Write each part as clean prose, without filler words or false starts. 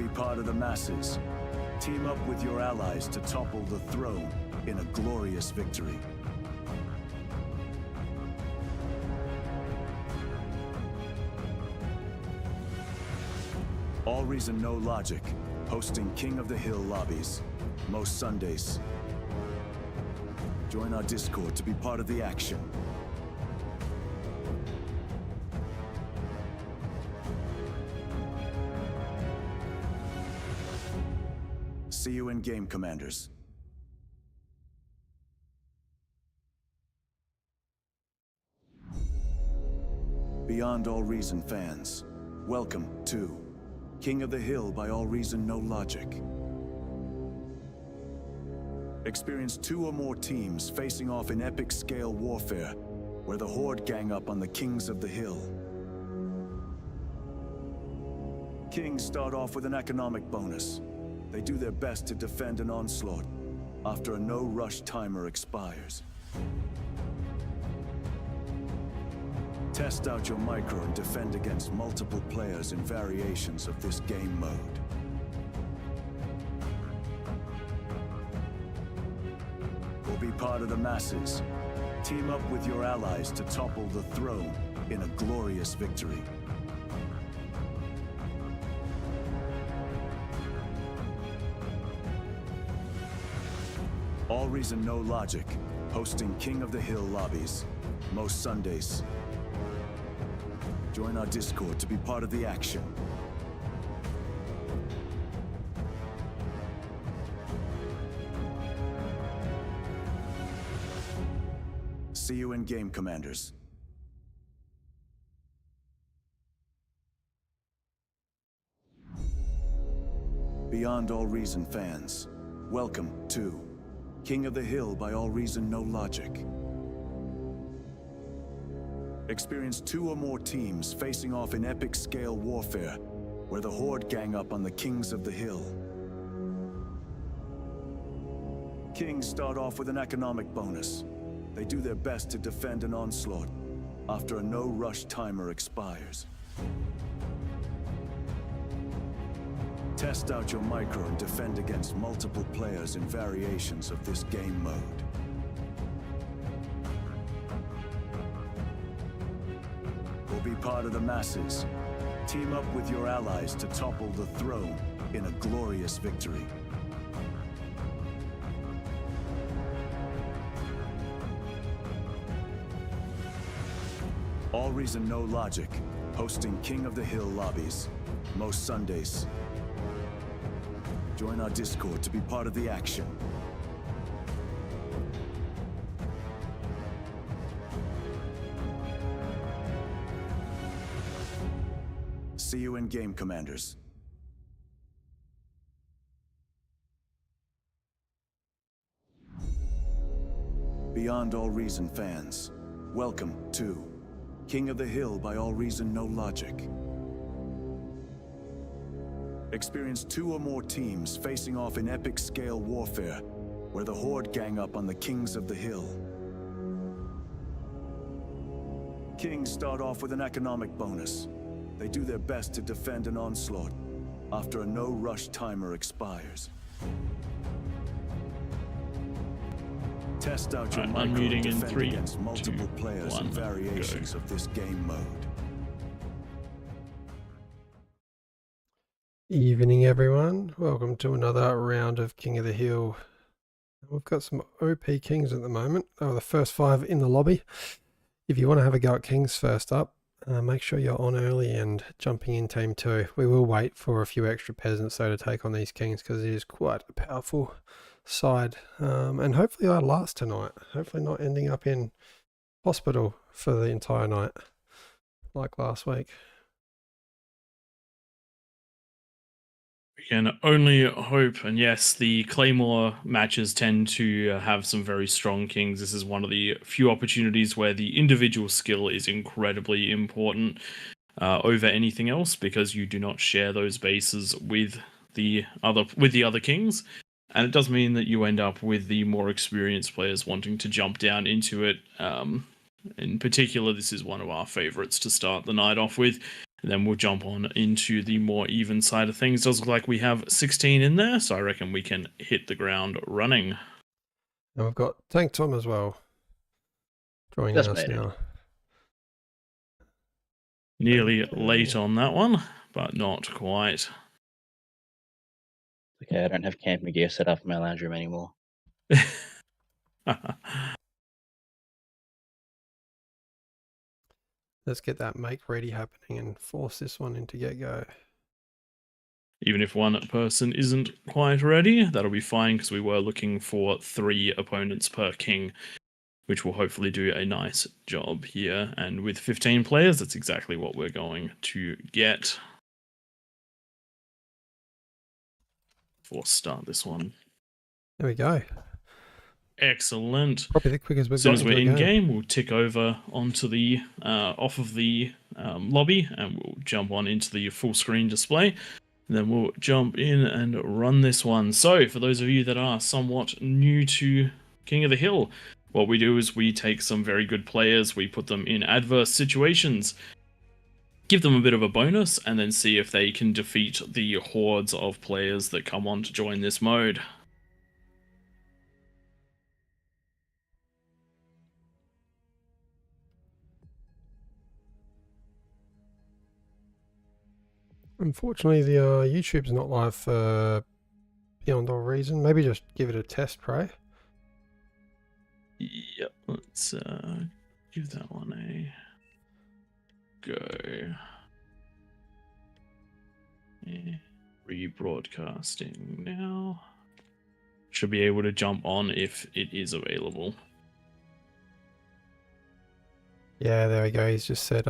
be part of the masses. Team up with your allies to topple the throne in a glorious victory. AllReasonNoLogic, hosting King of the Hill lobbies, most Sundays. Join our Discord to be part of the action. See you in game, Commanders. Beyond All Reason fans, welcome to King of the Hill by AllReasonNoLogic. Experience 2 or more teams facing off in epic scale warfare, where the Horde gang up on the Kings of the Hill. Kings start off with an economic bonus. They do their best to defend an onslaught after a no-rush timer expires. Test out your micro and defend against multiple players in variations of this game mode. Or be part of the masses. Team up with your allies to topple the throne in a glorious victory. AllReasonNoLogic, hosting King of the Hill lobbies, most Sundays. Join our Discord to be part of the action. See you in game, Commanders. Beyond All Reason fans, welcome to King of the Hill by AllReasonNoLogic. Experience 2 or more teams facing off in epic scale warfare, where the Horde gang up on the Kings of the Hill. Kings start off with an economic bonus. They do their best to defend an onslaught after a no-rush timer expires. Test out your micro and defend against multiple players in variations of this game mode. Or be part of the masses. Team up with your allies to topple the throne in a glorious victory. AllReasonNoLogic, hosting King of the Hill lobbies, most Sundays. Join our Discord to be part of the action. See you in game, Commanders. Beyond All Reason fans, welcome to King of the Hill by AllReasonNoLogic. Experience 2 or more teams facing off in epic scale warfare, where the Horde gang up on the Kings of the Hill. Kings start off with an economic bonus. They do their best to defend an onslaught after a no-rush timer expires. Test out your micro and defend against multiple players and variations of this game mode. Evening everyone, welcome to another round of King of the Hill. We've got some OP Kings at the moment. Oh, the first 5 in the lobby. If you want to have a go at Kings first up, make sure you're on early and jumping in team 2. We will wait for a few extra peasants though to take on these Kings because it is quite a powerful side. And hopefully I last tonight. Hopefully not ending up in hospital for the entire night like last week. We can only hope, and yes, the Claymore matches tend to have some very strong Kings. This is one of the few opportunities where the individual skill is incredibly important over anything else, because you do not share those bases with the other Kings, and it does mean that you end up with the more experienced players wanting to jump down into it. In particular, this is one of our favorites to start the night off with. And then we'll jump on into the more even side of things. Does look like we have 16 in there, so I reckon we can hit the ground running. And we've got Tank Tom as well joining Just us made it. now. Nearly Okay. late on that one, but not quite. Okay, I don't have camping gear set up in my lounge room anymore. Let's get that make ready happening and force this one into get-go. Even if one person isn't quite ready, that'll be fine because we were looking for 3 opponents per king, which will hopefully do a nice job here. And with 15 players, that's exactly what we're going to get. Force start this one. There we go. Excellent. Probably the quickest we've As soon got as we're into a in game. game, we'll tick over onto the off of the lobby, and we'll jump on into the full screen display. And then we'll jump in and run this one. So, for those of you that are somewhat new to King of the Hill, what we do is we take some very good players, we put them in adverse situations, give them a bit of a bonus, and then see if they can defeat the hordes of players that come on to join this mode. Unfortunately, the YouTube's not live for Beyond All Reason. Maybe just give it a test, pray. Yep, let's give that one a go. Yeah. Rebroadcasting now. Should be able to jump on if it is available. Yeah, there we go. He's just said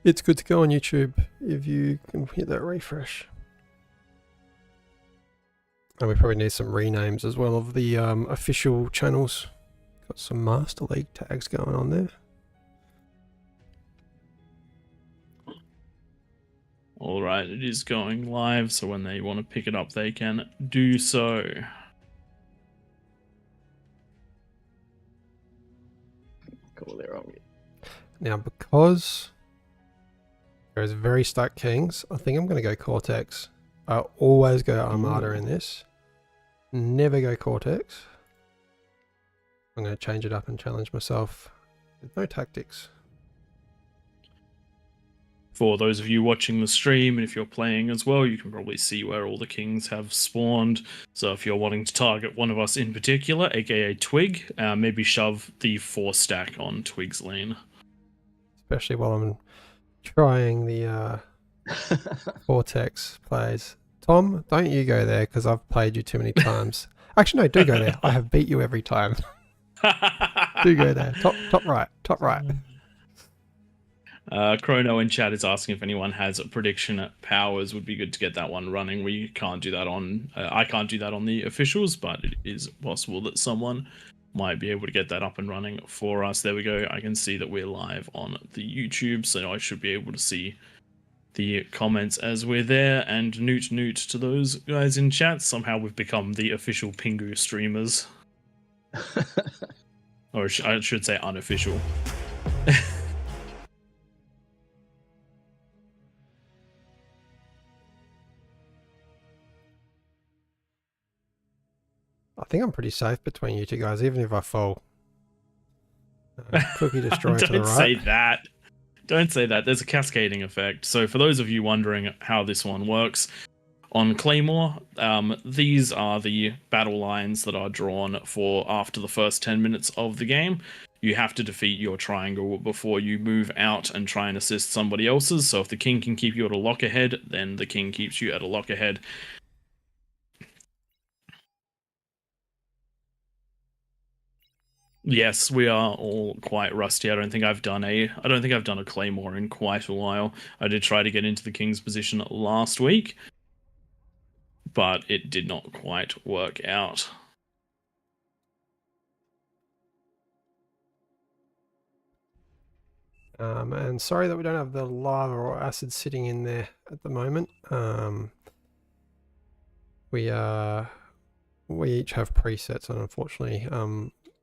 it's good to go on YouTube if you can hit that refresh. And we probably need some renames as well of the official channels. Got some Master League tags going on there. Alright, it is going live, so when they want to pick it up, they can do so. Cool, they're on. Now, because there's very stacked kings, I think I'm going to go Cortex. I always go Armada in this. Never go Cortex. I'm going to change it up and challenge myself with no tactics. For those of you watching the stream, and if you're playing as well, you can probably see where all the kings have spawned. So if you're wanting to target one of us in particular, aka Twig, maybe shove the 4 stack on Twig's lane. Especially while I'm trying the Cortex plays. Tom, don't you go there because I've played you too many times. Actually, no, do go there. I have beat you every time. Do go there. Top right. Top right. Chrono in chat is asking if anyone has a prediction powers. Would be good to get that one running. We can't do that on I can't do that on the officials, but it is possible that someone might be able to get that up and running for us. There we go. I can see that we're live on the YouTube, so I should be able to see the comments as we're there. And noot to those guys in chat. Somehow we've become the official Pingu streamers. Or I should say unofficial. I think I'm pretty safe between you two guys, even if I fall. Cookie destroyer to the Don't right. say that. Don't say that. There's a cascading effect. So for those of you wondering how this one works, on Claymore, these are the battle lines that are drawn for after the first 10 minutes of the game. You have to defeat your triangle before you move out and try and assist somebody else's. So if the king can keep you at a lock ahead, then the king keeps you at a lock ahead. Yes, we are all quite rusty. I don't think I've done a Claymore in quite a while. I did try to get into the king's position last week, but it did not quite work out. And sorry that we don't have the lava or acid sitting in there at the moment. We each have presets, and unfortunately,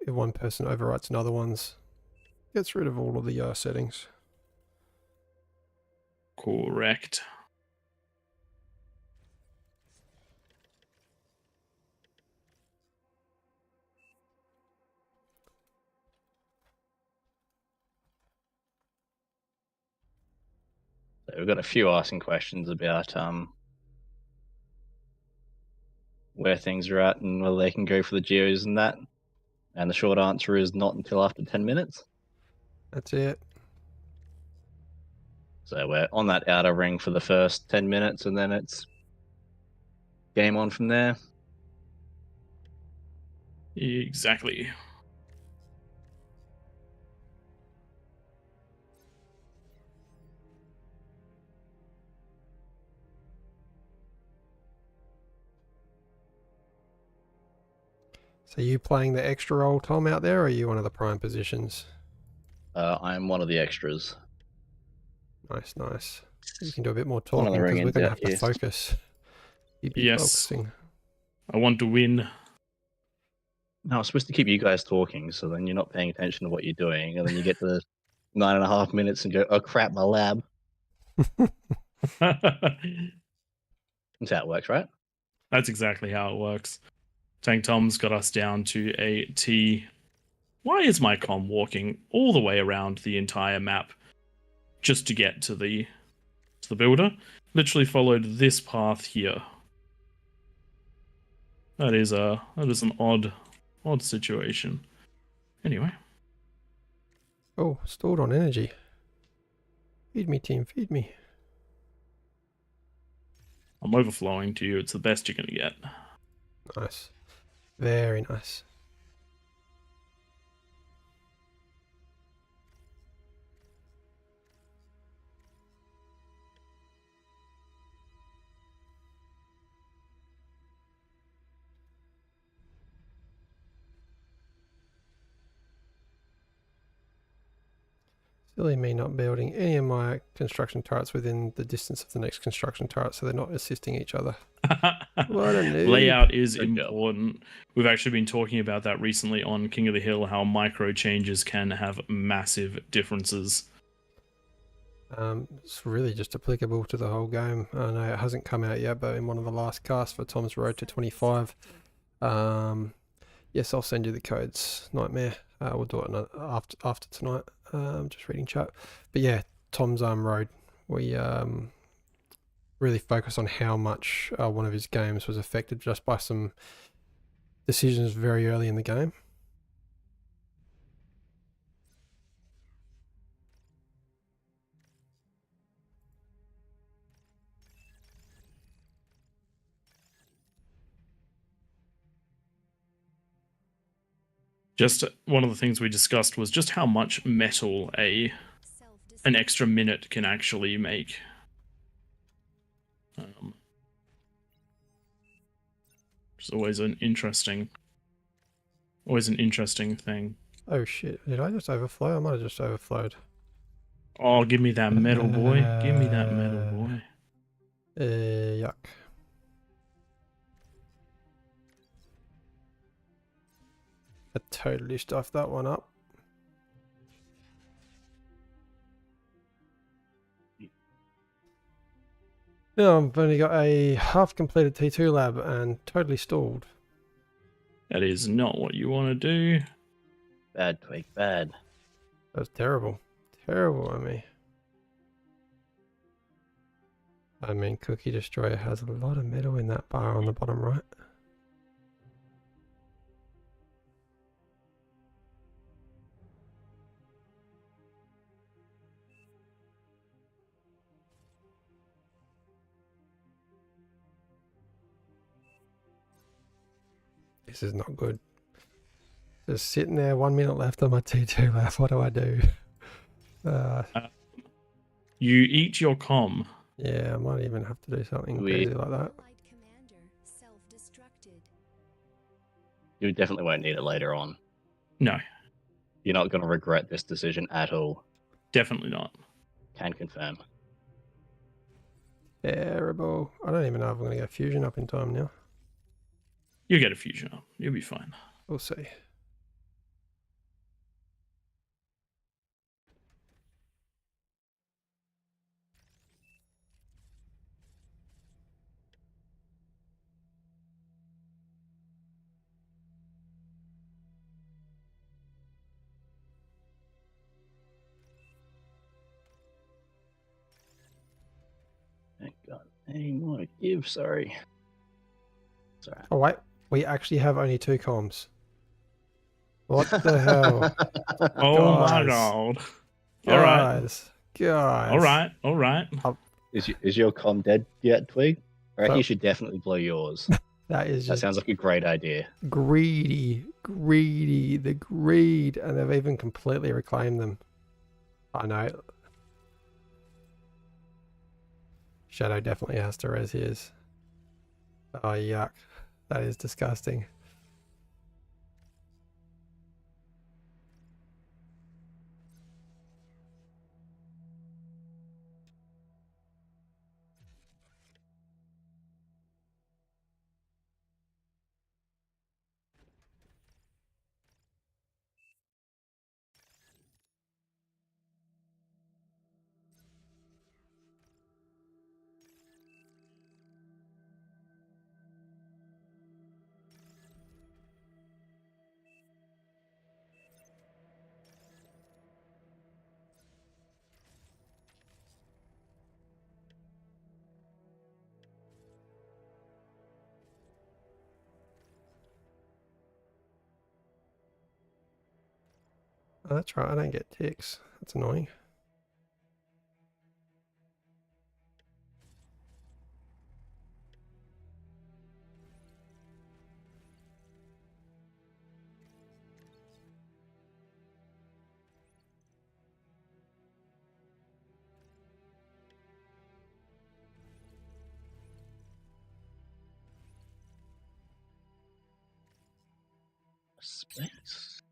if one person overwrites another one's, gets rid of all of the settings. Correct. So we've got a few asking questions about where things are at and whether they can go for the geos and that. And the short answer is not until after 10 minutes. That's it. So we're on that outer ring for the first 10 minutes, and then it's game on from there. Exactly. So you playing the extra role, Tom, out there, or are you one of the prime positions? I'm one of the extras. Nice, nice. You can do a bit more One of talking the because we're ring-ins going to out have to here. focus. You'd be Yes. focusing. I want to win. No, I'm supposed to keep you guys talking, so then you're not paying attention to what you're doing, and then you get to 9.5 minutes and go, oh crap, my lab. That's how it works, right? That's exactly how it works. Tank Tom's got us down to a T. Why is my comm walking all the way around the entire map just to get to the builder? Literally followed this path here. That is an odd situation. Anyway. Oh, stored on energy. Feed me, team, feed me. I'm overflowing to you. It's the best you're gonna get. Nice. Very nice. Silly me not building any of my construction turrets within the distance of the next construction turret, so they're not assisting each other. What a noob. Layout is Good job. important. We've actually been talking about that recently on King of the Hill, how micro changes can have massive differences. It's really just applicable to the whole game. I know it hasn't come out yet, but in one of the last casts for Tom's Road to 25, yes, I'll send you the codes. Nightmare. We'll do it after tonight. Just reading chat. But yeah, Tom's Road. We really focus on how much one of his games was affected just by some decisions very early in the game. Just one of the things we discussed was just how much metal an extra minute can actually make. It's always an interesting thing. Oh shit, did I just overflow? I might have just overflowed. Oh, give me that metal, boy. Give me that metal, boy. Yuck. I totally stuffed that one up. Now I've only got a half completed T2 lab and totally stalled. That is not what you want to do. Bad, Twig, bad. That was terrible. Terrible on me. I mean, Cookie Destroyer has a lot of metal in that bar on the bottom right. This is not good. Just sitting there, 1 minute left on my T2 lab. What do I do? You eat your comm. Yeah, I might even have to do something crazy like that. You definitely won't need it later on. No, You're not going to regret this decision at all. definitely not. Can confirm. Terrible. I don't even know if I'm going to get fusion up in time now. You get a fusion up. You'll be fine. We'll see. Hey, more give, sorry. Sorry. Oh wait, we actually have only 2 comms. What the hell? Oh my Guys. god. All right. Guys. All right. All right. Is your comm dead yet, Twig? I reckon So- you should definitely blow yours. That is That just sounds like a great idea. greedy, the greed, and they've even completely reclaimed them. I know. Shadow definitely has to res his. Oh yuck, that is disgusting. Oh, that's right, I don't get ticks. That's annoying. Space.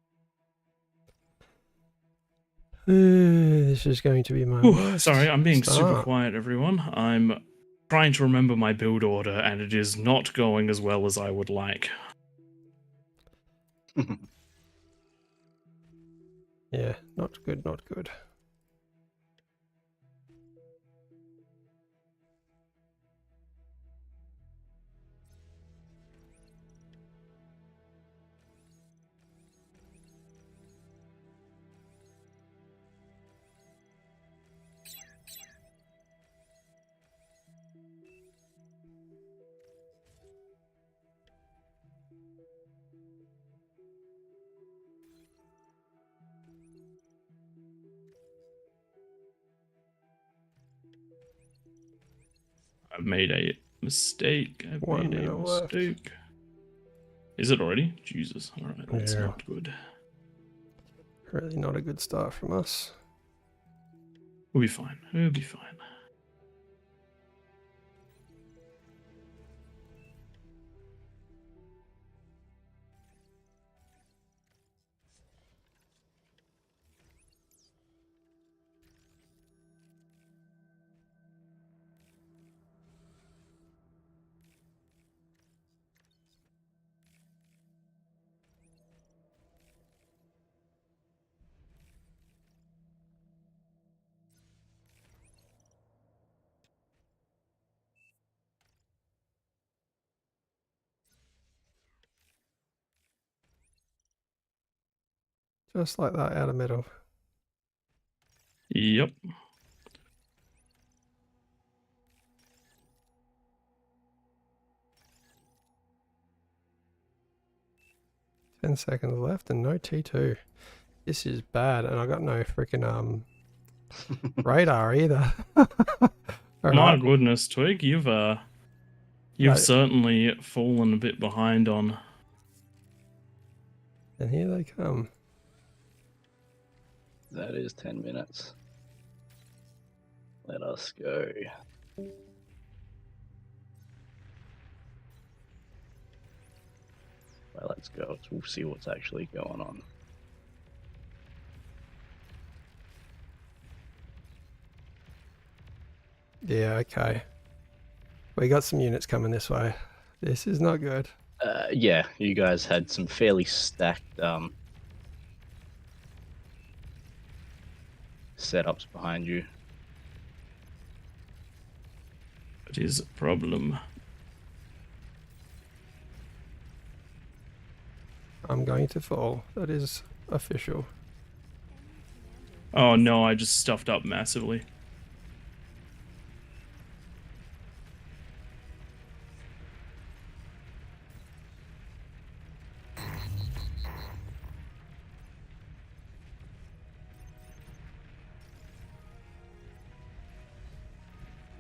This is going to be my Whew, worst sorry, I'm being super start. quiet, everyone. I'm trying to remember my build order, and it is not going as well as I would like. Yeah, not good, not good. I've made a mistake. I've 1 made a minute left. mistake. Is it already? Jesus. All right, that's Yeah. not good. Really not a good start from us. We'll be fine. We'll be fine. Just like that, out of middle. Yep. Ten seconds left and no T2. This is bad, and I got no freaking radar either. All My right. goodness, Twig, you've No. certainly fallen a bit behind on. And here they come. That is 10 minutes. Let us go. Well, let's go. We'll see what's actually going on. Yeah, okay. We got some units coming this way. This is not good. Yeah, you guys had some fairly stacked setups behind you. That is a problem. I'm going to fall. That is official. Oh no, I just stuffed up massively.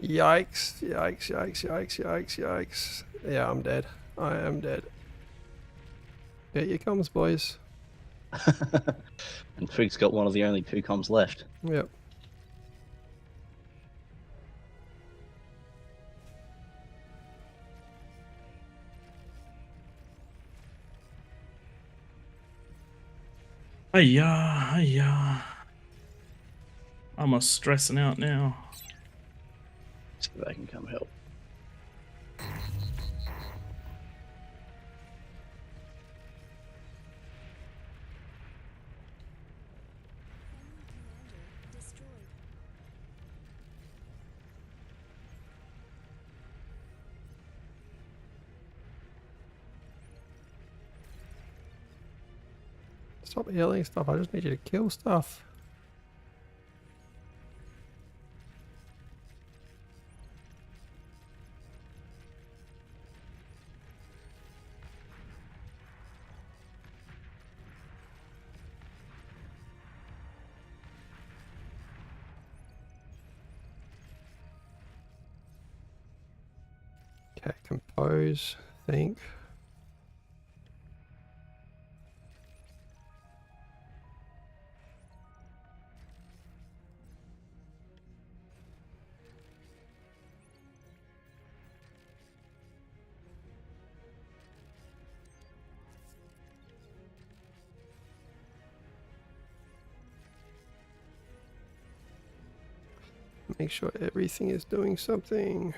Yikes, yikes, yikes, yikes, yikes, yikes. Yeah, I'm dead. I am dead. Get your comms, boys. And Twig's got one of the only 2 comms left. Yep. Hiya, hiya. I'm a stressing out now. See if I can come help. Stop healing stuff. I just need you to kill stuff. Okay, compose, think. Make sure everything is doing something.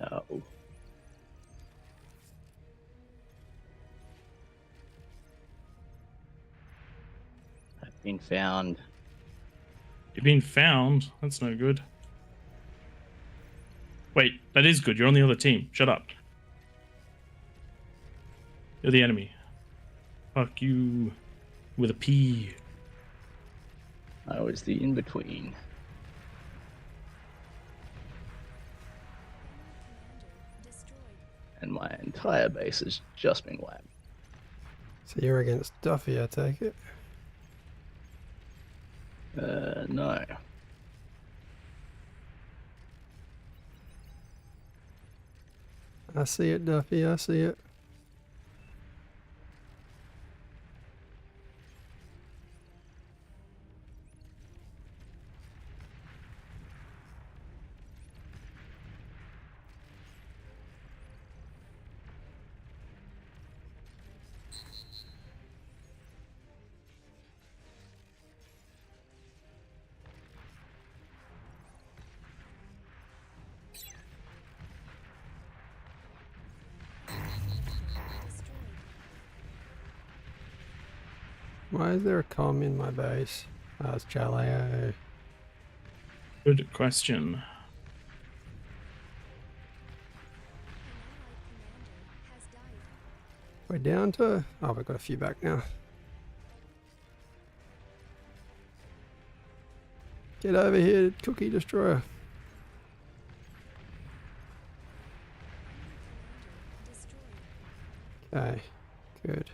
Oh. I've been found. You've been found. That's no good. Wait, that is good. You're on the other team. Shut up. You're the enemy. Fuck you. With a P. I was the in-between. And my entire base has just been whacked. So you're against Duffy, I take it? No. I see it, Duffy, I see it. Why is there a comm in my base? Oh, it's Jaleo. Good question. We're down to... Oh, we've got a few back now. Get over here, Cookie Destroyer. Okay, good.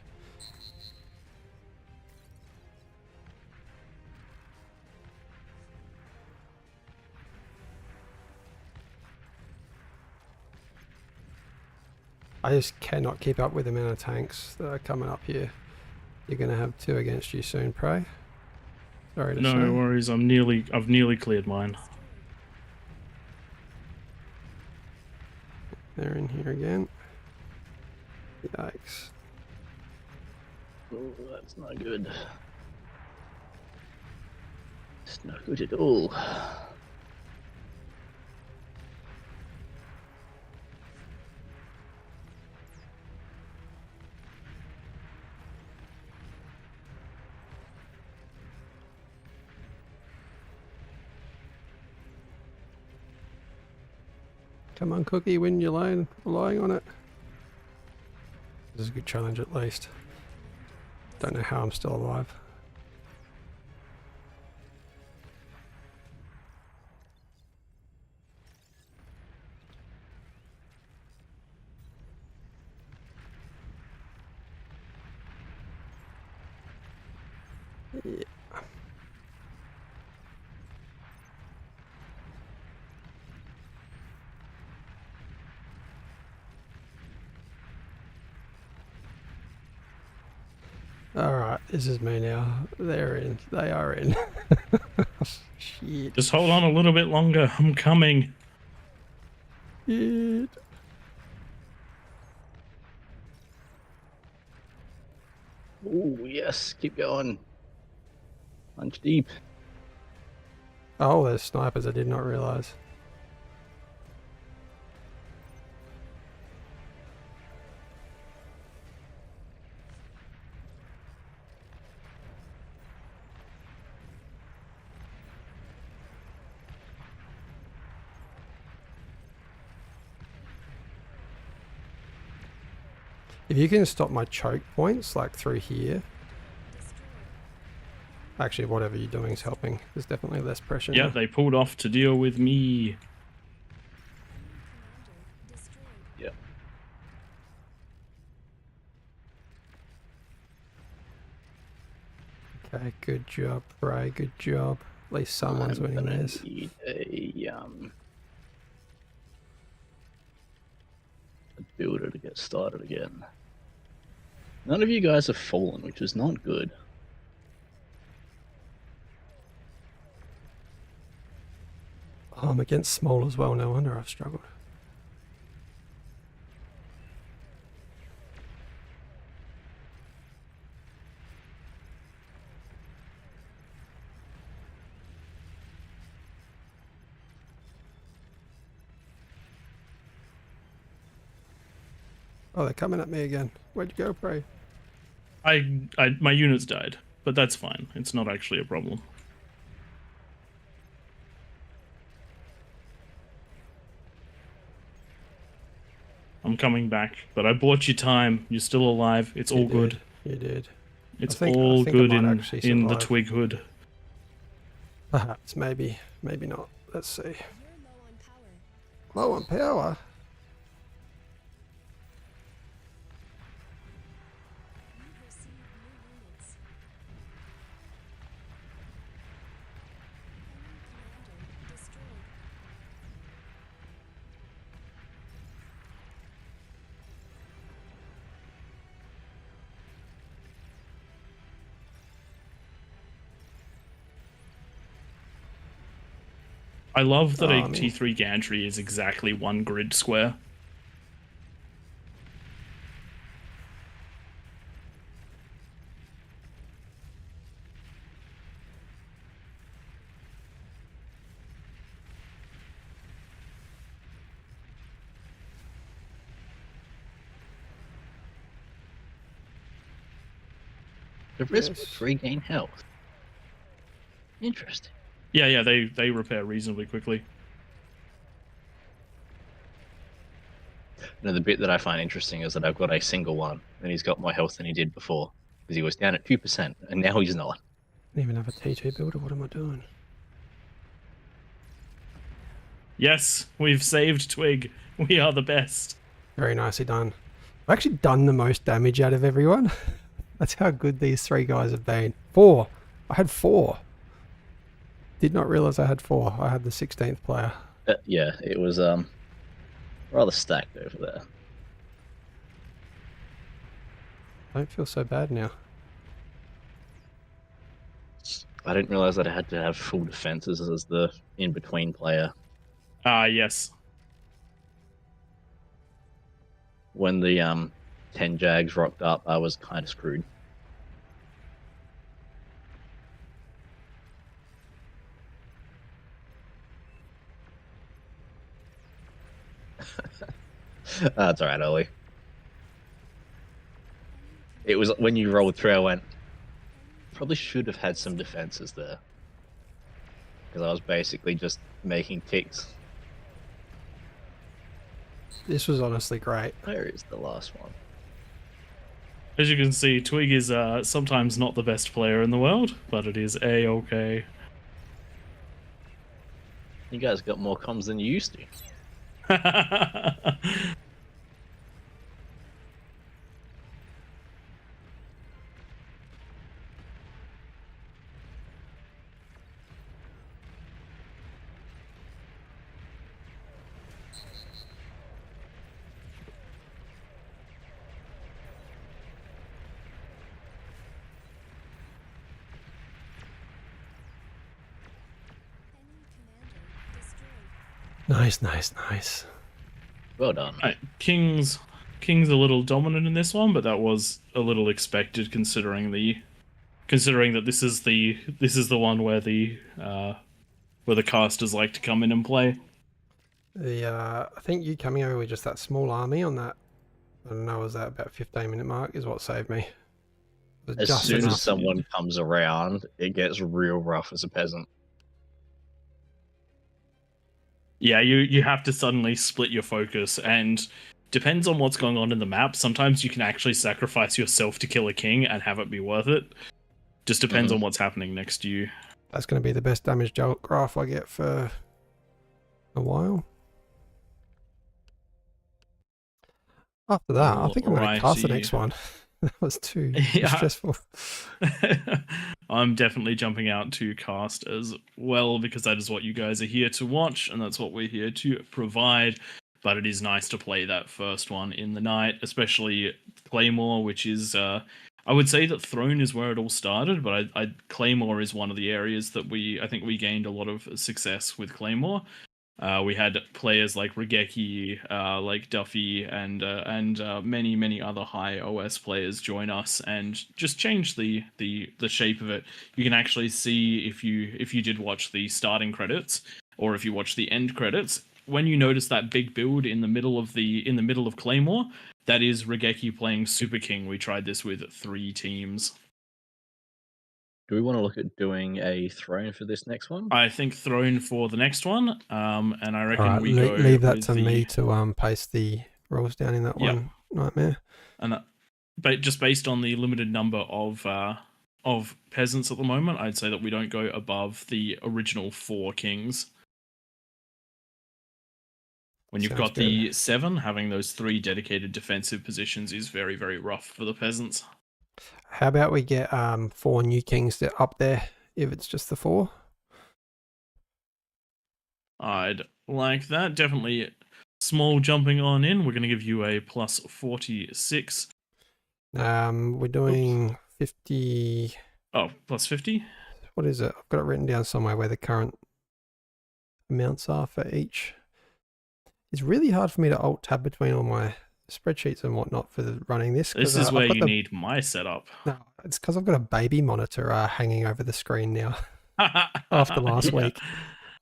I just cannot keep up with the amount of tanks that are coming up here. You're going to have 2 against you soon, Prey. Sorry to say. No worries. I've nearly cleared mine. They're in here again. Yikes. Oh, that's not good. It's not good at all. Come on, Cookie, win your lane. Relying on it. This is a good challenge at least. Don't know how I'm still alive. Yeah. Alright, this is me now. They're in. They are in. Shit. Just hold on a little bit longer. I'm coming. Shit. Oh, yes. Keep going. Punch deep. Oh, there's snipers. I did not realise. If you can stop my choke points, like through here. Actually, whatever you're doing is helping. There's definitely less pressure Yeah, now. they pulled off to deal with me. Yeah. Okay, good job, Bray. Good job. At least someone's winning gonna theirs. need a builder to get started again. None of you guys have fallen, which is not good. Oh, I'm against small as well. No wonder I've struggled. Oh, they're coming at me again. Where'd you go, Bray? My units died, but that's fine. It's not actually a problem. I'm coming back, but I bought you time. You're still alive. It's all good. You did. It's I all think I good might in actually the survive. twig hood. Perhaps, maybe not. Let's see. Low on power. I love that Oh, a T3 gantry is exactly one grid square. The wrist Yes. regain health. Interesting. Yeah, they repair reasonably quickly. The bit that I find interesting is that I've got a single one, and he's got more health than he did before, because he was down at 2%, and now he's not. Didn't even have a T2 builder. What am I doing? Yes, we've saved Twig. We are the best. Very nicely done. I've actually done the most damage out of everyone. That's how good these three guys have been. 4. I had 4. Did not realize I had 4. I had the 16th player. Yeah, it was rather stacked over there. I don't feel so bad now. I didn't realize that I had to have full defenses as the in-between player. Ah, yes. When the 10 Jags rocked up, I was kind of screwed. That's alright, Ollie. It was when you rolled through, I went, probably should have had some defenses there. Because I was basically just making ticks. This was honestly great. Where is the last one? As you can see, Twig is sometimes not the best player in the world, but it is A-okay. You guys got more comms than you used to. Nice, nice, nice. Well done. King's a little dominant in this one, but that was a little expected considering that this is the one where the casters like to come in and play. I think you coming over with just that small army on that, I don't know, was that about 15-minute mark is what saved me. As Just soon enough. as someone comes around, it gets real rough as a peasant. Yeah, you have to suddenly split your focus, and depends on what's going on in the map. Sometimes you can actually sacrifice yourself to kill a king and have it be worth it. Just depends on what's happening next to you. That's going to be the best damage graph I get for a while. After that, I think I'm going to cast the next one. That was too stressful. I'm definitely jumping out to cast as well, because that is what you guys are here to watch, and that's what we're here to provide. But it is nice to play that first one in the night, especially Claymore, which is, I would say that Throne is where it all started, but Claymore is one of the areas that I think we gained a lot of success with Claymore. We had players like Regeki, like Duffy, and many other high OS players join us and just change the shape of it. You can actually see if you did watch the starting credits or if you watch the end credits, when you notice that big build in the middle of Claymore, that is Regeki playing Super King. We tried this with 3 teams. Do we want to look at doing a throne for this next one? I think Throne for the next one, and I reckon we go leave that with to me to paste the rules down in that one nightmare. And but just based on the limited number of peasants at the moment, I'd say that we don't go above the original 4 kings. When you've got the 7, having those 3 dedicated defensive positions is very, very rough for the peasants. How about we get 4 new kings that up there if it's just the 4? I'd like that. Definitely small jumping on in. We're going to give you a plus 46. We're doing 50. Oh, plus 50? What is it? I've got it written down somewhere where the current amounts are for each. It's really hard for me to alt tab between all my spreadsheets and whatnot for running this. This is where you need my setup. No, it's because I've got a baby monitor hanging over the screen now. After last week,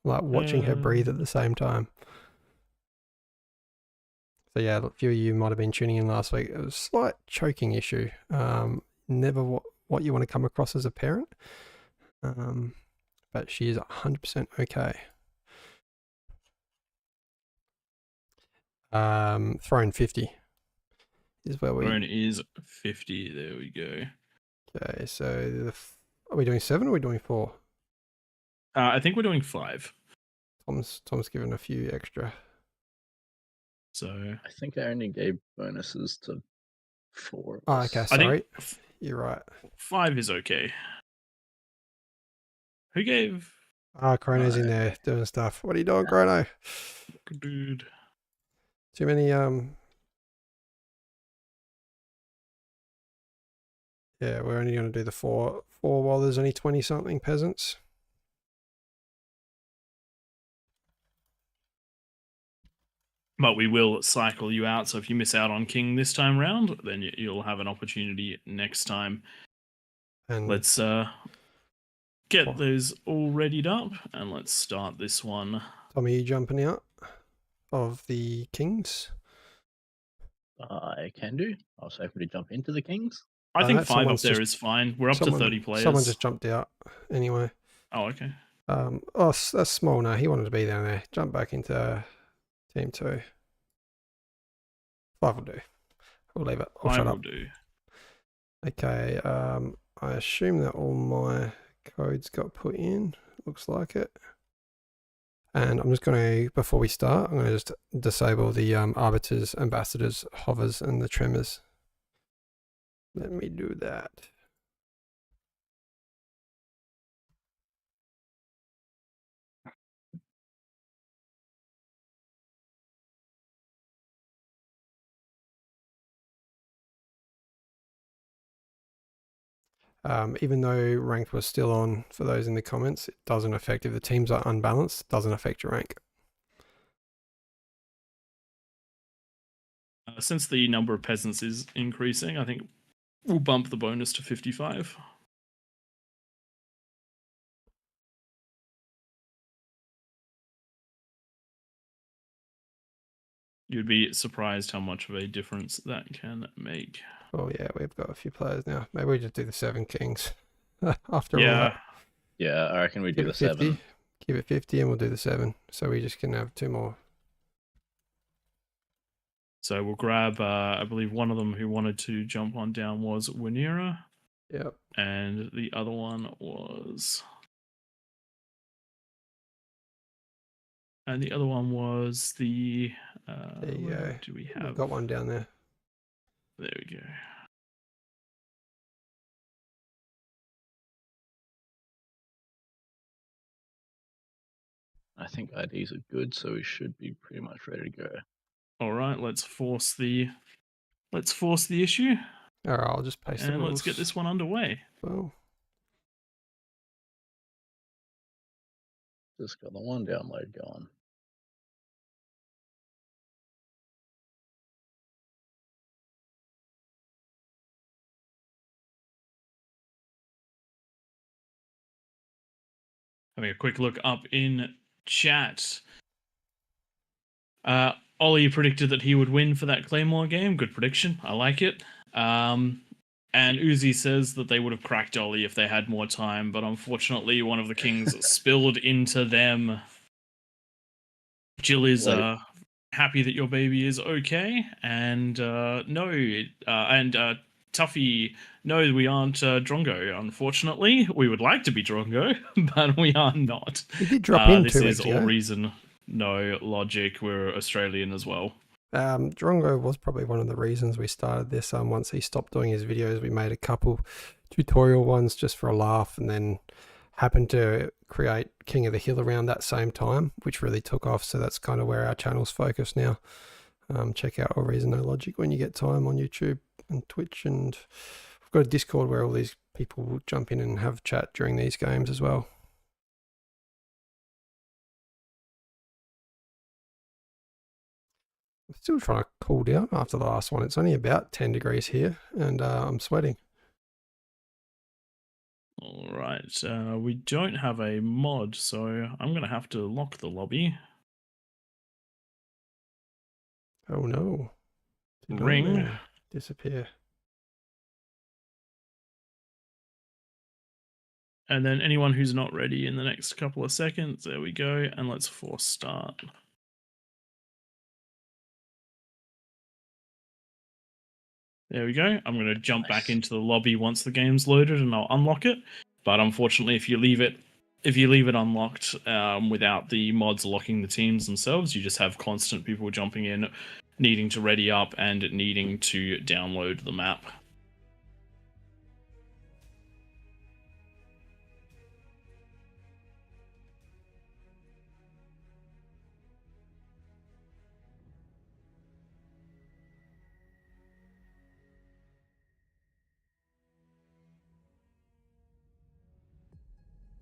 like watching her breathe at the same time. So yeah, a few of you might have been tuning in last week. It was a slight choking issue. Never what you want to come across as a parent. But she is 100% okay. Throne 50 is where Throne is 50. There we go. Okay, so are we doing 7 or are we doing 4? I think we're doing 5. Tom's given a few extra. So I think I only gave bonuses to 4. Oh, okay, sorry. You're right. 5 is okay. Who gave? Chrono's in there doing stuff. What are you doing, Chrono? Good dude. Too many yeah, we're only going to do the 4 while there's only 20 something peasants. But we will cycle you out, so if you miss out on King this time round, then you'll have an opportunity next time. And let's get those all readied up, and let's start this one. Tom, are you jumping out of the kings? I can do. I was hoping to jump into the kings. I think 5 up there is fine. We're up to 30 players. Someone just jumped out anyway. Oh, okay. Oh, that's small now. He wanted to be down there. Jump back into team 2. 5 will do. We'll leave it. I'll shut up. 5 will do. Okay. I assume that all my codes got put in. Looks like it. And I'm just going to, before we start, I'm going to just disable the arbiters, ambassadors, hovers, and the tremors. Let me do that. Even though ranked was still on for those in the comments, it doesn't affect if the teams are unbalanced, it doesn't affect your rank. Since the number of peasants is increasing, I think we'll bump the bonus to 55. You'd be surprised how much of a difference that can make. Oh yeah, we've got a few players now. Maybe we just do the 7 kings after all Yeah, that. Yeah, I reckon we do Give the it 50. 7. Give it 50 and we'll do the 7. So we just can have 2 more. so we'll grab, I believe one of them who wanted to jump on down was Winera, Yep. and the other one was... And the other one was the... There you where go. do we We've have? got one down there. There we go. I think IDs are good, so we should be pretty much ready to go. All right, let's force the issue, All right, I'll just paste the and rules. let's get this one underway. Well, Just got the one download going. Having a quick look up in chat. Ollie predicted that he would win for that Claymore game. Good prediction. I like it. And Uzi says that they would have cracked Ollie if they had more time, but unfortunately one of the kings spilled into them. Jill is happy that your baby is okay, and Tuffy, no, we aren't Drongo, unfortunately. We would like to be Drongo, but we are not. he did drop in This 2 is weeks all ago. reason, no logic. We're Australian as well. Drongo was probably one of the reasons we started this. Once he stopped doing his videos, we made a couple tutorial ones just for a laugh, and then happened to create King of the Hill around that same time, which really took off. So that's kind of where our channel's focused now. Check out AllReasonNoLogic when you get time on YouTube and Twitch, and we've got a Discord where all these people will jump in and have chat during these games as well. I'm still trying to cool down after the last one. It's only about 10 degrees here, and I'm sweating. All right, we don't have a mod, so I'm going to have to lock the lobby. Oh no. Did Ring. disappear. And then anyone who's not ready in the next couple of seconds, there we go, and let's force start. There we go. I'm going to jump back into the lobby once the game's loaded, and I'll unlock it. But unfortunately, if you leave it unlocked without the mods locking the teams themselves, you just have constant people jumping in, needing to ready up and needing to download the map.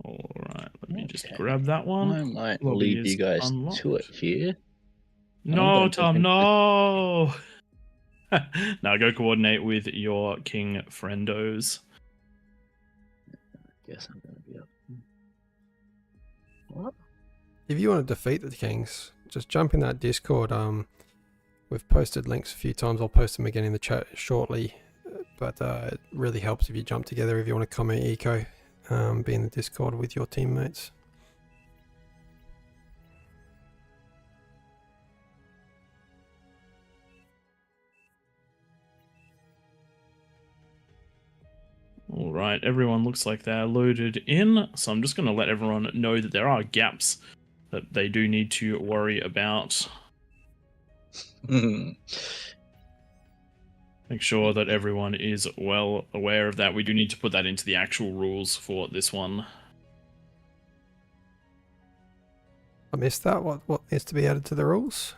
All right, let me just grab that one. I might Lobby leave you is guys unlocked. to it here. No, Tom, no! Now go coordinate with your king friendos. Guess I'm gonna be up. What? If you want to defeat the kings, just jump in that Discord. We've posted links a few times. I'll post them again in the chat shortly. But it really helps if you jump together. If you want to comment eco, be in the Discord with your teammates. All right, everyone looks like they're loaded in, so I'm just going to let everyone know that there are gaps that they do need to worry about. Make sure that everyone is well aware of that. We do need to put that into the actual rules for this one. I missed that. What needs to be added to the rules?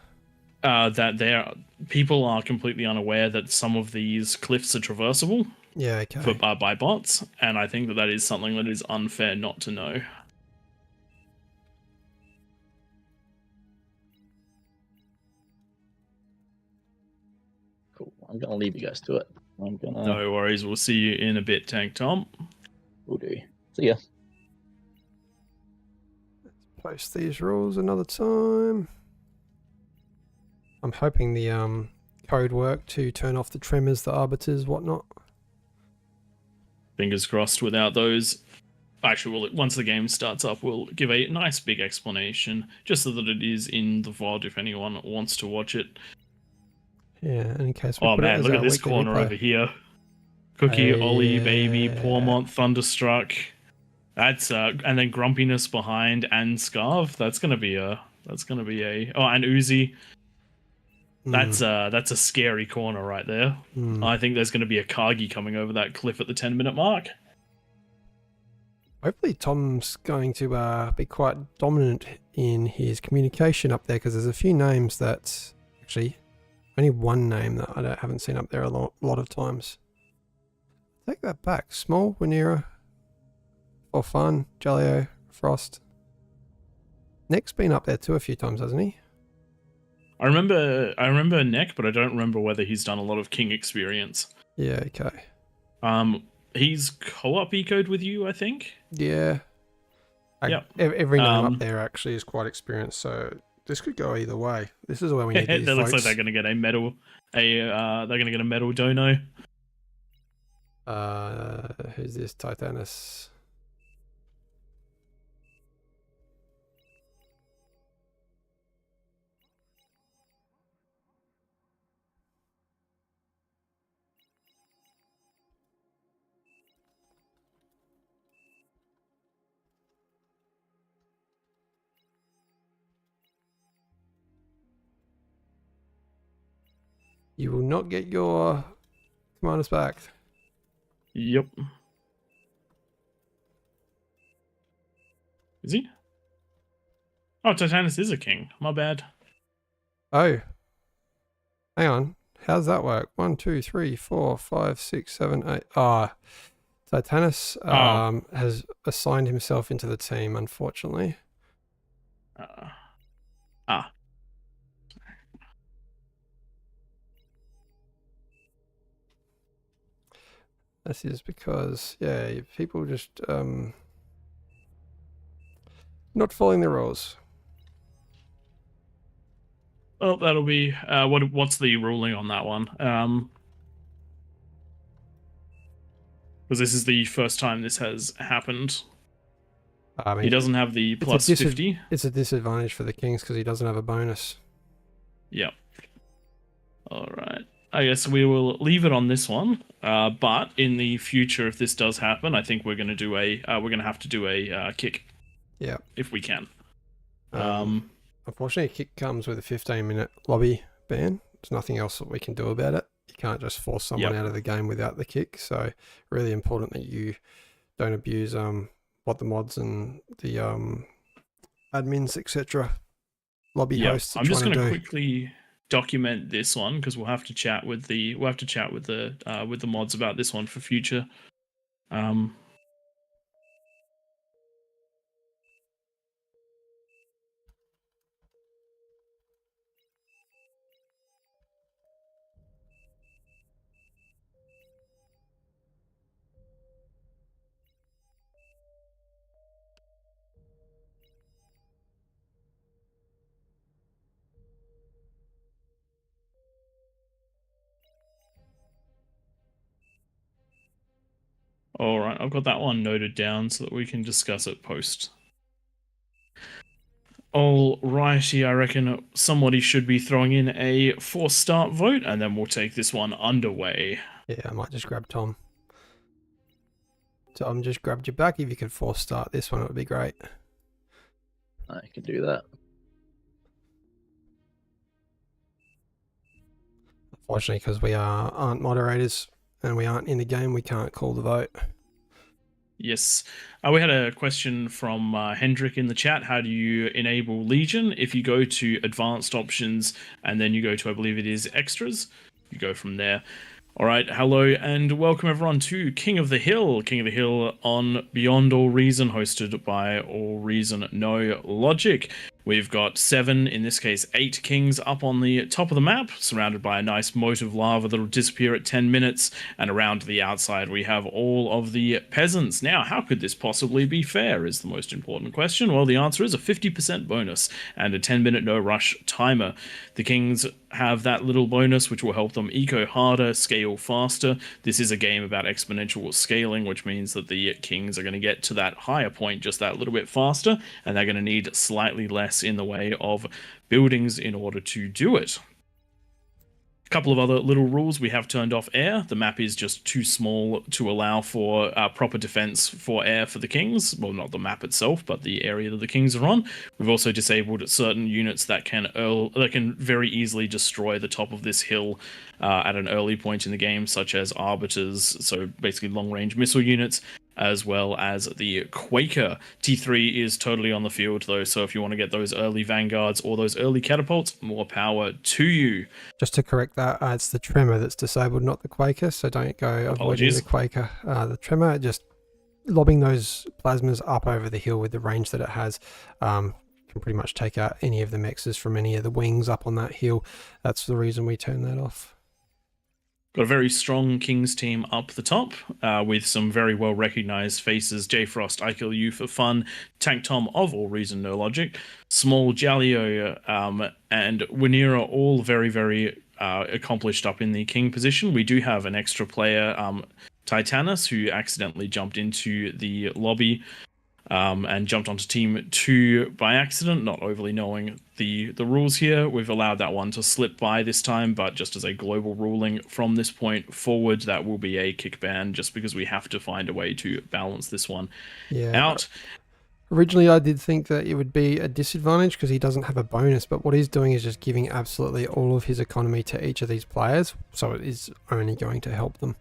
That people are completely unaware that some of these cliffs are traversable. Yeah, okay. By bots, and I think that is something that is unfair not to know. Cool. I'm gonna leave you guys to it. I'm gonna. No worries. We'll see you in a bit, Tank Tom. Will do. See ya. Post these rules another time. I'm hoping the code worked to turn off the tremors, the arbiters, whatnot. Fingers crossed. Without those, actually, once the game starts up, we'll give a nice big explanation, just so that it is in the VOD if anyone wants to watch it. Yeah, and in case we Oh put it man, as look our at this weekly corner replay. over here. Cookie, Ollie, Baby, Pormont, Thunderstruck. That's and then Grumpiness behind and Scarf. That's gonna be a. Oh, and Uzi. That's a scary corner right there. I think there's gonna be a Kagi coming over that cliff at the 10-minute mark. Hopefully Tom's going to be quite dominant in his communication up there, because there's a few names that actually only one name that I haven't seen up there a lot of times. Take that back. Small, Winera, For Fun, Jaleo, Frost. Nick's been up there too a few times, hasn't he? I remember Neck, but I don't remember whether he's done a lot of King experience. Yeah, okay. He's co-op ecoed with you, I think. Yeah. Yep. Every name up there actually is quite experienced, so this could go either way. This is where we need these It looks like votes. they're gonna get a medal. They're gonna get a medal dono. Who's this? Titanus. You will not get your commanders back. Yep. Is he? Oh, Titanus is a king. My bad. Oh. Hang on. How's that work? 1, 2, 3, 4, 5, 6, 7, 8. Ah. Titanus has assigned himself into the team, unfortunately. This is because, yeah, people just not following the rules. Well, that'll be what's the ruling on that one? Because this is the first time this has happened. I mean, He doesn't have the plus 50. It's a disadvantage for the Kings because he doesn't have a bonus. Yep. All right. I guess we will leave it on this one. But in the future, if this does happen, I think we're going to do have to do a kick. Yeah. If we can. Unfortunately, a kick comes with a 15-minute lobby ban. There's nothing else that we can do about it. You can't just force someone out of the game without the kick. So really important that you don't abuse what the mods and the admins, etc. lobby hosts are I'm just trying to do. quickly document this one because we'll have to chat with the mods about this one for future. All right, I've got that one noted down so that we can discuss it post. Alrighty, I reckon somebody should be throwing in a forced start vote, and then we'll take this one underway. Yeah, I might just grab Tom. Tom just grabbed you back. If you could force start this one, it would be great. I can do that. Unfortunately, because we aren't moderators and we aren't in the game, we can't call the vote. Yes. We had a question from Hendrik in the chat. How do you enable Legion? If you go to advanced options and then you go to, I believe it is extras, you go from there. All right. Hello and welcome everyone to King of the Hill. King of the Hill on Beyond All Reason, hosted by AllReasonNoLogic. We've got 7, in this case 8 kings up on the top of the map, surrounded by a nice moat of lava that'll disappear at 10 minutes, and around the outside we have all of the peasants. Now, how could this possibly be fair is the most important question. Well, the answer is a 50% bonus and a 10-minute no rush timer. The kings have that little bonus which will help them eco harder, scale faster. This is a game about exponential scaling, which means that the kings are going to get to that higher point just that little bit faster, and they're going to need slightly less in the way of buildings in order to do it. A couple of other little rules. We have turned off air. The map is just too small to allow for proper defense for air for the kings. Well, not the map itself, but the area that the kings are on. We've also disabled certain units that can very easily destroy the top of this hill at an early point in the game, such as arbiters, so basically long-range missile units, as well as the Quaker. T3 is totally on the field though, so if you want to get those early vanguards or those early catapults, more power to you. Just to correct that, it's the Tremor that's disabled, not the Quaker, so don't go avoiding the Quaker. The Tremor, just lobbing those plasmas up over the hill with the range that it has, can pretty much take out any of the mexes from any of the wings up on that hill. That's the reason we turn that off. Got a very strong Kings team up the top, with some very well recognized faces: J Frost, I Kill You for Fun, Tank Tom of AllReasonNoLogic, Small Jalio, and Winera, all very, very accomplished up in the King position. We do have an extra player, Titanus, who accidentally jumped into the lobby and jumped onto team 2 by accident, not overly knowing the rules here. We've allowed that one to slip by this time, but just as a global ruling from this point forward, that will be a kick ban, just because we have to find a way to balance this one out. Originally, I did think that it would be a disadvantage because he doesn't have a bonus, but what he's doing is just giving absolutely all of his economy to each of these players, so it is only going to help them.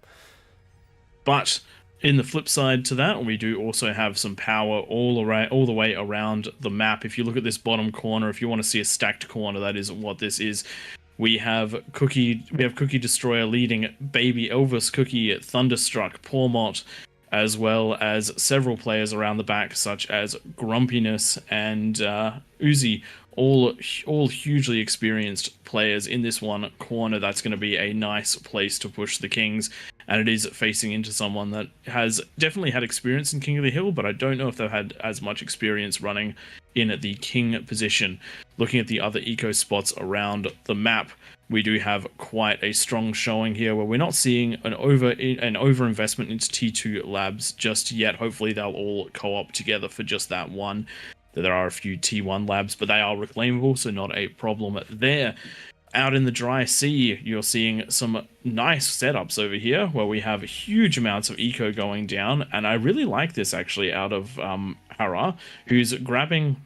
But in the flip side to that, we do also have some power all the way around the map. If you look at this bottom corner, if you want to see a stacked corner, that is what this is. We have Cookie Destroyer leading Baby Elvis, Cookie, Thunderstruck, Pormot, as well as several players around the back, such as Grumpiness and Uzi, all hugely experienced players in this one corner. That's going to be a nice place to push the Kings, and it is facing into someone that has definitely had experience in King of the Hill, but I don't know if they've had as much experience running in the King position. Looking at the other eco spots around the map, we do have quite a strong showing here, where we're not seeing an over investment into T2 labs just yet. Hopefully they'll all co-op together for just that one. There are a few T1 labs, but they are reclaimable, so not a problem there. Out in the dry sea, you're seeing some nice setups over here, where we have huge amounts of eco going down, and I really like this actually out of Hara, who's using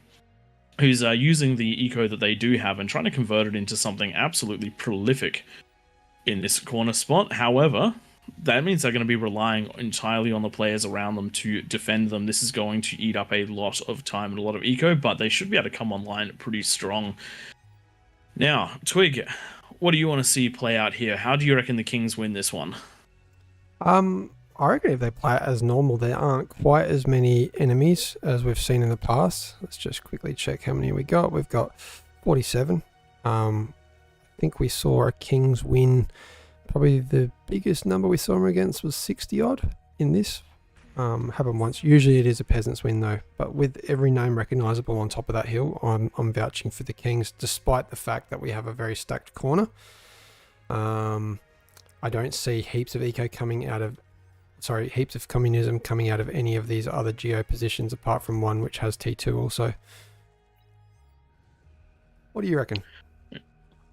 the eco that they do have and trying to convert it into something absolutely prolific in this corner spot. However, that means they're going to be relying entirely on the players around them to defend them. This is going to eat up a lot of time and a lot of eco, but they should be able to come online pretty strong. Now, Twig, what do you want to see play out here? How do you reckon the Kings win this one? I reckon if they play it as normal, there aren't quite as many enemies as we've seen in the past. Let's just quickly check how many we got. We've got 47. I think we saw a Kings win. Probably the biggest number we saw them against was 60 odd in this. Happened once. Usually it is a peasant's win though, but with every name recognizable on top of that hill, I'm vouching for the Kings, despite the fact that we have a very stacked corner. I don't see heaps of eco coming out of, heaps of communism coming out of any of these other geo positions, apart from one which has T2 also. What do you reckon?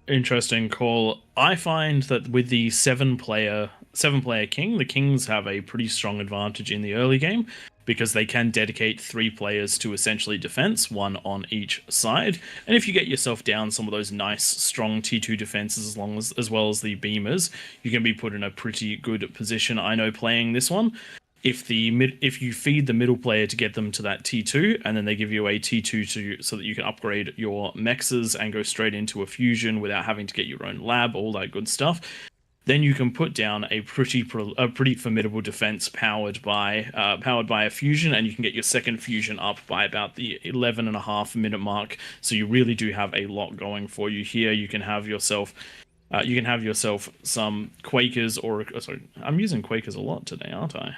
Interesting call. I find that with the seven player King, the Kings have a pretty strong advantage in the early game, because they can dedicate 3 players to essentially defense, 1 on each side. And if you get yourself down some of those nice strong T2 defenses, as well as the beamers, you can be put in a pretty good position. I know playing this one, if you feed the middle player to get them to that T2, and then they give you a T2 so that you can upgrade your mexes and go straight into a fusion without having to get your own lab, all that good stuff, then you can put down a pretty formidable defense powered by a fusion, and you can get your second fusion up by about the 11.5-minute mark. So you really do have a lot going for you here. You can have yourself some Quakers, or sorry, I'm using Quakers a lot today, aren't I?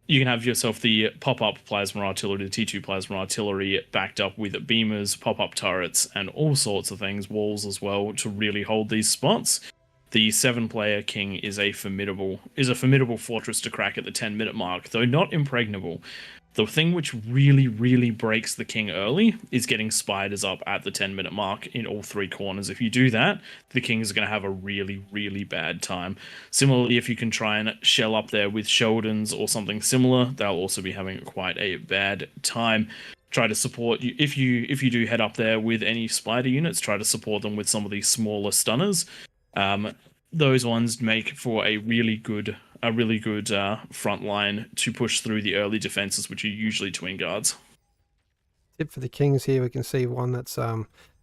You can have yourself the pop-up plasma artillery, the T2 plasma artillery, backed up with beamers, pop-up turrets, and all sorts of things, walls as well, to really hold these spots. The 7-player king is a formidable fortress to crack at the 10-minute mark, though not impregnable. The thing which really, really breaks the king early is getting spiders up at the 10-minute mark in all 3 corners. If you do that, the kings are going to have a really, really bad time. Similarly, if you can try and shell up there with Sheldons or something similar, they'll also be having quite a bad time. Try to support you if you do head up there with any spider units. Try to support them with some of these smaller stunners. Those ones make for a really good front line to push through the early defenses, which are usually twin guards. Tip for the kings here, we can see one that's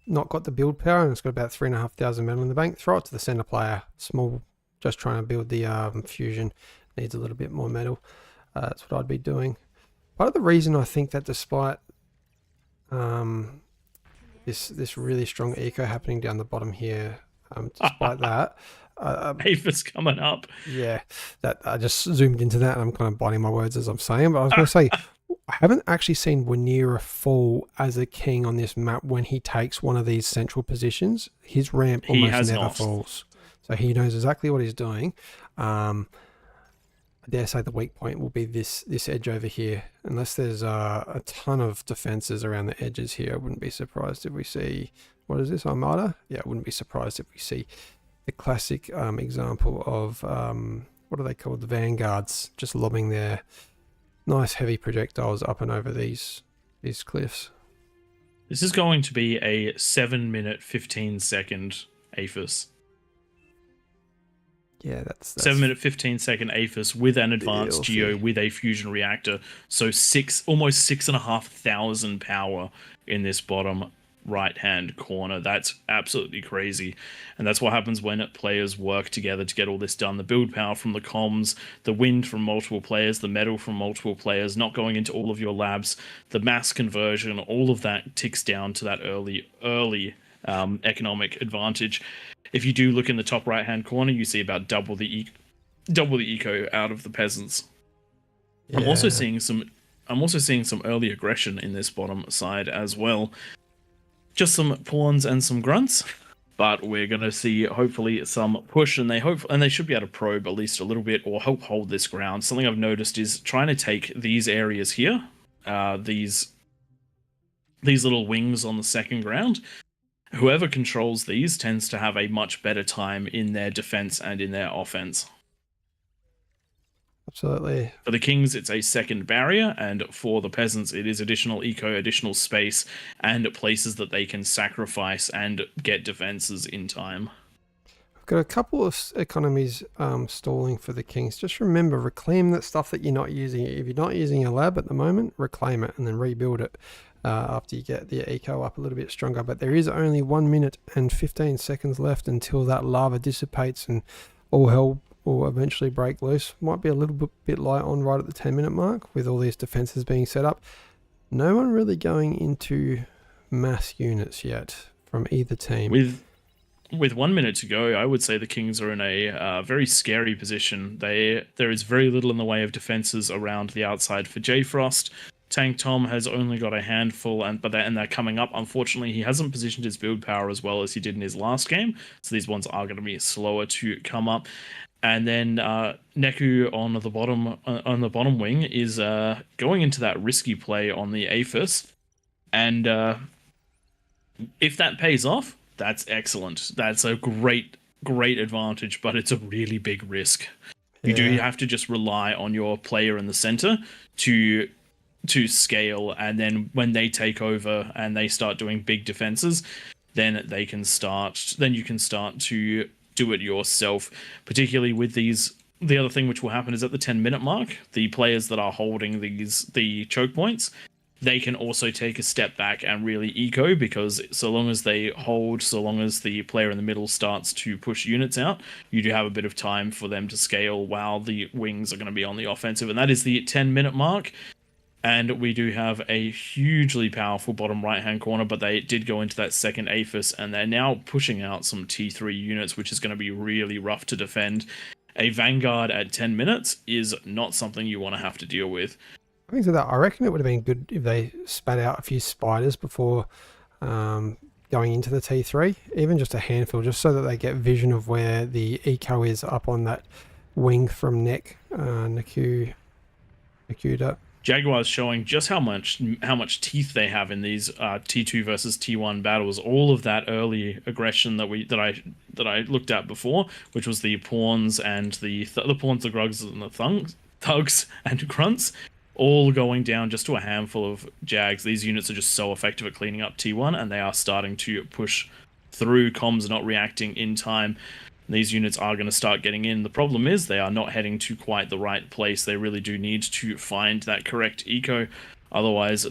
not got the build power and it's got about 3,500 metal in the bank. Throw it to the center player. Small, just trying to build the fusion, needs a little bit more metal. That's what I'd be doing. Part of the reason I think that despite this really strong eco happening down the bottom here, despite that, Aphis coming up. Yeah, that I just zoomed into that and I'm kind of biting my words as I'm saying, but I was going to say, I haven't actually seen Wanira fall as a king on this map when he takes one of these central positions. His ramp almost never falls. So he knows exactly what he's doing. I dare say the weak point will be this edge over here. Unless there's a ton of defenses around the edges here, I wouldn't be surprised if we see, what is this, Armada? Yeah, I wouldn't be surprised if we see the classic example of, what are they called? The vanguards, just lobbing their nice heavy projectiles up and over these cliffs. This is going to be a 7-minute, 15-second Aphis. Yeah, that's 7-minute, 15-second Aphis with an advanced geo with a fusion reactor. So almost 6,500 power in this bottom right-hand corner. That's absolutely crazy. And that's what happens when players work together to get all this done. The build power from the comms, the wind from multiple players, the metal from multiple players, not going into all of your labs, the mass conversion, all of that ticks down to that early economic advantage. If you do look in the top right-hand corner, you see about double the eco out of the peasants. Yeah. I'm also seeing some early aggression in this bottom side as well. Just some pawns and some grunts, but we're going to see hopefully some push, and they should be able to probe at least a little bit or help hold this ground. Something I've noticed is trying to take these areas here, these little wings on the second ground. Whoever controls these tends to have a much better time in their defense and in their offense. Absolutely. For the kings, it's a second barrier, and for the peasants, it is additional eco, additional space, and places that they can sacrifice and get defenses in time. I've got a couple of economies stalling for the kings. Just remember, reclaim that stuff that you're not using. If you're not using a lab at the moment, reclaim it and then rebuild it after you get the eco up a little bit stronger. But there is only 1 minute and 15 seconds left until that lava dissipates and all hell will eventually break loose. Might be a little bit light on right at the 10-minute mark with all these defenses being set up. No one really going into mass units yet from either team. With 1 minute to go, I would say the kings are in a very scary position. There is very little in the way of defenses around the outside for J Frost. Tank Tom has only got a handful, and they're coming up. Unfortunately, he hasn't positioned his build power as well as he did in his last game, so these ones are going to be slower to come up. And then Neku on the bottom wing is going into that risky play on the Aphis, and if that pays off, that's excellent. That's a great advantage, but it's a really big risk. You do have to just rely on your player in the center to scale, and then when they take over and they start doing big defenses, then you can start to do it yourself. Particularly with these, the other thing which will happen is at the 10-minute mark, the players that are holding the choke points, they can also take a step back and really eco, because so long as they hold, so long as the player in the middle starts to push units out, you do have a bit of time for them to scale while the wings are going to be on the offensive. And that is the 10-minute mark. And we do have a hugely powerful bottom right-hand corner, but they did go into that second APHIS, and they're now pushing out some T3 units, which is going to be really rough to defend. A Vanguard at 10 minutes is not something you want to have to deal with. Having said that, I reckon it would have been good if they spat out a few spiders before going into the T3, even just a handful, just so that they get vision of where the eco is up on that wing from Nakuda. Jaguar's showing just how much teeth they have in these T2 versus T1 battles. All of that early aggression that I looked at before, which was the pawns and the pawns, the grugs, and the thugs and grunts, all going down just to a handful of Jags. These units are just so effective at cleaning up T1, and they are starting to push through. Comms are not reacting in time. These units are going to start getting in. The problem is they are not heading to quite the right place. They really do need to find that correct eco. Otherwise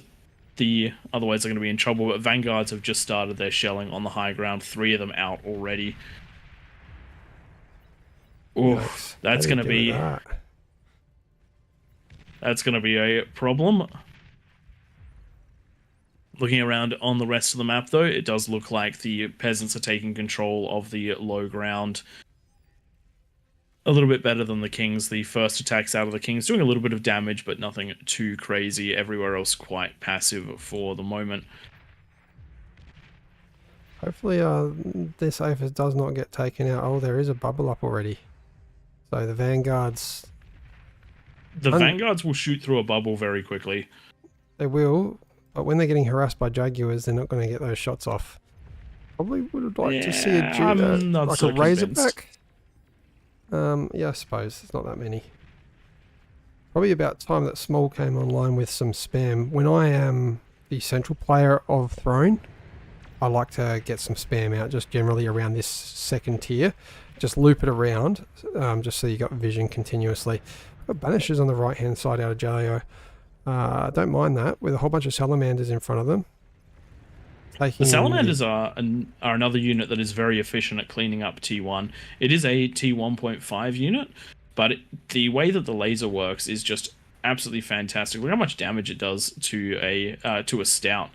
they're going to be in trouble. But Vanguards have just started their shelling on the high ground. 3 of them out already. Oof, that's going to be... That's going to be a problem. Looking around on the rest of the map, though, it does look like the peasants are taking control of the low ground a little bit better than the kings. The first attacks out of the kings doing a little bit of damage, but nothing too crazy. Everywhere else quite passive for the moment. Hopefully this APHIS does not get taken out. Oh, there is a bubble up already. So the Vanguards... The Vanguards will shoot through a bubble very quickly. They will, but when they're getting harassed by Jaguars, they're not going to get those shots off. Probably would have liked to see a Razorback. Yeah, I suppose it's not that many. Probably about time that Small came online with some spam. When I am the central player of Throne, I like to get some spam out just generally around this second tier. Just loop it around, just so you got vision continuously. Got Banishers on the right hand side out of Jaleo. Don't mind that, with a whole bunch of Salamanders in front of them. The Salamanders are another unit that is very efficient at cleaning up T1. It is a T1.5 unit, but the way that the laser works is just absolutely fantastic. Look how much damage it does to a stout.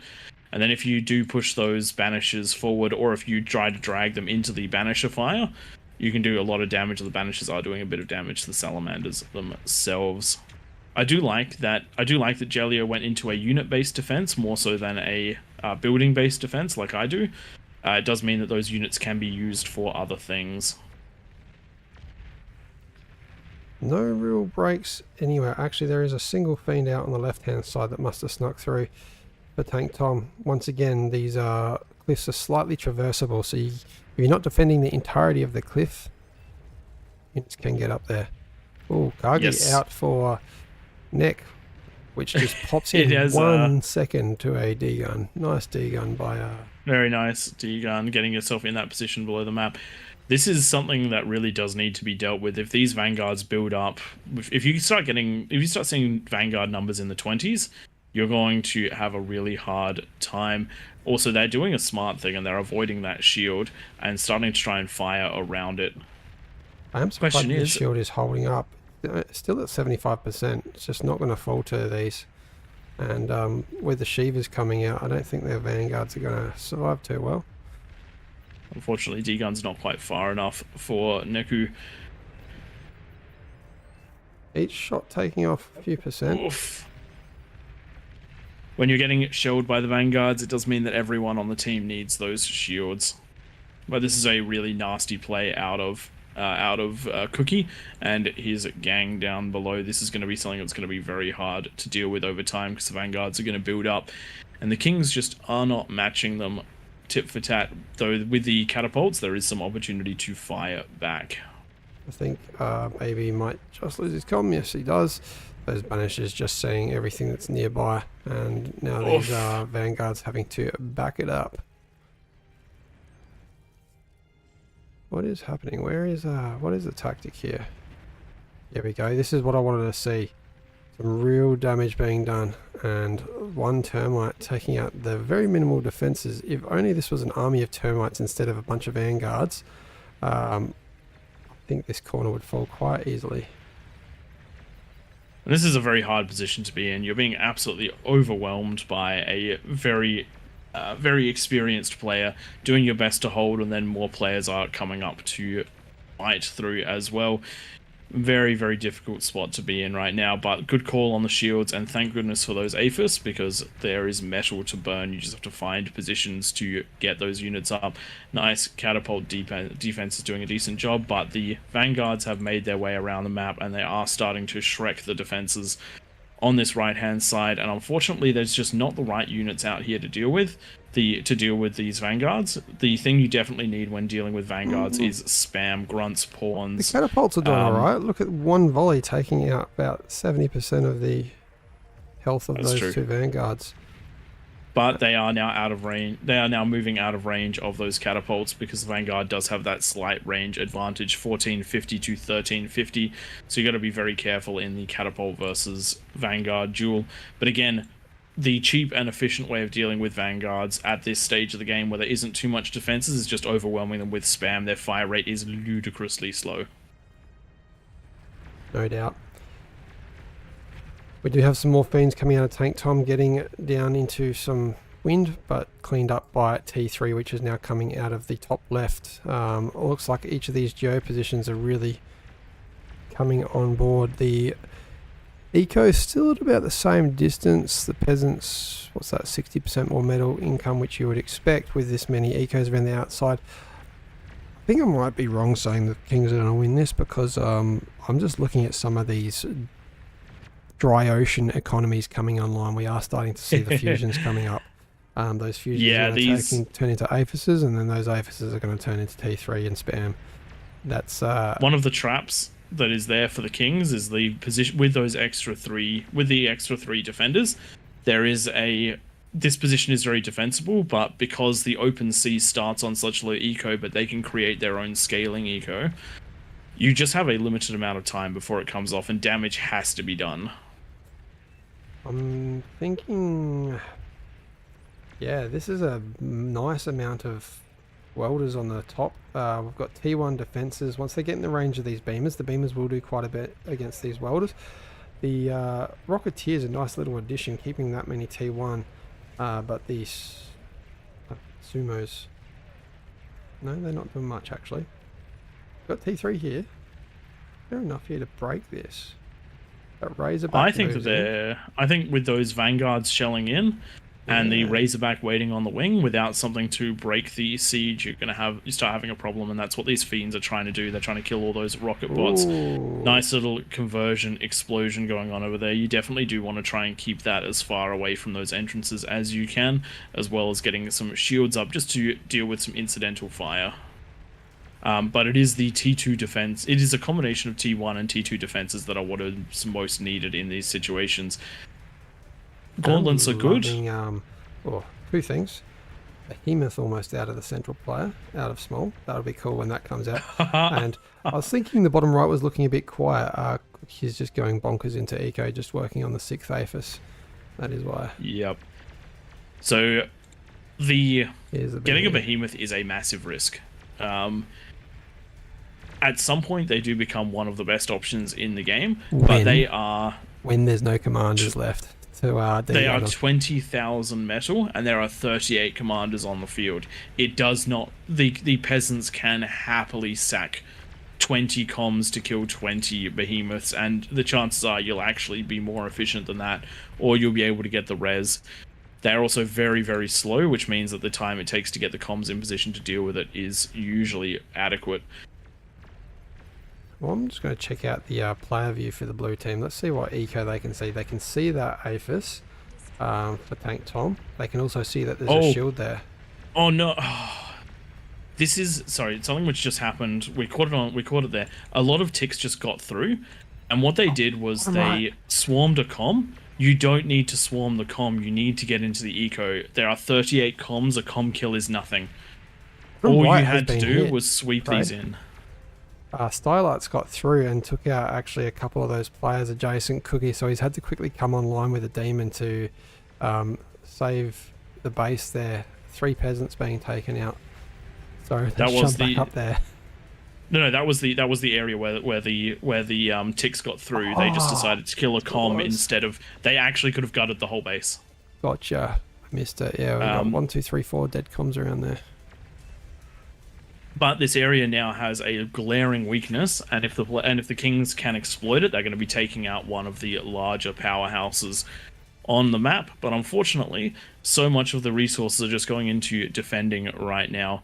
And then if you do push those Banishers forward, or if you try to drag them into the Banisher fire, you can do a lot of damage. The Banishers are doing a bit of damage to the Salamanders themselves. I do like that Jaleo went into a unit-based defense more so than a building-based defense like I do. It does mean that those units can be used for other things. No real breaks anywhere. Actually, there is a single fiend out on the left-hand side that must have snuck through for Tank Tom. Once again, these cliffs are slightly traversable, so if you're not defending the entirety of the cliff, units can get up there. Oh, Gargi out for Neck, which just pops in 1 second to a D-gun. Nice D-gun by... Very nice D-gun, getting yourself in that position below the map. This is something that really does need to be dealt with. If these Vanguards build up, if you start seeing Vanguard numbers in the 20s, you're going to have a really hard time. Also, they're doing a smart thing, and they're avoiding that shield and starting to try and fire around it. I am surprised the shield is holding up. It's still at 75%. It's just not going to falter these. And with the Shivas coming out, I don't think their Vanguards are going to survive too well. Unfortunately, D-Gun's not quite far enough for Neku. Each shot taking off a few percent. Oof. When you're getting shelled by the Vanguards, it does mean that everyone on the team needs those shields. But this is a really nasty play out of Cookie and his gang down below. This is going to be something that's going to be very hard to deal with over time, because the Vanguards are going to build up, and the Kings just are not matching them tit for tat. Though with the catapults, there is some opportunity to fire back. I think Baby might just lose his comm. Yes, he does. Those Banishers just seeing everything that's nearby, and now these Vanguards having to back it up. What is happening? Where is what is the tactic here? Here we go. This is what I wanted to see. Some real damage being done, and one termite taking out the very minimal defenses. If only this was an army of termites instead of a bunch of vanguards, I think this corner would fall quite easily. This is a very hard position to be in. You're being absolutely overwhelmed by a very experienced player, doing your best to hold, and then more players are coming up to fight through as well. Very, very difficult spot to be in right now, but good call on the shields, and thank goodness for those APHIS, because there is metal to burn. You just have to find positions to get those units up. Nice catapult defense is doing a decent job, but the vanguards have made their way around the map, and they are starting to Shrek the defenses on this right-hand side, and unfortunately there's just not the right units out here to deal with these vanguards. The thing you definitely need when dealing with vanguards is spam, grunts, pawns. The catapults are doing alright. Look at one volley taking out about 70% of the health of those two vanguards. But they are now out of range. They are now moving out of range of those catapults, because the Vanguard does have that slight range advantage, 1450 to 1350. So you got to be very careful in the catapult versus Vanguard duel. But again, the cheap and efficient way of dealing with Vanguards at this stage of the game, where there isn't too much defenses, is just overwhelming them with spam. Their fire rate is ludicrously slow. No doubt. We do have some more fiends coming out of Tank Tom, getting down into some wind, but cleaned up by T3, which is now coming out of the top left. Looks like each of these geo positions are really coming on board. The eco is still at about the same distance. The peasants, what's that, 60% more metal income, which you would expect with this many ecos around the outside. I think I might be wrong saying the Kings are going to win this, because I'm just looking at some of these dry ocean economies coming online. We are starting to see the fusions coming up. Those fusions are going to turn into aphises, and then those aphises are going to turn into T3 and spam. That's one of the traps that is there for the Kings is the position with those extra three defenders. This position is very defensible, but because the open sea starts on such low eco, but they can create their own scaling eco, you just have a limited amount of time before it comes off, and damage has to be done. I'm thinking, yeah, this is a nice amount of welders on the top. We've got T1 defenses. Once they get in the range of these beamers, the beamers will do quite a bit against these welders. The Rocketeer is a nice little addition, keeping that many T1, but these Sumos, no, they're not doing much actually. Got T3 here. Fair enough here to break this. That Razorback. I think with those Vanguards shelling in, and the Razorback waiting on the wing without something to break the siege, you start having a problem, and that's what these fiends are trying to do. They're trying to kill all those rocket bots. Nice little conversion explosion going on over there. You definitely do want to try and keep that as far away from those entrances as you can, as well as getting some shields up just to deal with some incidental fire. But it is the T2 defense. It is a combination of T1 and T2 defenses that are what is most needed in these situations. Gauntlets are good. Two things. Behemoth almost out of the central player, out of small. That'll be cool when that comes out. And I was thinking the bottom right was looking a bit quiet. He's just going bonkers into eco, just working on the 6th Aphis. That is why. Yep. So getting a Behemoth is a massive risk. At some point, they do become one of the best options in the game, but they are... When there's no commanders left. They are 20,000 metal, and there are 38 commanders on the field. It does not... The peasants can happily sack 20 comms to kill 20 behemoths, and the chances are you'll actually be more efficient than that, or you'll be able to get the res. They're also very, very slow, which means that the time it takes to get the comms in position to deal with it is usually adequate. Well, I'm just going to check out the player view for the blue team. Let's see what eco they can see. They can see that Aphis for Tank Tom. They can also see that there's a shield there. Oh no! This is something which just happened. We caught it there. A lot of ticks just got through, and what they did was they swarmed a comm. You don't need to swarm the comm. You need to get into the eco. There are 38 comms. A comm kill is nothing. All you had to do was sweep these in. Stylart's got through and took out actually a couple of those players adjacent Cookie, so he's had to quickly come online with a demon to save the base there. 3 peasants being taken out. So That was back the up there. No, that was the area where the ticks got through. They just decided to kill a comm instead of. They actually could have gutted the whole base. Gotcha. I missed it. Yeah, we got 1, 2, 3, 4 dead comms around there. But this area now has a glaring weakness, and if the Kings can exploit it, they're going to be taking out one of the larger powerhouses on the map. But unfortunately, so much of the resources are just going into defending right now.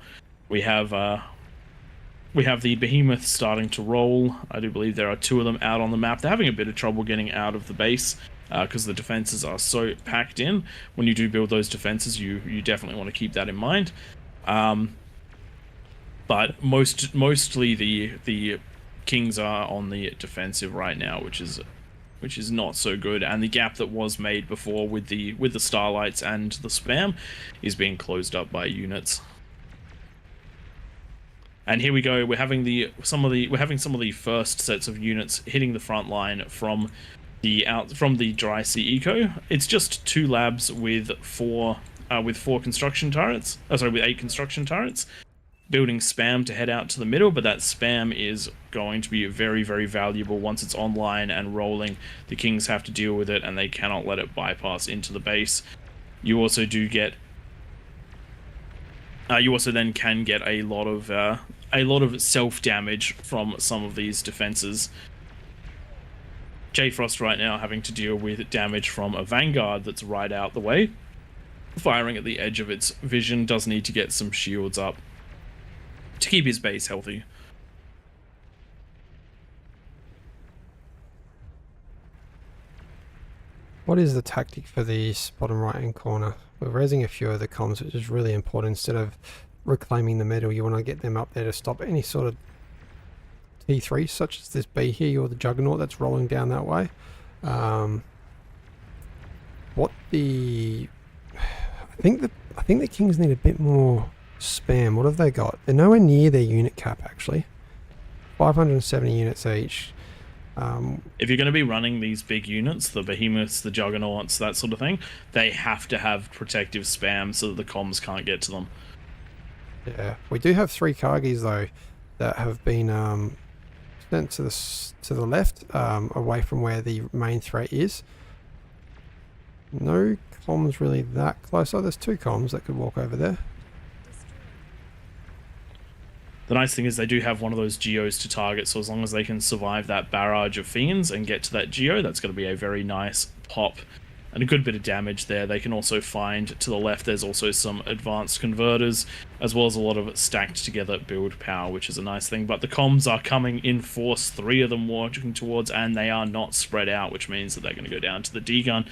We have the behemoth starting to roll. I do believe there are 2 of them out on the map. They're having a bit of trouble getting out of the base because the defenses are so packed in. When you do build those defenses, you definitely want to keep that in mind. But mostly the Kings are on the defensive right now, which is not so good. And the gap that was made before with the Starlights and the spam is being closed up by units. And here we go. We're having some of the first sets of units hitting the front line from the dry sea eco. It's just 2 labs with 4 construction turrets. With 8 construction turrets. Building spam to head out to the middle, but that spam is going to be very, very valuable once it's online and rolling. The Kings have to deal with it, and they cannot let it bypass into the base. You also do get. You also then can get a lot of self damage from some of these defenses. J-Frost right now having to deal with damage from a Vanguard that's right out the way, firing at the edge of its vision. Does need to get some shields up to keep his base healthy. What is the tactic for the bottom right hand corner? We're raising a few of the comms, which is really important. Instead of reclaiming the middle, you want to get them up there to stop any sort of T3, such as this B here, or the Juggernaut that's rolling down that way. I think the Kings need a bit more spam. What have they got? They're nowhere near their unit cap, actually. 570 units each. If you're going to be running these big units, the behemoths, the juggernauts, that sort of thing, they have to have protective spam so that the comms can't get to them. Yeah, we do have 3 Kargis though that have been sent to the left, away from where the main threat is. No comms really that close. Oh, there's 2 comms that could walk over there. The nice thing is they do have one of those geos to target, so as long as they can survive that barrage of fiends and get to that geo, that's going to be a very nice pop and a good bit of damage there. They can also find to the left there's also some advanced converters, as well as a lot of stacked together build power, which is a nice thing. But the comms are coming in force, 3 of them walking towards, and they are not spread out, which means that they're going to go down to the D-gun,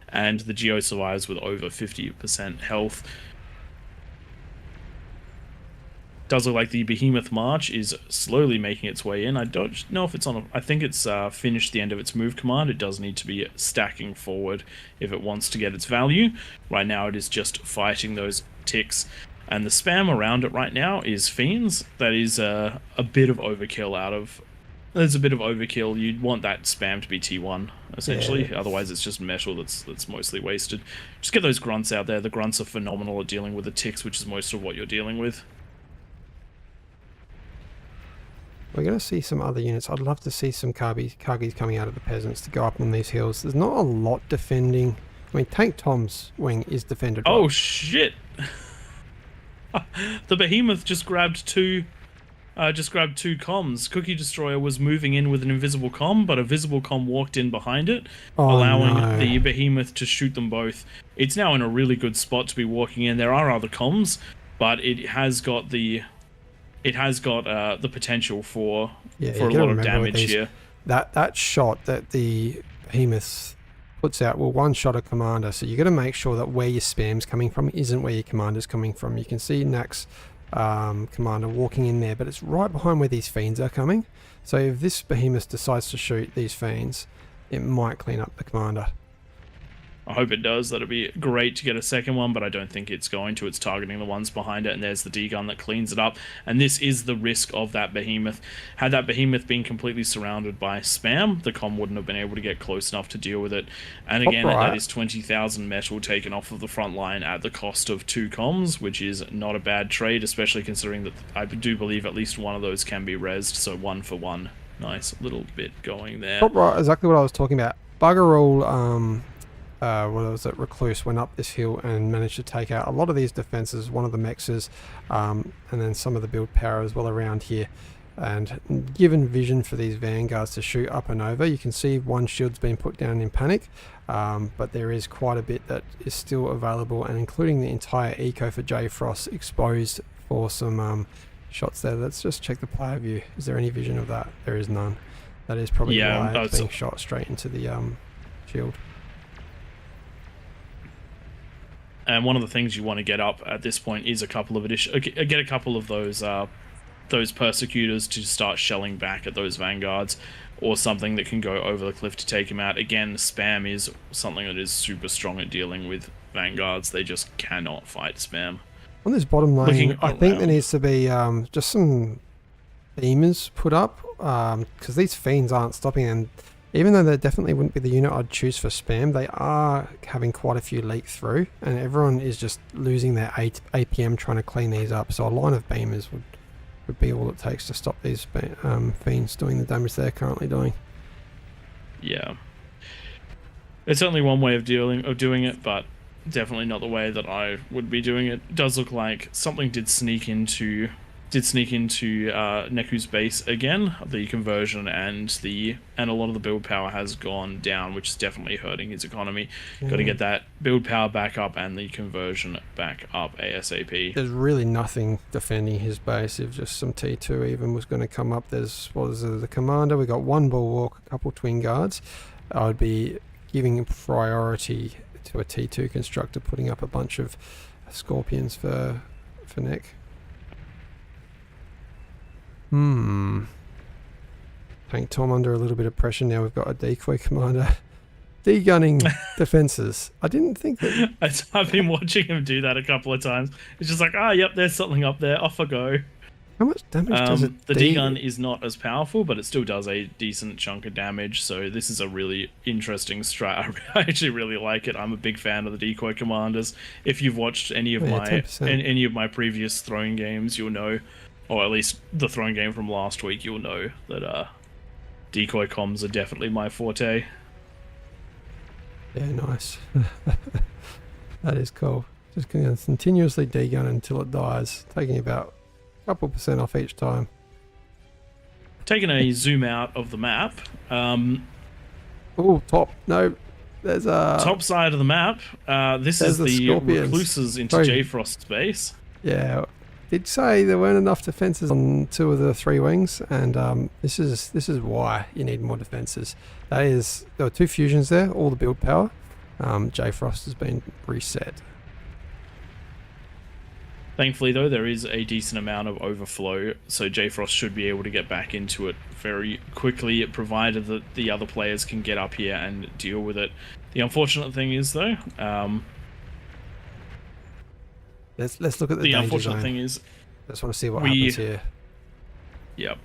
and the geo survives with over 50% health. Does look like the Behemoth March is slowly making its way in. I don't know if it's on I think it's finished the end of its move command. It does need to be stacking forward if it wants to get its value. Right now it is just fighting those ticks, and the spam around it right now is fiends. That is a bit of overkill there's a bit of overkill. You'd want that spam to be T1 essentially. Yeah. Otherwise it's just metal that's mostly wasted. Just get those grunts out there. The grunts are phenomenal at dealing with the ticks, which is most of what you're dealing with. We're going to see some other units. I'd love to see some Kargis coming out of the peasants to go up on these hills. There's not a lot defending. I mean, Tank Tom's wing is defended. Oh, shit! The Behemoth just grabbed two comms. Cookie Destroyer was moving in with an invisible comm, but a visible comm walked in behind it, allowing the Behemoth to shoot them both. It's now in a really good spot to be walking in. There are other comms, but it has got the potential for a lot of damage here. That shot that the Behemoth puts out will one-shot a commander, so you got to make sure that where your spam's coming from isn't where your commander's coming from. You can see Nax commander walking in there, but it's right behind where these fiends are coming. So if this Behemoth decides to shoot these fiends, it might clean up the commander. I hope it does. That'd be great to get a second one, but I don't think it's going to. It's targeting the ones behind it, and there's the D-gun that cleans it up. And this is the risk of that behemoth. Had that behemoth been completely surrounded by spam, the com wouldn't have been able to get close enough to deal with it. And again, that is 20,000 metal taken off of the front line at the cost of 2 comms, which is not a bad trade, especially considering that I do believe at least one of those can be rezzed, so 1 for 1. Nice little bit going there. Top right, exactly what I was talking about. Bugger all, what was it, Recluse went up this hill and managed to take out a lot of these defenses, one of the mexes, and then some of the build power as well around here. And given vision for these vanguards to shoot up and over, you can see one shield's been put down in panic, but there is quite a bit that is still available, and including the entire eco for J Frost exposed for some shots there. Let's just check the player view. Is there any vision of that? There is none. That is probably why it's being shot straight into the shield. And one of the things you want to get up at this point is a couple of get a couple of those persecutors to start shelling back at those vanguards, or something that can go over the cliff to take him out. Again, spam is something that is super strong at dealing with vanguards. They just cannot fight spam. On this bottom lane, I think there needs to be just some beamers put up, because these fiends aren't stopping, and even though they definitely wouldn't be the unit I'd choose for spam, they are having quite a few leak through, and everyone is just losing their APM trying to clean these up. So a line of beamers would be all it takes to stop these fiends doing the damage they're currently doing. Yeah, it's certainly one way of doing it, but definitely not the way that I would be doing it. It does look like something did sneak into Neku's base again. The conversion and a lot of the build power has gone down, which is definitely hurting his economy. Got to get that build power back up and the conversion back up ASAP. There's really nothing defending his base. If just some T2 even was going to come up, there's the commander. We got one bulwark, a couple twin guards. I would be giving priority to a T2 constructor, putting up a bunch of scorpions for Nick. Putting Tom under a little bit of pressure now. We've got a decoy commander de-gunning defenses. I didn't think that... I've been watching him do that a couple of times. It's just like, yep, there's something up there. Off I go. How much damage does it The D-gun is not as powerful, but it still does a decent chunk of damage, so this is a really interesting strat. I actually really like it. I'm a big fan of the decoy commanders. If you've watched any of my previous throwing games, you'll know, or at least the throwing game from last week, you'll know that decoy comms are definitely my forte. Yeah, nice. That is cool. Just going to continuously de-gun until it dies, taking about a couple % off each time. Taking a zoom out of the map. Oh, top. No, there's a... Top side of the map. This is the recluses into J Frost's base. Yeah. Did say there weren't enough defenses on 2 of the 3 wings, and this is why you need more defenses. That is, there were 2 fusions there, all the build power. J Frost has been reset. Thankfully, though, there is a decent amount of overflow, so J Frost should be able to get back into it very quickly, provided that the other players can get up here and deal with it. The unfortunate thing is, though, let's look at the unfortunate thing is, I just want to see what happens here. Yep.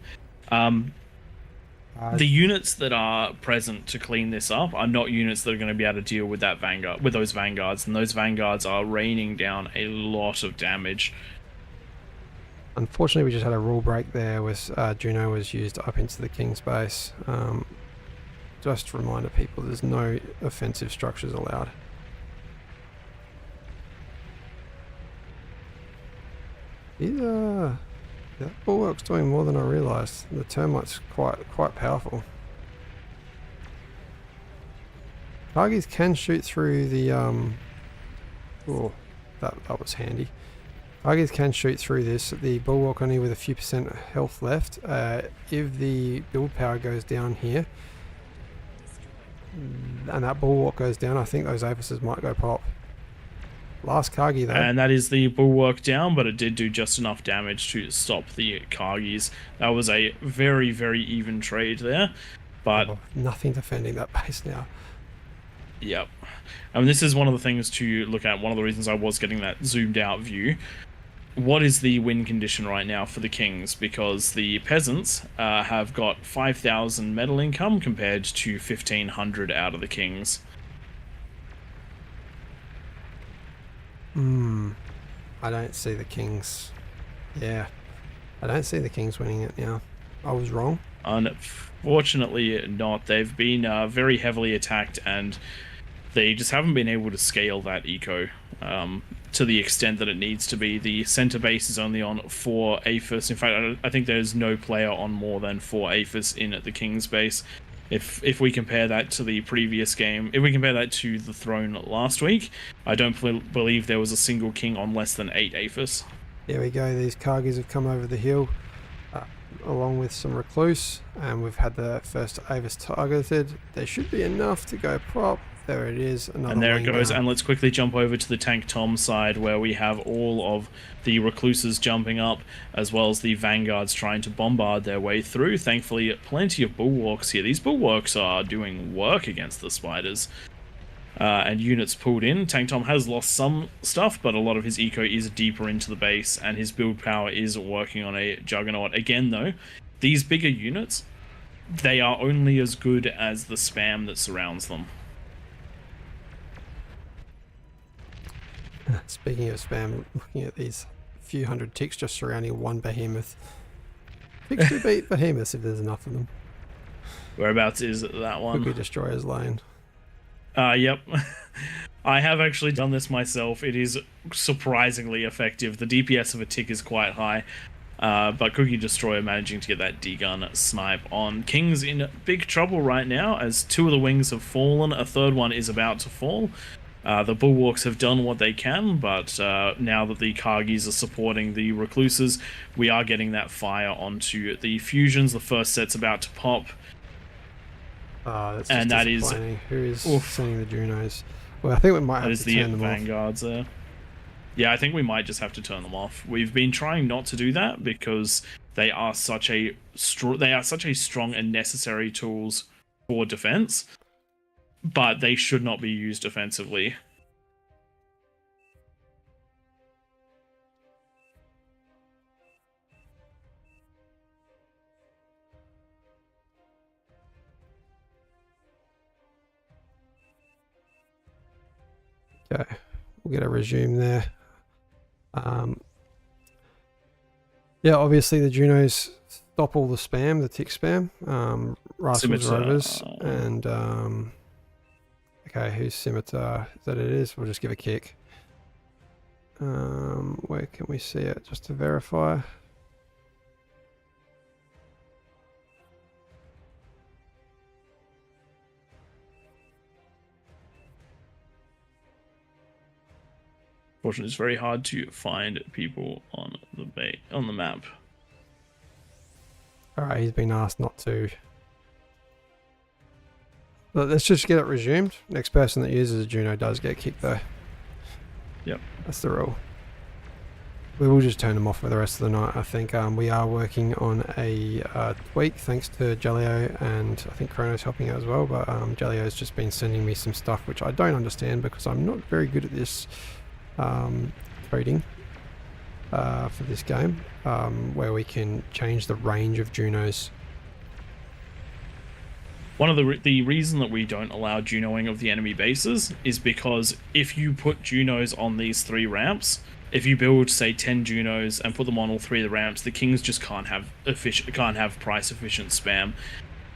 The units that are present to clean this up are not units that are going to be able to deal with that vanguard, with those vanguards, and those vanguards are raining down a lot of damage. Unfortunately, we just had a rule break there with Juno was used up into the King's base. Just a reminder, people, there's no offensive structures allowed. That bulwark's doing more than I realised. The termite's quite powerful. Targets can shoot through the oh, that was handy. Targets can shoot through this. The bulwark only with a few % health left. If the build power goes down here, and that bulwark goes down, I think those apices might go pop. Last Kargi though. And that is the bulwark down, but it did do just enough damage to stop the Kargis. That was a very, very even trade there. But nothing defending that base now. Yep. I mean, this is one of the things to look at. One of the reasons I was getting that zoomed out view. What is the win condition right now for the kings? Because the peasants have got 5,000 metal income compared to 1,500 out of the kings. I don't see the kings. Yeah, I don't see the kings winning it now. I was wrong. Unfortunately not. They've been very heavily attacked, and they just haven't been able to scale that eco to the extent that it needs to be. The center base is only on 4 APHIS. In fact, I think there's no player on more than 4 APHIS in at the king's base. If we compare that to the previous game, if we compare that to the throne last week, I don't believe there was a single king on less than 8 APHIS. There we go. These Kargis have come over the hill along with some recluse, and we've had the first APHIS targeted. There should be enough to go prop. There it is. And there it goes. And let's quickly jump over to the Tank Tom side, where we have all of the recluses jumping up, as well as the vanguards trying to bombard their way through. Thankfully, plenty of bulwarks here. These bulwarks are doing work against the spiders. And units pulled in. Tank Tom has lost some stuff, but a lot of his eco is deeper into the base, and his build power is working on a juggernaut. Again, though, these bigger units, they are only as good as the spam that surrounds them. Speaking of spam, looking at these few hundred ticks just surrounding one behemoth. Ticks to beat behemoths if there's enough of them. Whereabouts is that one? Quickly Destroyer's Lane. Yep. I have actually done this myself. It is surprisingly effective. The DPS of a tick is quite high, but Cookie Destroyer managing to get that D-gun snipe on. King's in big trouble right now, as 2 of the wings have fallen. A third one is about to fall. The bulwarks have done what they can, but now that the Kargis are supporting the recluses, we are getting that fire onto the fusions. The first set's about to pop. That's and that is who is sending the Junos? Well, I think we might have to turn them off. Vanguards there. Yeah, I think we might just have to turn them off. We've been trying not to do that because they are such a strong and necessary tools for defense, but they should not be used offensively. Okay, we'll get a resume there. Yeah, obviously the Junos stop all the spam, the tick spam. Rascals Rovers and okay, whose scimitar that it is? We'll just give a kick. Where can we see it? Just to verify. Fortunately, it's very hard to find people on the map. Alright, he's been asked not to. But let's just get it resumed. Next person that uses a Juno does get kicked though. Yep. That's the rule. We will just turn them off for the rest of the night, I think. We are working on a tweak thanks to Jaleo, and I think Chrono's helping out as well, but Jaleo's just been sending me some stuff which I don't understand because I'm not very good at this trading for this game, where we can change the range of Junos. One of the reason that we don't allow Junoing of the enemy bases is because if you put Junos on these 3 ramps, if you build say 10 Junos and put them on all 3 of the ramps, the kings just can't have price efficient spam,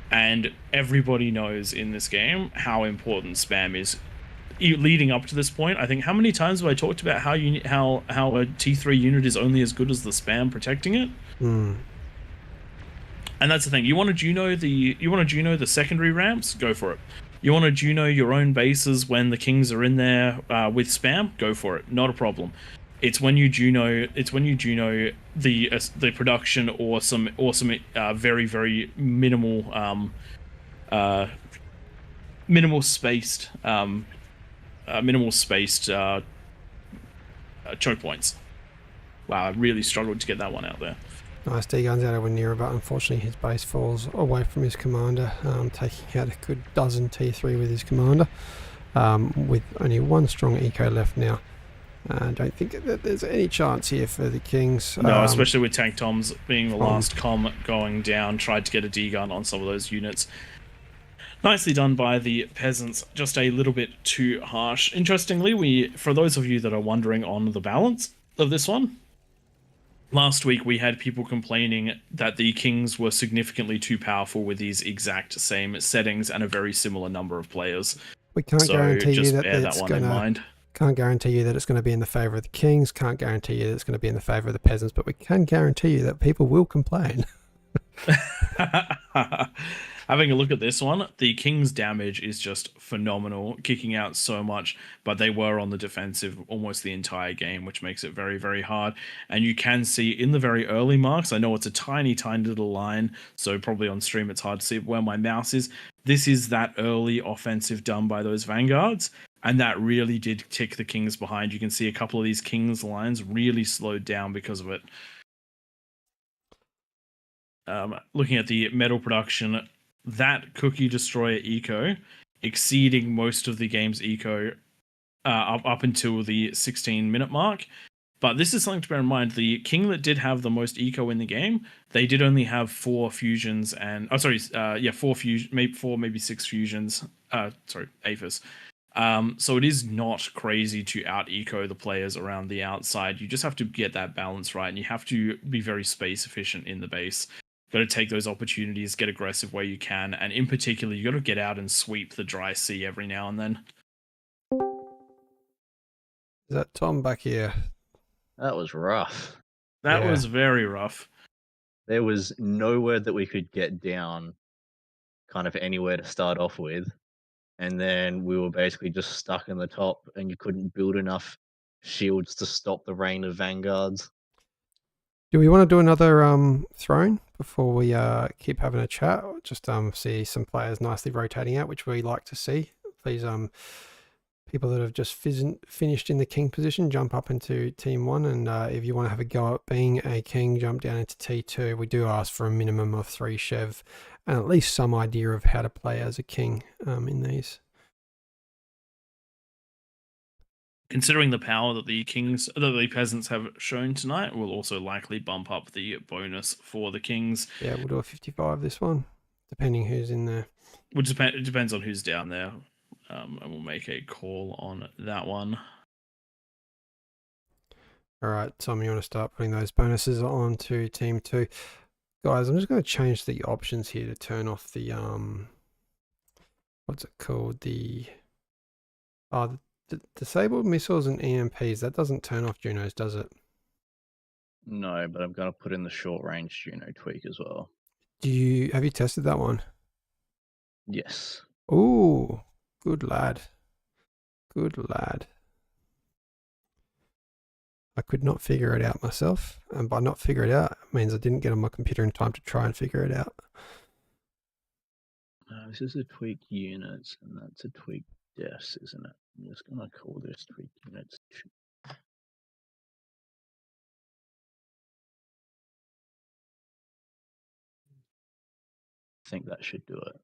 and everybody knows in this game how important spam is. Leading up to this point, I think, how many times have I talked about how a T3 unit is only as good as the spam protecting it? And that's the thing. You want to Juno the secondary ramps? Go for it. You want to Juno your own bases when the kings are in there with spam? Go for it. Not a problem. It's when you Juno the production or some very very minimal spaced choke points. Wow, I really struggled to get that one out there. Nice D-guns out over near, but unfortunately his base falls away from his commander, taking out a good dozen T3 with his commander. with only one strong eco left now. I don't think that there's any chance here for the Kings. No, especially with Tank Toms being the Tom. last com going down, tried to get a D-gun on some of those units. Nicely done by the peasants, just a little bit too harsh. Interestingly, for those of you that are wondering on the balance of this one, last week we had people complaining that the Kings were significantly too powerful with these exact same settings and a very similar number of players. We can't So guarantee just you that bear that it's one in mind. Can't guarantee you that it's going to be in the favour of the Kings. Can't guarantee you that it's going to be in the favour of the peasants. But we can guarantee you that people will complain. Having a look at this one, the King's damage is just phenomenal, kicking out so much, but they were on the defensive almost the entire game, which makes it very, very hard. And you can see in the very early marks, I know it's a tiny, tiny little line, so probably on stream it's hard to see where my mouse is. This is that early offensive done by those Vanguards, and that really did tick the Kings behind. You can see a couple of these Kings lines really slowed down because of it. Looking at the metal production, that Cookie Destroyer eco exceeding most of the game's eco up until the 16-minute mark. But this is something to bear in mind. The King that did have the most eco in the game, they did only have 4 fusions and 4 fusion, maybe 6 fusions. AFIS. So it is not crazy to out eco the players around the outside. You just have to get that balance right, and you have to be very space efficient in the base. Got to take those opportunities, get aggressive where you can, and in particular, you got to get out and sweep the dry sea every now and then. Is that Tom back here? That was rough. That was very rough. There was nowhere that we could get down, kind of anywhere to start off with. And then we were basically just stuck in the top, and you couldn't build enough shields to stop the rain of Vanguards. Do we want to do another throne before we keep having a chat? Just see some players nicely rotating out, which we like to see. Please, people that have just finished in the king position, jump up into team 1, and if you want to have a go at being a king, jump down into T2. We do ask for a minimum of 3 Chev and at least some idea of how to play as a king in these. Considering the power that the peasants have shown tonight, will also likely bump up the bonus for the Kings. Yeah, we'll do a 55 this one, depending who's in there. It depends on who's down there, and we'll make a call on that one. All right, Tom, you want to start putting those bonuses on to team 2. Guys, I'm just going to change the options here to turn off the what's it called? The disabled missiles and EMPs. That doesn't turn off Junos, does it? No, but I'm going to put in the short range Juno tweak as well. Have you tested that one? Yes. Ooh, good lad. Good lad. I could not figure it out myself, and by not figure it out, it means I didn't get on my computer in time to try and figure it out. This is a tweak units, and that's a tweak deaths, isn't it? I'm just going to call this tweak units 2. I think that should do it.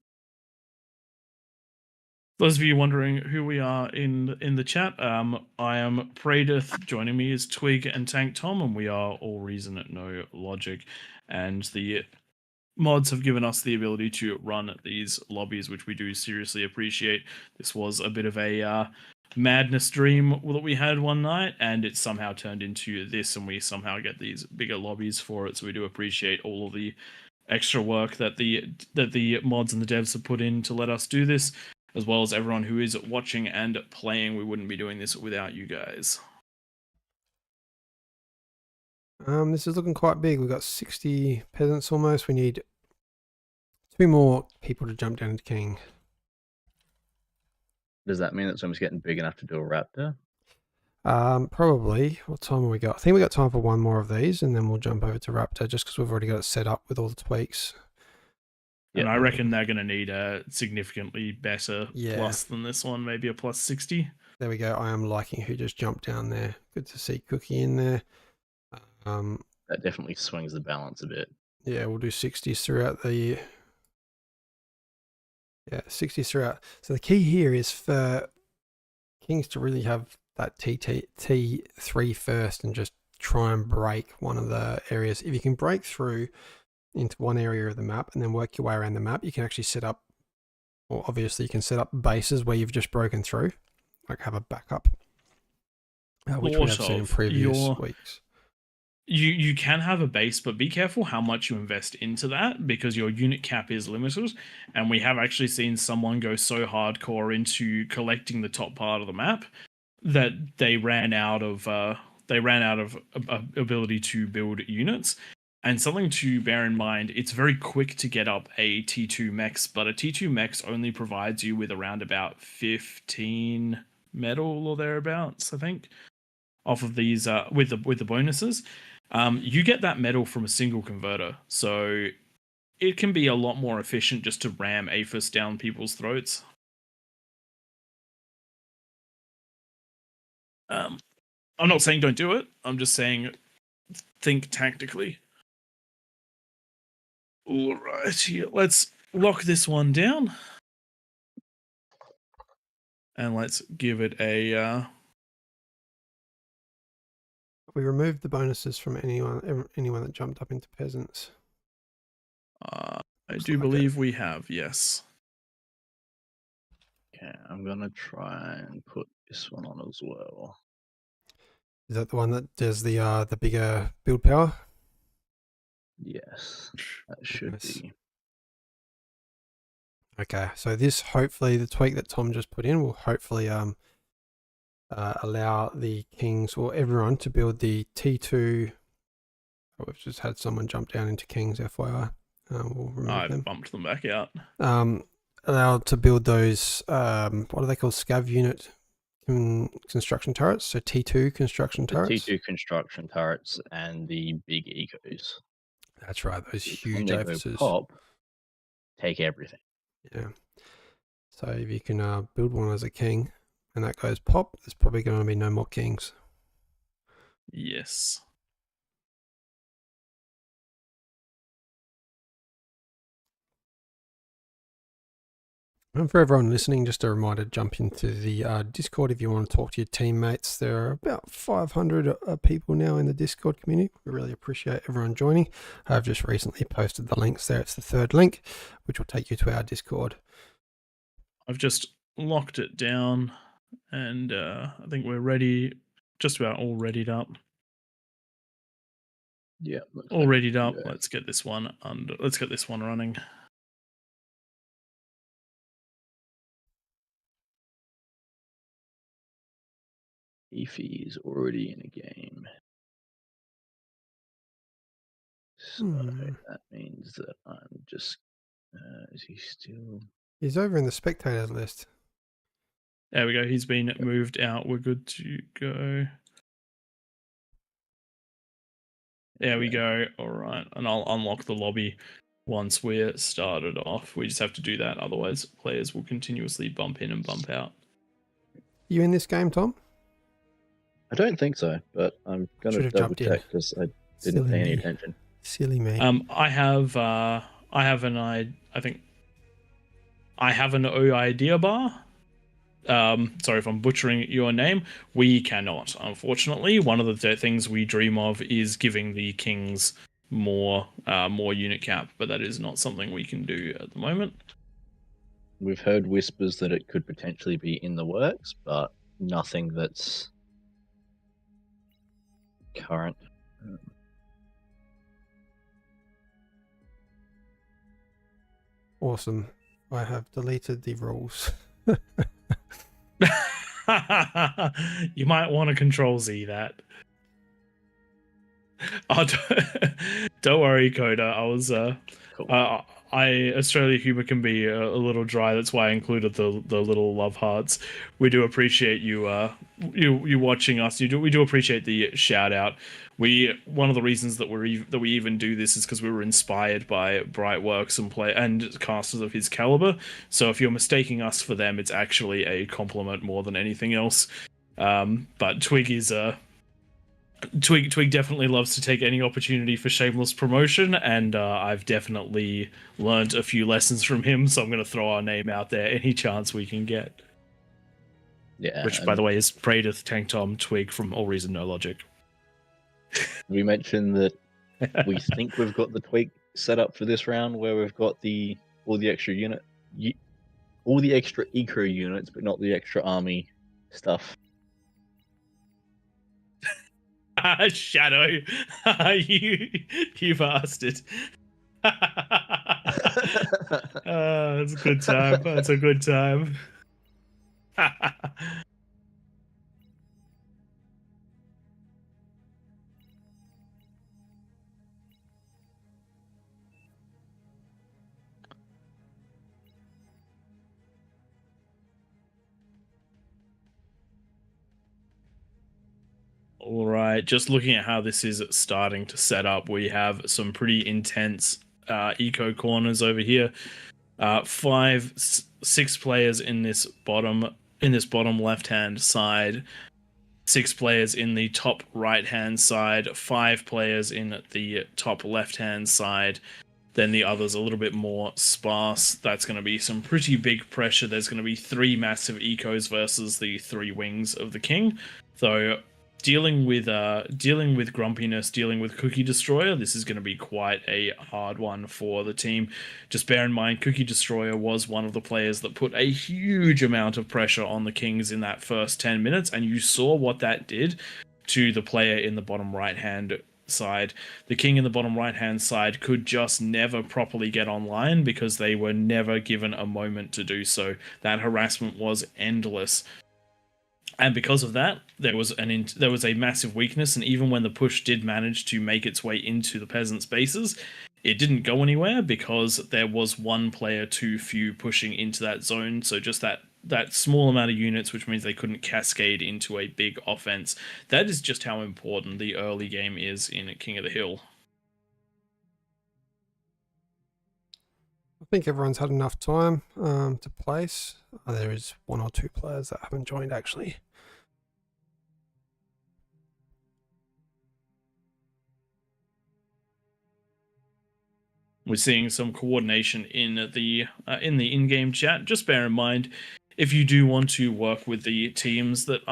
Those of you wondering who we are in the chat, I am Pradith. Joining me is Twig and Tank Tom, and we are AllReasonNoLogic. And the mods have given us the ability to run these lobbies, which we do seriously appreciate. This was a bit of a madness dream that we had one night, and it somehow turned into this, and we somehow get these bigger lobbies for it. So we do appreciate all of the extra work that the mods and the devs have put in to let us do this, as well as everyone who is watching and playing. We wouldn't be doing this without you guys. This is looking quite big. We've got 60 peasants almost. We need 2 more people to jump down into king. Does that mean that someone's getting big enough to do a raptor? Probably. What time have we got? I think we got time for 1 more of these, and then we'll jump over to raptor, just because we've already got it set up with all the tweaks. And I reckon they're going to need a significantly better plus than this one, maybe a plus 60. There we go. I am liking who just jumped down there. Good to see Cookie in there. That definitely swings the balance a bit. Yeah, we'll do 60s throughout the... Yeah, 60s throughout. So the key here is for kings to really have that T3 first and just try and break one of the areas. If you can break through into one area of the map and then work your way around the map, you can actually set up, or obviously you can set up bases where you've just broken through, like have a backup, which we have seen in previous weeks. You can have a base, but be careful how much you invest into that, because your unit cap is limited, and we have actually seen someone go so hardcore into collecting the top part of the map that they ran out of ability to build units. And something to bear in mind, it's very quick to get up a T2 mechs, but a T2 mechs only provides you with around about 15 metal or thereabouts, I think, off of these with the bonuses. You get that metal from a single converter, so it can be a lot more efficient just to ram APHIS down people's throats. I'm not saying don't do it. I'm just saying think tactically. All right, let's lock this one down, and let's give it a. We removed the bonuses from anyone that jumped up into peasants. I do believe we have, yes. Okay, I'm gonna try and put this one on as well. Is that the one that does the bigger build power? Yes, that should be. Okay, so this, hopefully the tweak that Tom just put in will hopefully allow the kings or everyone to build the T2. Oh, we've just had someone jump down into kings, FYI. We'll remove them. Bumped them back out. Allowed to build those, what are they called? Scav unit construction turrets. So T2 construction turrets. T2 construction turrets and the big ecos. That's right. Those huge when they APHISes. go pop, take everything. Yeah. So if you can build one as a king and that goes pop, there's probably going to be no more kings. Yes. And for everyone listening, just a reminder, jump into the Discord if you want to talk to your teammates. There are about 500 people now in the Discord community. We really appreciate everyone joining. I've just recently posted the links there. It's the third link, which will take you to our Discord. I've just locked it down, and I think we're ready, just about all readied up. Yeah, all readied up. Yeah. Let's get this one running. Ify is already in a game. So that means that I'm just... is he still... He's over in the spectators list. There we go. He's been moved out. We're good to go. There we go. All right. And I'll unlock the lobby once we're started off. We just have to do that. Otherwise, players will continuously bump in and bump out. You in this game, Tom? I don't think so, but I'm going to double check because I didn't pay any attention. Silly me. I have an idea bar. Sorry if I'm butchering your name. We cannot, unfortunately. One of the things we dream of is giving the kings more unit cap, but that is not something we can do at the moment. We've heard whispers that it could potentially be in the works, but nothing that's current. Awesome. I have deleted the rules. You might want to Control-Z that. Oh, don't worry, Coda. I was cool. Australia humor can be a little dry. That's why I included the little love hearts. We do appreciate you watching us. We do appreciate the shout out. One of the reasons that we even do this is because we were inspired by Brightworks and casters of his caliber. So if you're mistaking us for them, it's actually a compliment more than anything else. But Twig is Twig definitely loves to take any opportunity for shameless promotion, and I've definitely learned a few lessons from him, so I'm going to throw our name out there any chance we can get. Yeah. Which, by the way, is Praedith Tank Tom Twig from AllReasonNoLogic. We mentioned that we think we've got the tweak set up for this round, where we've got all the extra eco units, but not the extra army stuff. Shadow, you bastard. That's a good time. That's a good time. All right, just looking at how this is starting to set up, we have some pretty intense eco corners over here. 6 players in this bottom left hand side, 6 players in the top right hand side, 5 players in the top left hand side. Then the others a little bit more sparse. That's going to be some pretty big pressure. There's going to be 3 massive ecos versus the 3 wings of the king. So dealing with grumpiness, dealing with Cookie Destroyer, this is going to be quite a hard one for the team. Just bear in mind, Cookie Destroyer was one of the players that put a huge amount of pressure on the Kings in that first 10 minutes, and you saw what that did to the player in the bottom right hand side. The king in the bottom right hand side could just never properly get online because they were never given a moment to do so. That harassment was endless. And because of that, there was a massive weakness, and even when the push did manage to make its way into the peasants' bases, it didn't go anywhere because there was 1 player too few pushing into that zone. So just that small amount of units, which means they couldn't cascade into a big offense. That is just how important the early game is in King of the Hill. I think everyone's had enough time to place. There is 1 or 2 players that haven't joined actually. We're seeing some coordination in the in-game chat. Just bear in mind, if you do want to work with the teams of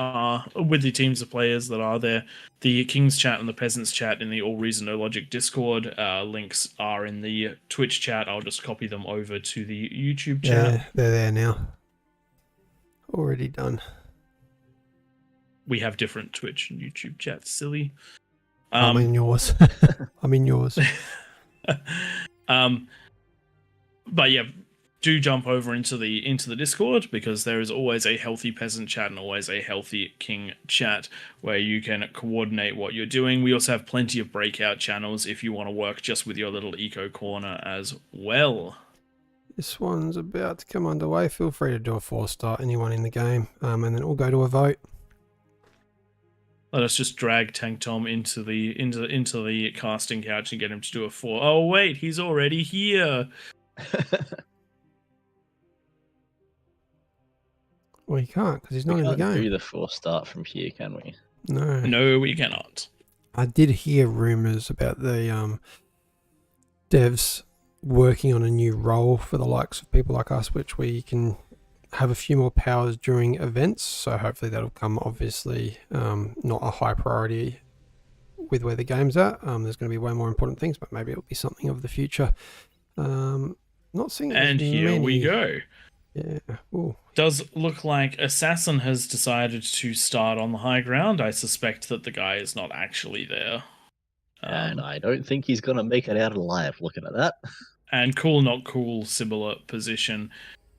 players that are there, the Kings chat and the Peasants chat in the AllReasonNoLogic Discord links are in the Twitch chat. I'll just copy them over to the YouTube chat. Yeah, they're there now. Already done. We have different Twitch and YouTube chats, silly. I'm in yours. I'm in yours. But yeah, do jump over into the Discord, because there is always a healthy peasant chat and always a healthy king chat where you can coordinate what you're doing. We also have plenty of breakout channels if you want to work just with your little eco corner as well. This one's about to come underway. Feel free to do a 4-star, anyone in the game, and then we'll go to a vote. Let us just drag Tank Tom into the casting couch and get him to do a 4. Oh wait, he's already here. Well, you can't because he's not We in the can't game. do the 4-star from here, can we? No. No, we cannot. I did hear rumors about the devs working on a new role for the likes of people like us, which we can have a few more powers during events. So hopefully that'll come, obviously, not a high priority with where the game's at. There's going to be way more important things, but maybe it'll be something of the future. Not seeing And here we go. Yeah. Ooh. Does look like Assassin has decided to start on the high ground. I suspect that the guy is not actually there. And I don't think he's going to make it out alive looking at that. And Cool Not Cool, similar position.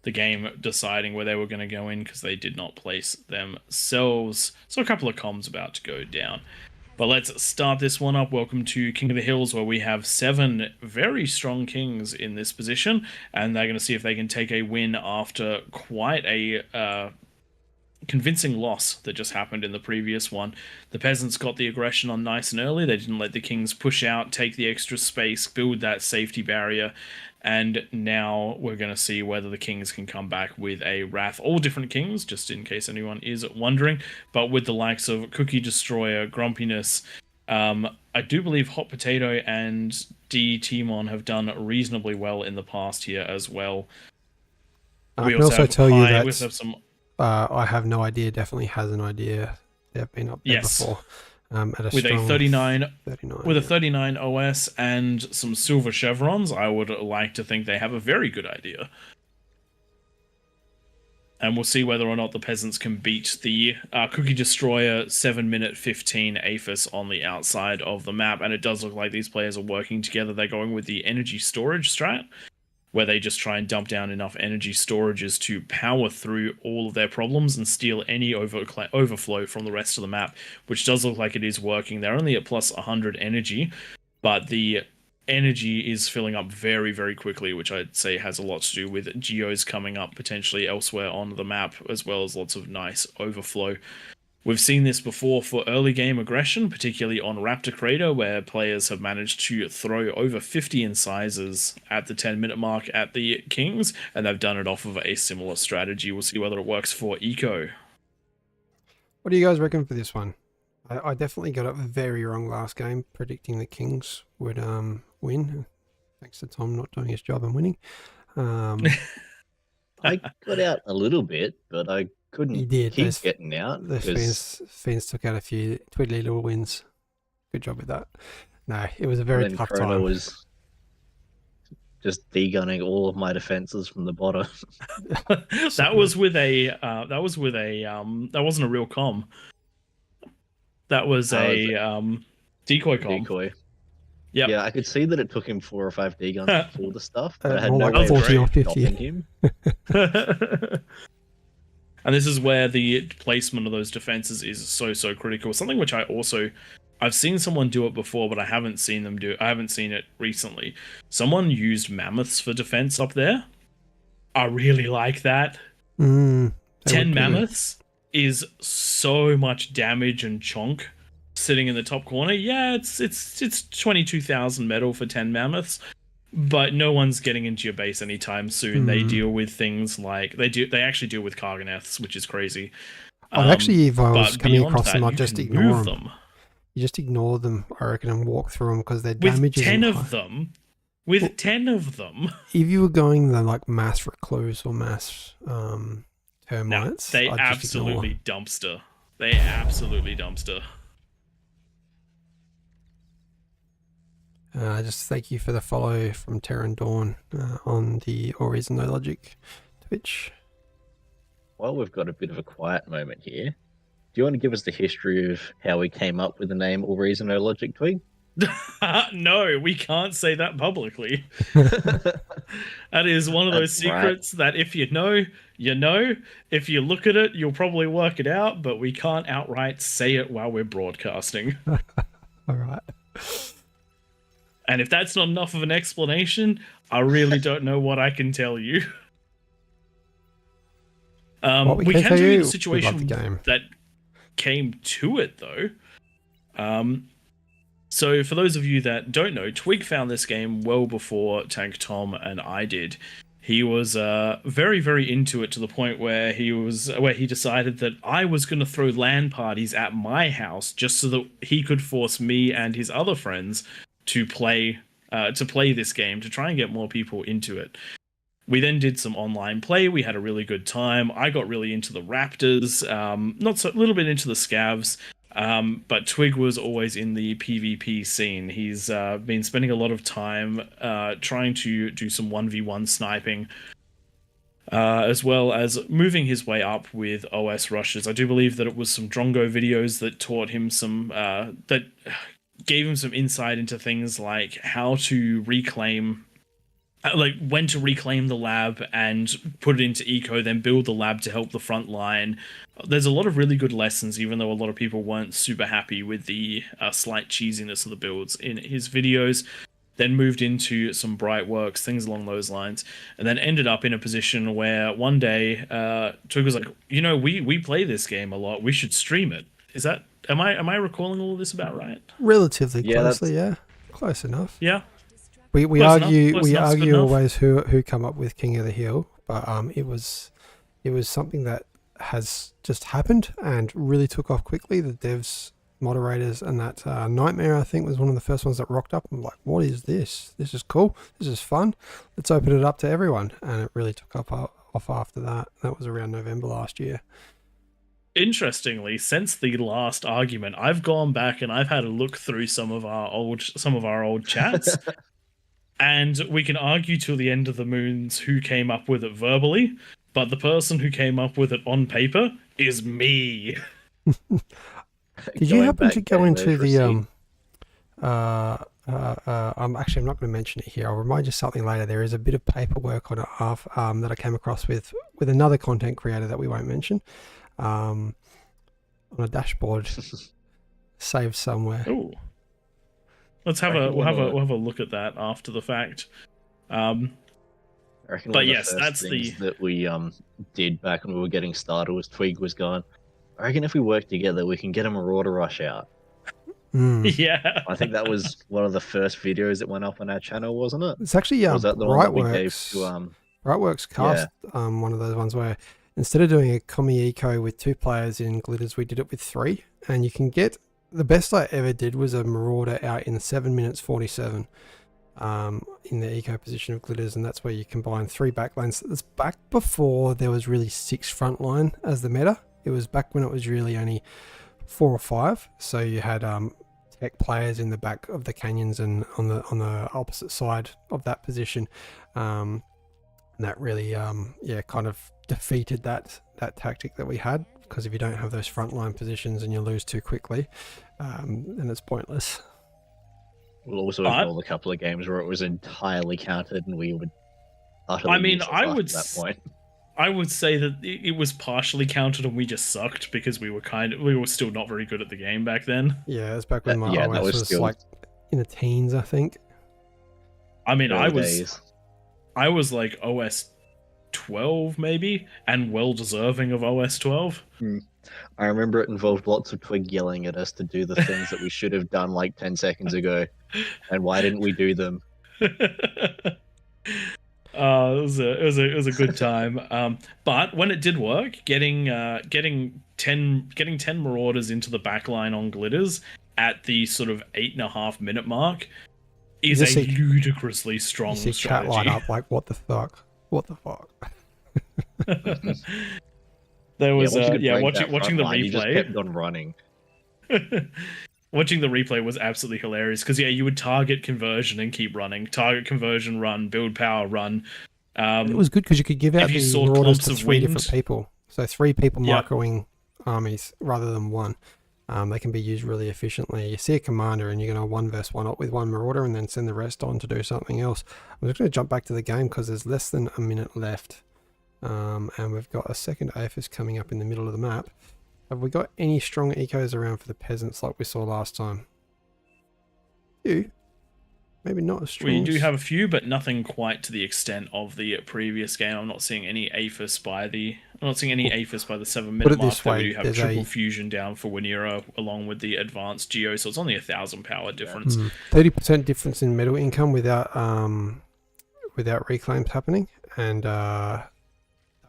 The game deciding where they were going to go in because they did not place themselves. So a couple of comms about to go down. But let's start this one up. Welcome to King of the Hills, where we have 7 very strong kings in this position, and they're going to see if they can take a win after quite a convincing loss that just happened in the previous one. The peasants got the aggression on nice and early. They didn't let the kings push out, take the extra space, build that safety barrier. And now we're going to see whether the kings can come back with a wrath. All different kings, just in case anyone is wondering. But with the likes of Cookie Destroyer, Grumpiness, I do believe Hot Potato and D. Timon have done reasonably well in the past here as well. I can also tell you that we also have some I have no idea. Definitely has an idea. They've been up there Yes. before. At a With a strong 39 with a yeah. 39 OS and some silver chevrons, I would like to think they have a very good idea. And we'll see whether or not the peasants can beat the Cookie Destroyer 7-minute 15 APHIS on the outside of the map. And it does look like these players are working together. They're going with the energy storage strat, where they just try and dump down enough energy storages to power through all of their problems and steal any overflow from the rest of the map, which does look like it is working. They're only at plus 100 energy, but the energy is filling up very, very quickly, which I'd say has a lot to do with geos coming up potentially elsewhere on the map, as well as lots of nice overflow. We've seen this before for early game aggression, particularly on Raptor Crater, where players have managed to throw over 50 incisors at the 10-minute mark at the Kings, and they've done it off of a similar strategy. We'll see whether it works for Eco. What do you guys reckon for this one? I definitely got it very wrong last game, predicting the Kings would win. Thanks to Tom not doing his job and winning. I got out a little bit, but I couldn't You did. keep getting out. The 'cause- fans took out a few twiddly little wins. Good job with that. No, it was a very and then tough Corona time. was just degunning all of my defenses from the bottom. That wasn't a real comm. That was a decoy comm. Decoy. Yep. Yeah, I could see that it took him 4 or 5 deguns to pull the stuff, but I had more no like way of 40 or 50. stopping him. And this is where the placement of those defenses is so critical. Something which I've seen someone do it before, but I haven't seen it recently. Someone used mammoths for defense up there. I really like that. 10 mammoths is so much damage and chonk sitting in the top corner. Yeah, it's 22,000 metal for 10 mammoths, but no one's getting into your base anytime soon. They deal with things like they actually deal with Karganeths, which is crazy. If I was coming beyond across that, them, I'd you just can ignore move them. You just ignore them, I reckon, and walk through them because their With damage is 10 of them. With 10 of them. If you were going the like mass recluse or mass termites, they I'd just ignore. absolutely dumpster. They absolutely dumpster. Just thank you for the follow from Terran Dawn on the AllReasonNoLogic Twitch. Well, we've got a bit of a quiet moment here. Do you want to give us the history of how we came up with the name AllReasonNoLogic, Twig? No, we can't say that publicly. That is one of those secrets that if you know, you know. If you look at it, you'll probably work it out, but we can't outright say it while we're broadcasting. All right. And if that's not enough of an explanation, I really don't know what I can tell you. We can tell you the situation that came to it, though. So for those of you that don't know, Twig found this game well before Tank Tom and I did. He was very, very into it to the point where he decided that I was going to throw LAN parties at my house just so that he could force me and his other friends to play this game, to try and get more people into it. We then did some online play. We had a really good time. I got really into the Raptors, a little bit into the Scavs. But Twig was always in the PvP scene. He's been spending a lot of time trying to do some 1v1 sniping, as well as moving his way up with OS rushes. I do believe that it was some Drongo videos that taught him that gave him some insight into things like how to reclaim, like when to reclaim the lab and put it into eco, then build the lab to help the front line. There's a lot of really good lessons, even though a lot of people weren't super happy with the slight cheesiness of the builds in his videos. Then moved into some bright works, things along those lines, and then ended up in a position where one day Twig was like, we play this game a lot, we should stream it. Am I recalling all of this about right? Relatively closely, yeah. Close enough. Yeah. We argue always who come up with King of the Hill, but it was something that has just happened and really took off quickly. The devs, moderators, and that Nightmare, I think, was one of the first ones that rocked up. I'm like, what is this? This is cool. This is fun. Let's open it up to everyone, and it really took off off after that. That was around November last year. Interestingly, since the last argument, I've gone back and I've had a look through some of our old chats, and we can argue till the end of the moons who came up with it verbally, but the person who came up with it on paper is me. Did you happen to go into the I'm not going to mention it here. I'll remind you something later. There is a bit of paperwork on it that I came across with another content creator that we won't mention, on a dashboard saved somewhere. Ooh. We'll have a look at that after the fact. I reckon but one of yes, the that's first the things that we did back when we were getting started was Twig was going, I reckon if we work together, we can get a Marauder Rush out. Yeah. I think that was one of the first videos that went up on our channel, wasn't it? It's actually Was that the one that we gave Rightworks. to Rightworks cast one of those ones where instead of doing a commie eco with 2 players in glitters, we did it with 3, and you can get the best I ever did was a Marauder out in 7 minutes 47 in the eco position of glitters, and that's where you combine 3 backlines. It's back before there was really 6 frontline as the meta. It was back when it was really only 4 or 5. So you had tech players in the back of the canyons and on the opposite side of that position. And that really kind of defeated that tactic that we had, because if you don't have those frontline positions and you lose too quickly, then it's pointless. We'll also involve a couple of games where it was entirely countered and we would utterly at that point. I would say that it was partially counted and we just sucked because we were still not very good at the game back then. Yeah, it was back when my OS was still like in the teens, I think. I mean, I was like OS 12 maybe, and well deserving of OS 12. I remember it involved lots of Twig yelling at us to do the things that we should have done like 10 seconds ago, and why didn't we do them? It was a good time. But when it did work, getting 10 Marauders into the backline on glitters at the sort of 8.5 minute mark is a ludicrously strong strategy. Chat line up like, what the fuck? What the fuck? There was watching the replay. You just kept on running. Watching the replay was absolutely hilarious because you would target conversion and keep running. Target conversion, run. Build power, run. It was good because you could give out the Marauders to 3 different people. So 3 people microing armies rather than 1. They can be used really efficiently. You see a commander and you're going to 1 versus 1 up with 1 Marauder and then send the rest on to do something else. I'm just going to jump back to the game because there's less than a minute left. And we've got a second AFIS coming up in the middle of the map. Have we got any strong ecos around for the peasants like we saw last time? Few. Maybe not as strong. We do have a few, but nothing quite to the extent of the previous game. I'm not seeing any AFIS by the 7 minute mark. We do have triple fusion down for Winera along with the advanced Geo, so it's only 1,000 power difference. 30% difference in metal income without reclaims happening, and that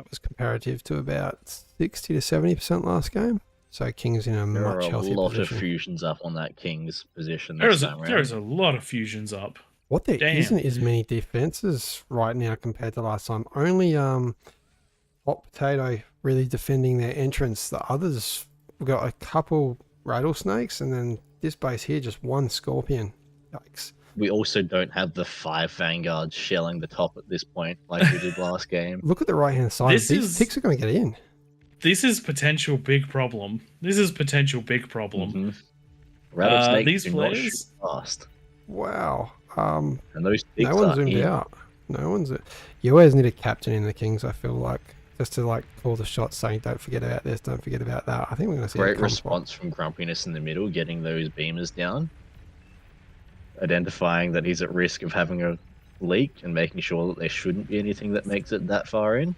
was comparative to about 60 to 70% last game. So King's in a much healthier position. There are a lot of fusions up on that King's position. There's a lot of fusions up. What there isn't as many defenses right now compared to last time. Only Hot Potato really defending their entrance. The others, we've got a couple rattlesnakes, and then this base here, just 1 scorpion. Yikes. We also don't have the 5 vanguards shelling the top at this point like we did last game. Look at the right-hand side. These ticks are going to get in. This is potential big problem. Rattlesnakes these do players not shoot fast. Wow. And those ticks no one's zoomed out. No one's. You always need a captain in the Kings, I feel like, just to like call the shots, saying don't forget about this, don't forget about that. I think we're going to see great response from Grumpiness in the middle, getting those beamers down, identifying that he's at risk of having a leak and making sure that there shouldn't be anything that makes it that far in.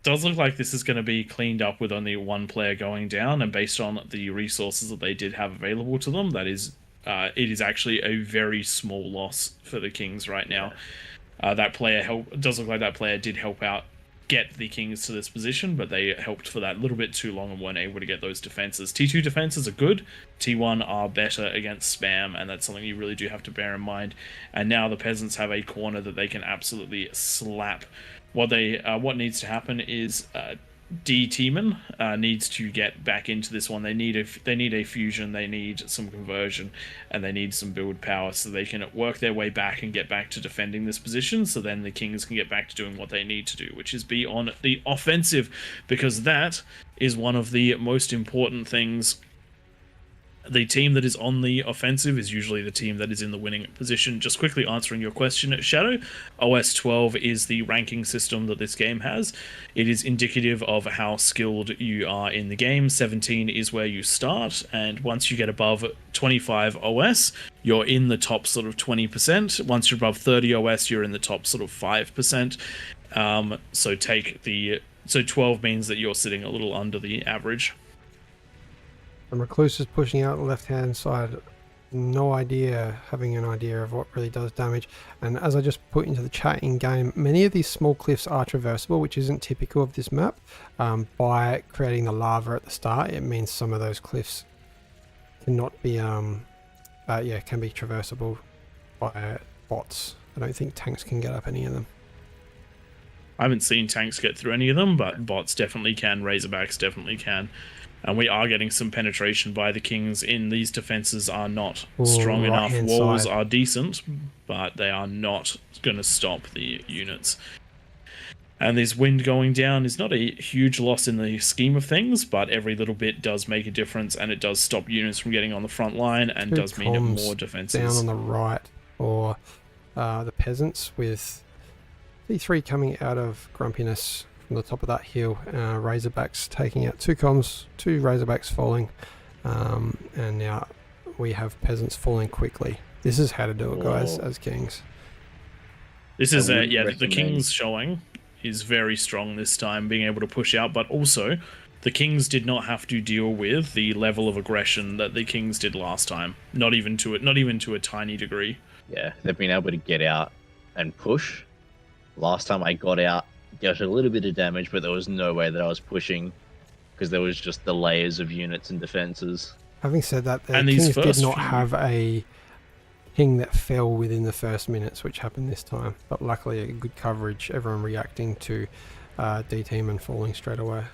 Does look like this is going to be cleaned up with only 1 player going down, and based on the resources that they did have available to them, that is, it is actually a very small loss for the Kings right now. That player does look like that player did help out get the kings to this position, but they helped for that little bit too long and weren't able to get those defenses. T2 defenses are good, T1 are better against spam, and that's something you really do have to bear in mind. And now the peasants have a corner that they can absolutely slap. What needs to happen is D-Teeman needs to get back into this one. They need a fusion, they need some conversion, and they need some build power so they can work their way back and get back to defending this position, so then the kings can get back to doing what they need to do, which is be on the offensive, because that is one of the most important things. The team that is on the offensive is usually the team that is in the winning position. Just quickly answering your question, Shadow, OS 12 is the ranking system that this game has. It is indicative of how skilled you are in the game. 17 is where you start, and once you get above 25 OS, you're in the top sort of 20%. Once you're above 30 OS, you're in the top sort of 5%. So 12 means that you're sitting a little under the average. And Recluse is pushing out the left-hand side. No idea, having an idea of what really does damage. And as I just put into the chat in game, many of these small cliffs are traversable, which isn't typical of this map. By creating the lava at the start, it means some of those cliffs cannot be, can be traversable by bots. I don't think tanks can get up any of them. I haven't seen tanks get through any of them, but bots definitely can, Razorbacks definitely can. And we are getting some penetration by the kings in. These defenses are not strong enough. Walls are decent, but they are not going to stop the units. And this wind going down is not a huge loss in the scheme of things, but every little bit does make a difference, and it does stop units from getting on the front line, and does mean more defenses. Down on the right, or the peasants, with T3 coming out of Grumpiness from the top of that hill. Razorbacks taking out 2 comms, 2 Razorbacks falling, and now we have peasants falling quickly. This is how to do it, guys, as kings. This is the kings showing is very strong this time, being able to push out, but also the kings did not have to deal with the level of aggression that the kings did last time. Not even to a tiny degree. Yeah, they've been able to get out and push. Last time I got out, dealt a little bit of damage, but there was no way that I was pushing because there was just the layers of units and defenses. Having said that, the kings did not have a king that fell within the first minutes, which happened this time. But luckily, a good coverage, everyone reacting to D-Team and falling straight away.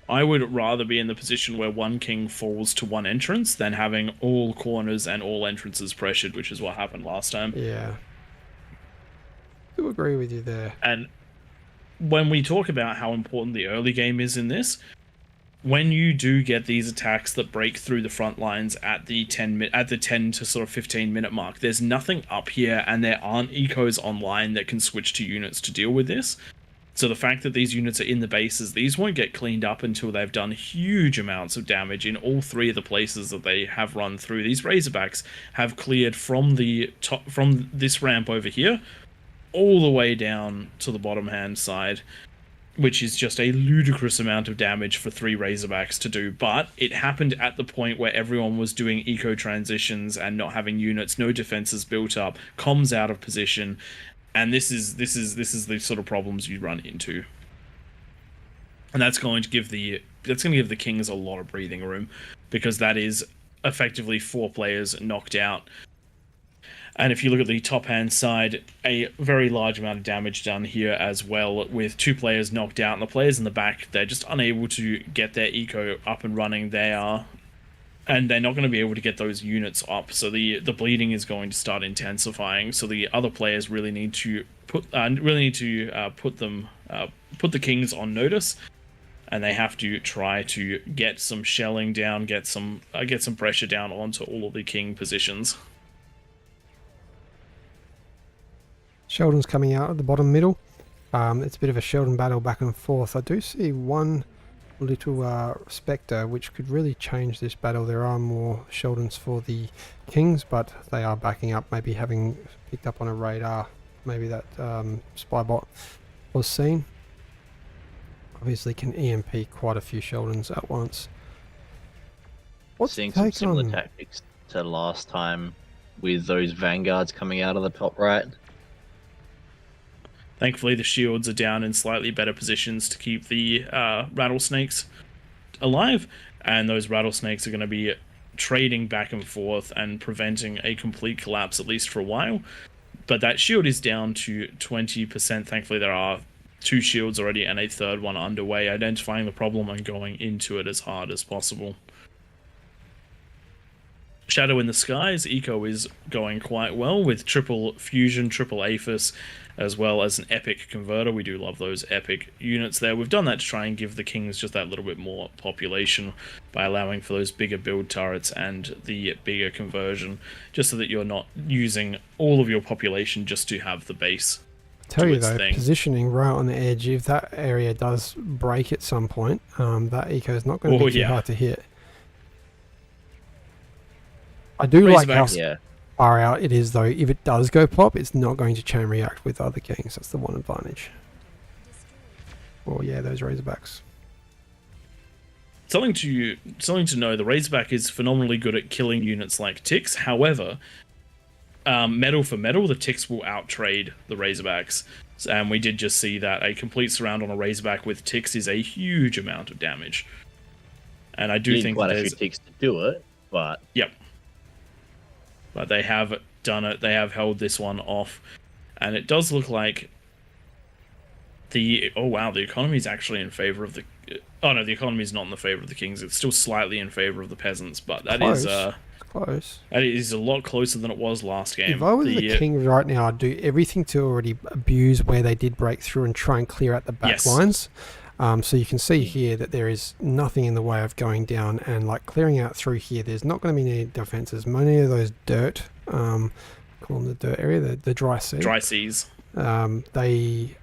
I would rather be in the position where one king falls to one entrance than having all corners and all entrances pressured, which is what happened last time. Yeah. I do agree with you there. And when we talk about how important the early game is in this, when you do get these attacks that break through the front lines at the 10 to sort of 15 minute mark, there's nothing up here, and there aren't ecos online that can switch to units to deal with this. So the fact that these units are in the bases, these won't get cleaned up until they've done huge amounts of damage in all 3 of the places that they have run through. These Razorbacks have cleared from the top, from this ramp over here, all the way down to the bottom hand side, which is just a ludicrous amount of damage for 3 Razorbacks to do. But it happened at the point where everyone was doing eco transitions and not having units, no defenses built up, comms out of position, and this is the sort of problems you run into. And that's going to give the kings a lot of breathing room, because that is effectively 4 players knocked out. And if you look at the top hand side, a very large amount of damage done here as well, with 2 players knocked out, and the players in the back, they're just unable to get their eco up and running. And they're not going to be able to get those units up, so the bleeding is going to start intensifying. So the other players really need to put the kings on notice, and they have to try to get some shelling down, get some pressure down onto all of the king positions. Sheldon's coming out at the bottom middle. It's a bit of a Sheldon battle back and forth. I do see one little Spectre, which could really change this battle. There are more Sheldons for the kings, but they are backing up, maybe having picked up on a radar. Maybe that spy bot was seen. Obviously can EMP quite a few Sheldons at once. Seeing some similar tactics to last time with those vanguards coming out of the top right. Thankfully, the shields are down in slightly better positions to keep the rattlesnakes alive, and those rattlesnakes are going to be trading back and forth and preventing a complete collapse, at least for a while. But that shield is down to 20%. Thankfully, there are 2 shields already and a third one underway, identifying the problem and going into it as hard as possible. Shadow in the Skies, eco is going quite well with triple fusion, triple aphis, as well as an epic converter. We do love those epic units there. We've done that to try and give the kings just that little bit more population by allowing for those bigger build turrets and the bigger conversion, just so that you're not using all of your population just to have the base. Tell you though, positioning right on the edge, if that area does break at some point, that eco is not going to be too hard to hit. I do like how far out it is though. If it does go pop, it's not going to chain react with other kings. That's the one advantage. Oh yeah, those Razorbacks. Something to know, the Razorback is phenomenally good at killing units like ticks. However, metal for metal, the ticks will outtrade the Razorbacks. And we did just see that a complete surround on a Razorback with ticks is a huge amount of damage. And I do think quite a few ticks to do it, but... Yep. But they have done it. They have held this one off. And it does look like the... Oh, wow. The economy is actually in favor of the... Oh, no. The economy is not in the favor of the kings. It's still slightly in favor of the peasants. But that close. is... Close. That is a lot closer than it was last game. If I was the king right now, I'd do everything to already abuse where they did break through and try and clear out the back lines. So you can see here that there is nothing in the way of going down and like clearing out through here. There's not going to be any defenses. Many of those dirt, call them the dirt area, the dry sea. Dry seas. They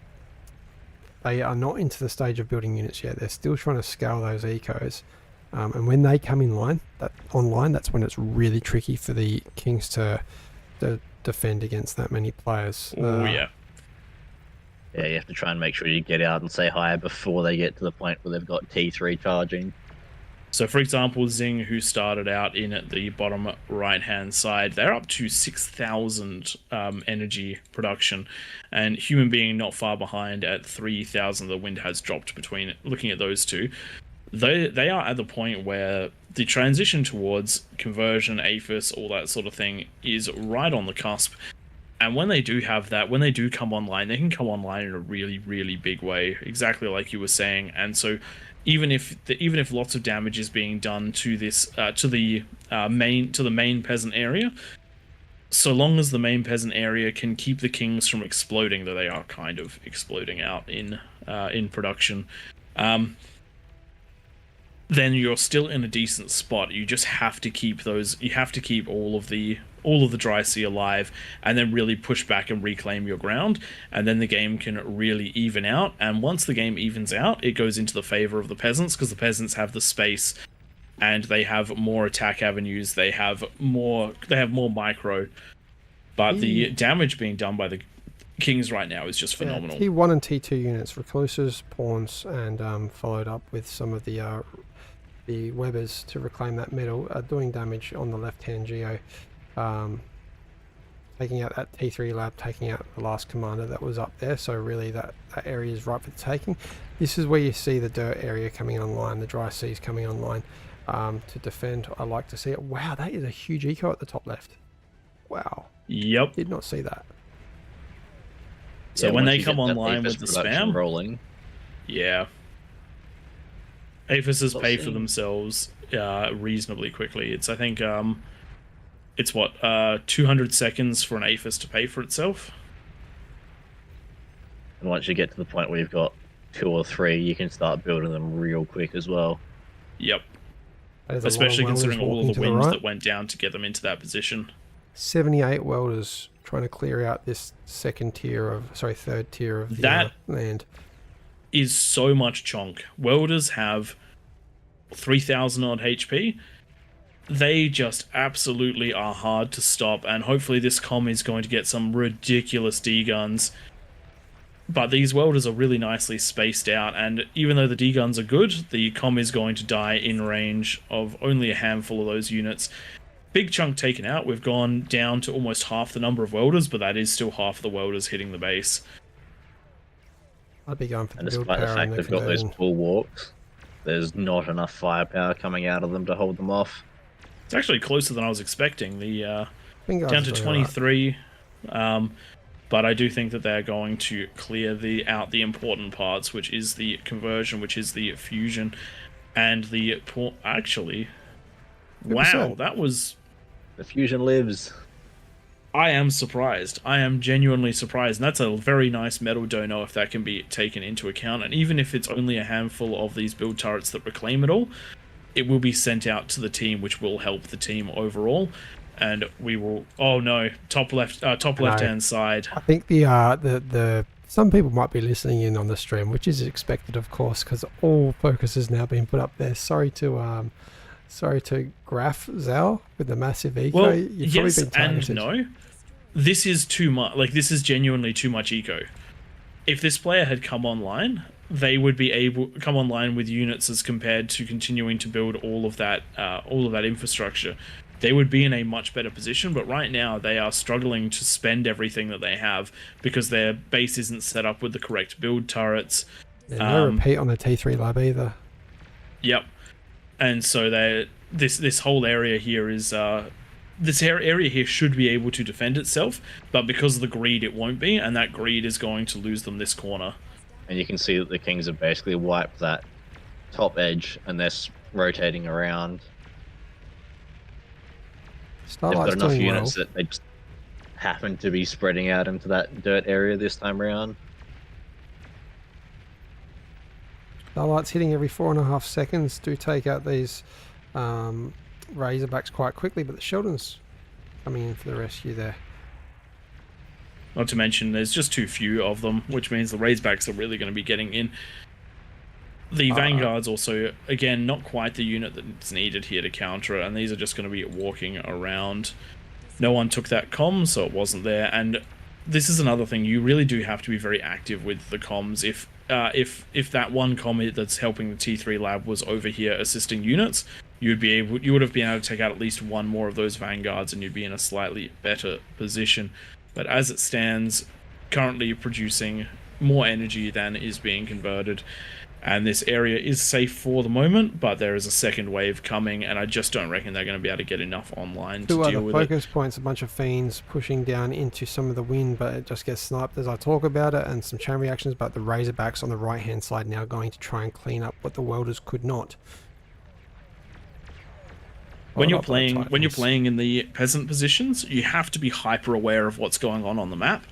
are not into the stage of building units yet. They're still trying to scale those ecos. And when they come in line, online, that's when it's really tricky for the kings to defend against that many players. Oh yeah. Yeah, you have to try and make sure you get out and say hi before they get to the point where they've got T3 charging. So, for example, Zing, who started out in at the bottom right-hand side, they're up to 6,000 energy production, and Human Being not far behind at 3,000. The wind has dropped between looking at those two. They are at the point where the transition towards conversion, aphis, all that sort of thing is right on the cusp. And when they do have that, when they do come online, they can come online in a really, really big way, exactly like you were saying. And so, even if lots of damage is being done to this to the main peasant area, so long as the main peasant area can keep the kings from exploding, though they are kind of exploding out in production, then you're still in a decent spot. You just have to keep those. You have to keep all of the dry sea alive, and then really push back and reclaim your ground, and then the game can really even out. And once the game evens out, it goes into the favor of the peasants, because the peasants have the space and they have more attack avenues. They have more micro, but the damage being done by the kings right now is just phenomenal. T1 and T2 units, recluses, pawns, and followed up with some of the Webbers to reclaim that middle, are doing damage on the left-hand geo. Taking out that T3 lab, taking out the last commander that was up there, so really that area is ripe for the taking. This is where you see the dirt area coming online, the dry seas coming online to defend. I like to see it. Wow, that is a huge eco at the top left. Wow. Yep. Did not see that. So when they come online with the spam rolling, yeah, aphises pay for themselves reasonably quickly. It's I think it's what 200 seconds for an aphis to pay for itself. And once you get to the point where you've got 2 or 3, you can start building them real quick as well. Yep. Especially considering all of the winds that went down to get them into that position. 78 welders trying to clear out this third tier of the land. Is so much chonk. Welders have 3,000 odd HP. They just absolutely are hard to stop, and hopefully this comm is going to get some ridiculous D-guns. But these welders are really nicely spaced out, and even though the D-guns are good, the comm is going to die in range of only a handful of those units. Big chunk taken out. We've gone down to almost half the number of welders, but that is still half the welders hitting the base. I'd be going for And the build despite the power fact and the they've got those conversion. bulwarks, there's not enough firepower coming out of them to hold them off. It's actually closer than I was expecting. The Vanguard's down to doing all right. 23, but I do think that they're going to clear out the important parts, which is the conversion, which is the fusion, and the actually. Wow, 100%. that was. The fusion lives. I am surprised. I am genuinely surprised. And that's a very nice medal. Don't know if that can be taken into account. And even if it's only a handful of these build turrets that reclaim it all, it will be sent out to the team, which will help the team overall. And we will. Oh no! Top left-hand side. I think the some people might be listening in on the stream, which is expected, of course, because all focus has now been put up there. Sorry to Graph Zal with the massive eco. Well, You've yes probably been and targeted. no. This is too much. Like, this is genuinely too much eco. If this player had come online, they would be able to come online with units as compared to continuing to build all of that infrastructure. They would be in a much better position, but right now they are struggling to spend everything that they have because their base isn't set up with the correct build turrets. Yeah, no repeat on the T3 lab either. Yep. And so this whole area here is this area here should be able to defend itself, but because of the greed it won't be, and that greed is going to lose them this corner. And you can see that the Kings have basically wiped that top edge and they're rotating around. They've got enough units that they just happen to be spreading out into that dirt area this time around. Starlight's hitting every 4.5 seconds. Do take out these Razorbacks quite quickly, but the Sheldon's coming in for the rescue there. Not to mention there's just too few of them, which means the Razorbacks are really going to be getting in. The Vanguard's also, again, not quite the unit that's needed here to counter it, and these are just going to be walking around. No one took that comm, so it wasn't there, and this is another thing. You really do have to be very active with the comms. If that one comm that's helping the T3 lab was over here assisting units, you would have been able to take out at least one more of those Vanguards, and you'd be in a slightly better position. But as it stands, currently producing more energy than is being converted. And this area is safe for the moment, but there is a second wave coming, and I just don't reckon they're going to be able to get enough online to deal with it. Focus points, a bunch of fiends pushing down into some of the wind, but it just gets sniped as I talk about it, and some chain reactions, but the Razorbacks on the right-hand side now going to try and clean up what the Welders could not. When you're playing in the peasant positions, you have to be hyper aware of what's going on the map,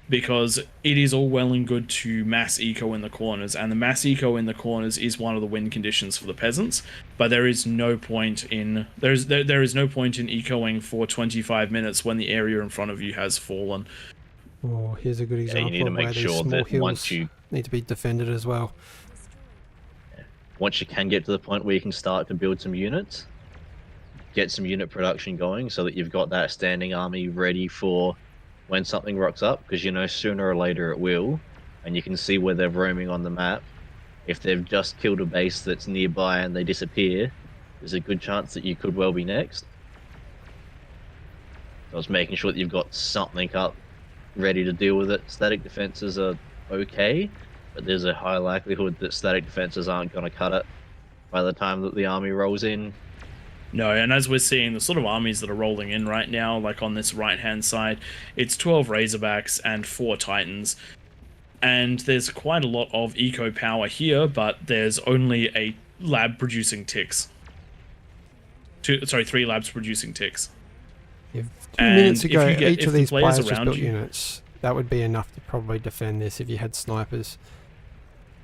because it is all well and good to mass eco in the corners, and the mass eco in the corners is one of the win conditions for the peasants. But there is no point in there is no point in ecoing for 25 minutes when the area in front of you has fallen. Oh, here's a good example. You need to make sure that once you need to be defended as well. Once you can get to the point where you can start to build some units, get some unit production going, so that you've got that standing army ready for when something rocks up, because you know sooner or later it will, and you can see where they're roaming on the map. If they've just killed a base that's nearby and they disappear, there's a good chance that you could well be next. So it's making sure that you've got something up ready to deal with it. Static defenses are okay, but there's a high likelihood that static defenses aren't going to cut it by the time that the army rolls in. No, and as we're seeing, the sort of armies that are rolling in right now, like on this right-hand side, it's 12 Razorbacks and 4 Titans. And there's quite a lot of eco power here, but there's only a lab producing ticks. 3 labs producing ticks. If 2 minutes ago, each of these players just around built you, units, that would be enough to probably defend this if you had snipers.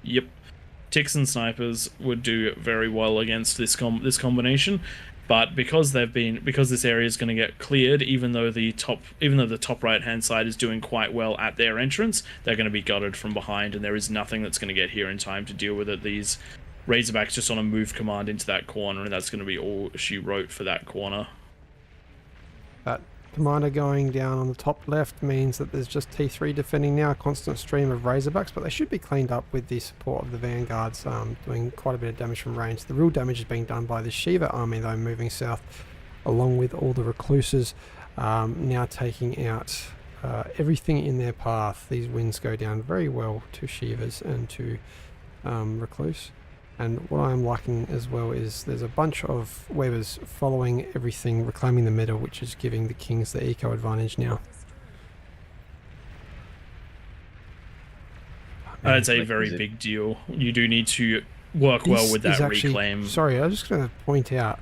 Yep. Ticks and snipers would do very well against this combination. But because this area is going to get cleared, even though the top right hand side is doing quite well at their entrance, they're going to be gutted from behind, and there is nothing that's going to get here in time to deal with it. These Razorbacks just on a move command into that corner, and that's going to be all she wrote for that corner. That commander going down on the top left means that there's just T3 defending now, a constant stream of Razorbacks, but they should be cleaned up with the support of the Vanguards, doing quite a bit of damage from range. The real damage is being done by the Shiva army, though, moving south, along with all the Recluses, now taking out everything in their path. These wins go down very well to Shivas and to Recluse. And what I'm liking as well is there's a bunch of Webbers following everything, reclaiming the middle, which is giving the Kings the eco advantage now. That's a very big deal. You do need to work well with that reclaim. Sorry, I was just going to point out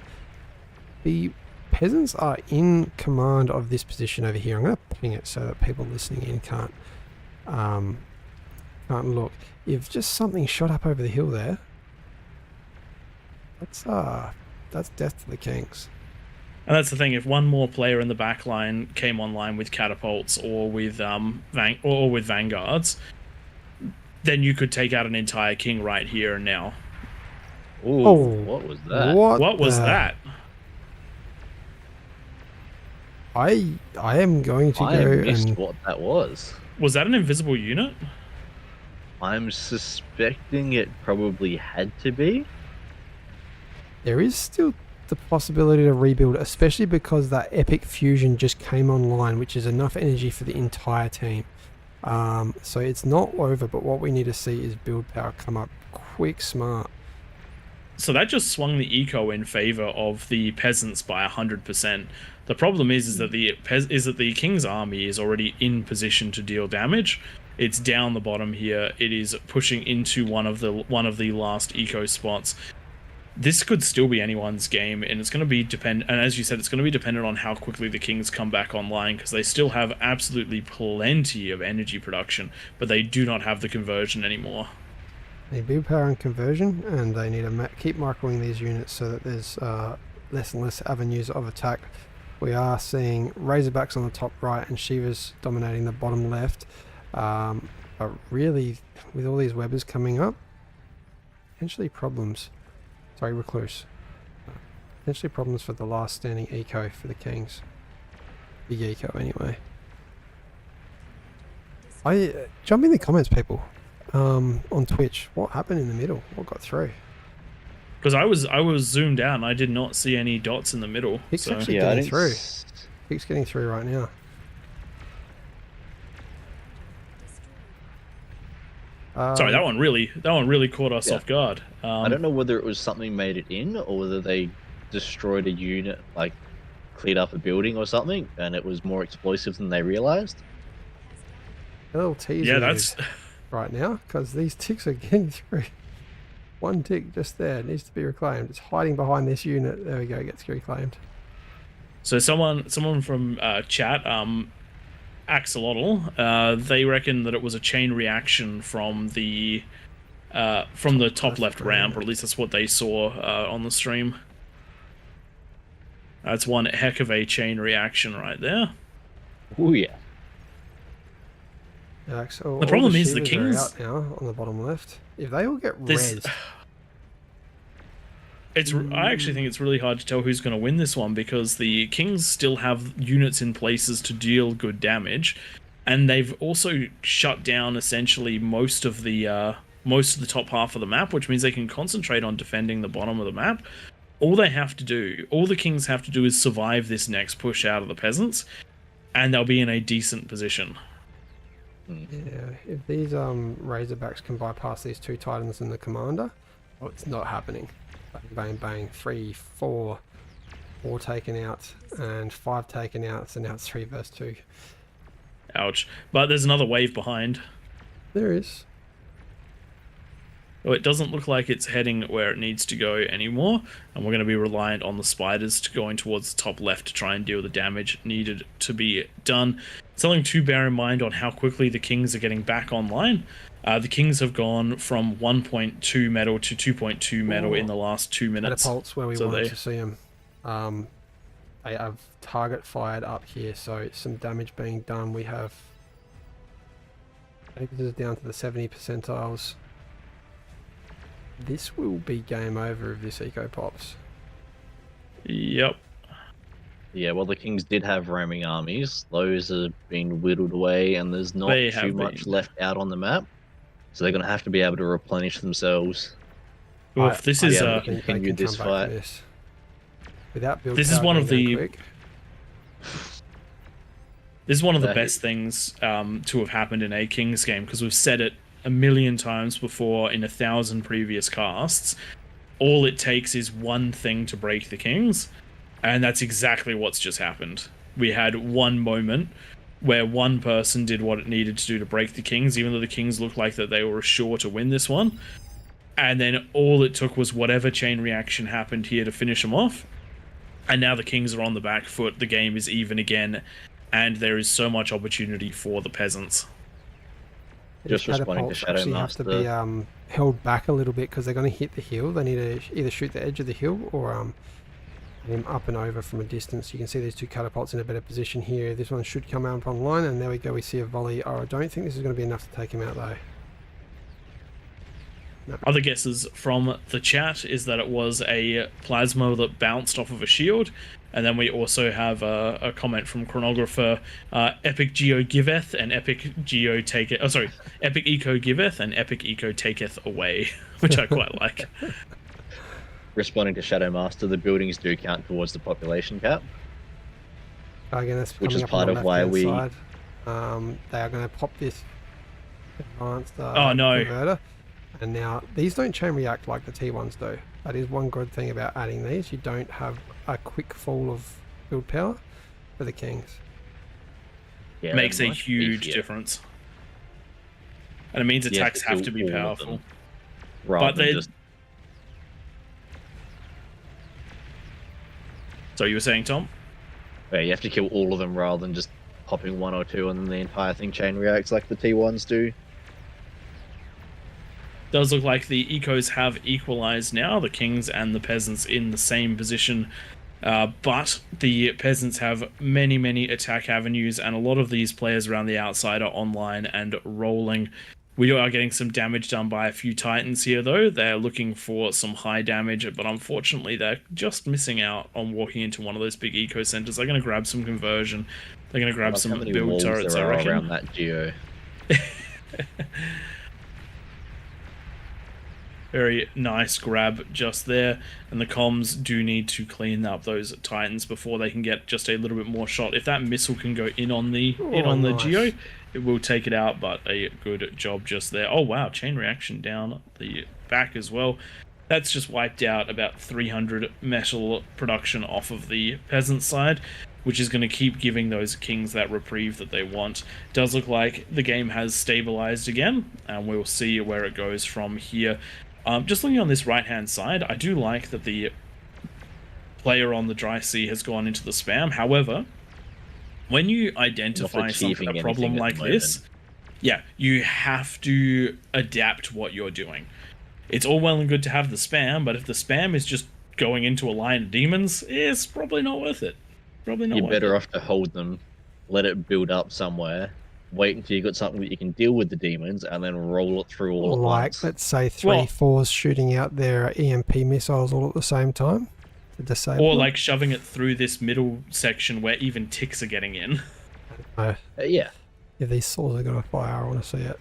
the peasants are in command of this position over here. I'm going to ping it so that people listening in can't look. If just something shot up over the hill there, that's death to the Kings. And that's the thing. If one more player in the back line came online with catapults or with vanguards, then you could take out an entire king right here and now. Ooh, what was that? What was that? I am going to I go missed and what that was. Was that an invisible unit? I'm suspecting it probably had to be. there is still the possibility to rebuild, especially because that epic fusion just came online, which is enough energy for the entire team. So it's not over, but what we need to see is build power come up quick, smart. So that just swung the eco in favor of the peasants by 100%. The problem is that the King's army is already in position to deal damage. It's down the bottom here. It is pushing into one of the last eco spots. This could still be anyone's game, and it's going to be and as you said, it's going to be dependent on how quickly the Kings come back online, because they still have absolutely plenty of energy production, but they do not have the conversion anymore. They need build power and conversion, and they need to keep microing these units so that there's less and less avenues of attack. We are seeing Razorbacks on the top right and Shivas dominating the bottom left. But really, with all these Webbers coming up, potentially problems. Sorry, Recluse. Potentially problems for the last standing eco for the Kings. Big eco, anyway. Jump in the comments, people. On Twitch, what happened in the middle? What got through? Because I was zoomed out and I did not see any dots in the middle. Pick's actually getting through. Pick's getting through right now. Sorry, that one really caught us off guard. I don't know whether it was something made it in, or whether they destroyed a unit, like cleared up a building or something, and it was more explosive than they realized. A little teaser. Yeah, that's right now, because these ticks are getting through. One tick just there needs to be reclaimed. It's hiding behind this unit. There we go, gets reclaimed. So someone from chat, Axolotl, they reckon that it was a chain reaction from the top left ramp, or at least that's what they saw on the stream. That's one heck of a chain reaction right there. Oh yeah. So the problem is the Shivas Kings are out now on the bottom left. If they all get this, I actually think it's really hard to tell who's going to win this one, because the Kings still have units in places to deal good damage, and they've also shut down essentially most of the top half of the map, which means they can concentrate on defending the bottom of the map. All the Kings have to do is survive this next push out of the peasants, and they'll be in a decent position. Yeah, if these Razorbacks can bypass these two Titans and the Commander, oh, it's not happening. Bang, bang, bang. 3, 4 taken out, and 5 taken out, so now it's 3 versus 2. Ouch. But there's another wave behind. There is. Oh, it doesn't look like it's heading where it needs to go anymore, and we're going to be reliant on the spiders going towards the top left to try and deal the damage needed to be done. Something to bear in mind on how quickly the Kings are getting back online. The Kings have gone from 1.2 metal to 2.2 metal in the last 2 minutes. Catapults where we wanted to see them. They have target fired up here, so some damage being done. We have... I think this is down to the 70 percentiles. This will be game over if this eco pops. Yep. Yeah, well, the Kings did have roaming armies. Those have been whittled away, and there's not too much left out on the map. So they're going to have to be able to replenish themselves. Well, if this is continue this fight. Without build this is one of the... This is one of the That best things to have happened in a Kings game, because we've said it a million times before in 1,000 previous casts. All it takes is one thing to break the Kings, and that's exactly what's just happened. We had one moment where one person did what it needed to do to break the Kings, even though the Kings looked like that they were sure to win this one. And then all it took was whatever chain reaction happened here to finish them off. And now the Kings are on the back foot, the game is even again, and there is so much opportunity for the peasants. Just responding to Catapults actually have to be held back a little bit because they're going to hit the hill. They need to either shoot the edge of the hill or him up and over from a distance. You can see these two catapults in a better position here. This one should come out online, and there we go. We see a volley. Oh, I don't think this is going to be enough to take him out though. No. Other guesses from the chat is that it was a plasma that bounced off of a shield. And then we also have a comment from Chronographer, Epic Geo giveth and Epic Geo taketh. Oh, sorry, Epic Eco giveth and Epic Eco taketh away, which I quite like. Responding to Shadowmaster, the buildings do count towards the population cap. Again, that's which is up part on the of why left-hand we. side. They are going to pop this advanced oh no! converter, and now these don't chain react like the T1s do. That is one good thing about adding these. You don't have a quick fall of build power for the Kings. Yeah, makes a huge difference. And it means attacks have to be powerful. But they just... So you were saying, Tom? Yeah, you have to kill all of them rather than just popping one or two and then the entire thing chain reacts like the T1s do. Does look like the ecos have equalized now, the Kings and the peasants in the same position, but the peasants have many attack avenues, and a lot of these players around the outside are online and rolling. We are getting some damage done by a few titans here though. They're looking for some high damage, but unfortunately they're just missing out on walking into one of those big eco centers. They're going to grab some conversion. They're going to grab some build turrets, I reckon. Around that geo. Very nice grab just there, and the comms do need to clean up those titans before they can get just a little bit more shot. If that missile can go in on the nice. geo, it will take it out, but a good job just there. Oh wow, chain reaction down the back as well. That's just wiped out about 300 metal production off of the peasant side, which is going to keep giving those Kings that reprieve that they want. Does look like the game has stabilized again, and we'll see where it goes from here. Just looking on this right-hand side, I do like that the player on the dry sea has gone into the spam. However, when you identify a problem like this, yeah, you have to adapt what you're doing. It's all well and good to have the spam, but if the spam is just going into a line of demons, it's probably not worth it. Probably not. You're better off to hold them, let it build up somewhere, wait until you got something that you can deal with the demons, and then roll it through all at once. Let's say 3-4s shooting out their EMP missiles all at the same time to disable. Or like shoving it through this middle section where even ticks are getting in. Yeah. If these saws are going to fire, I want to see it.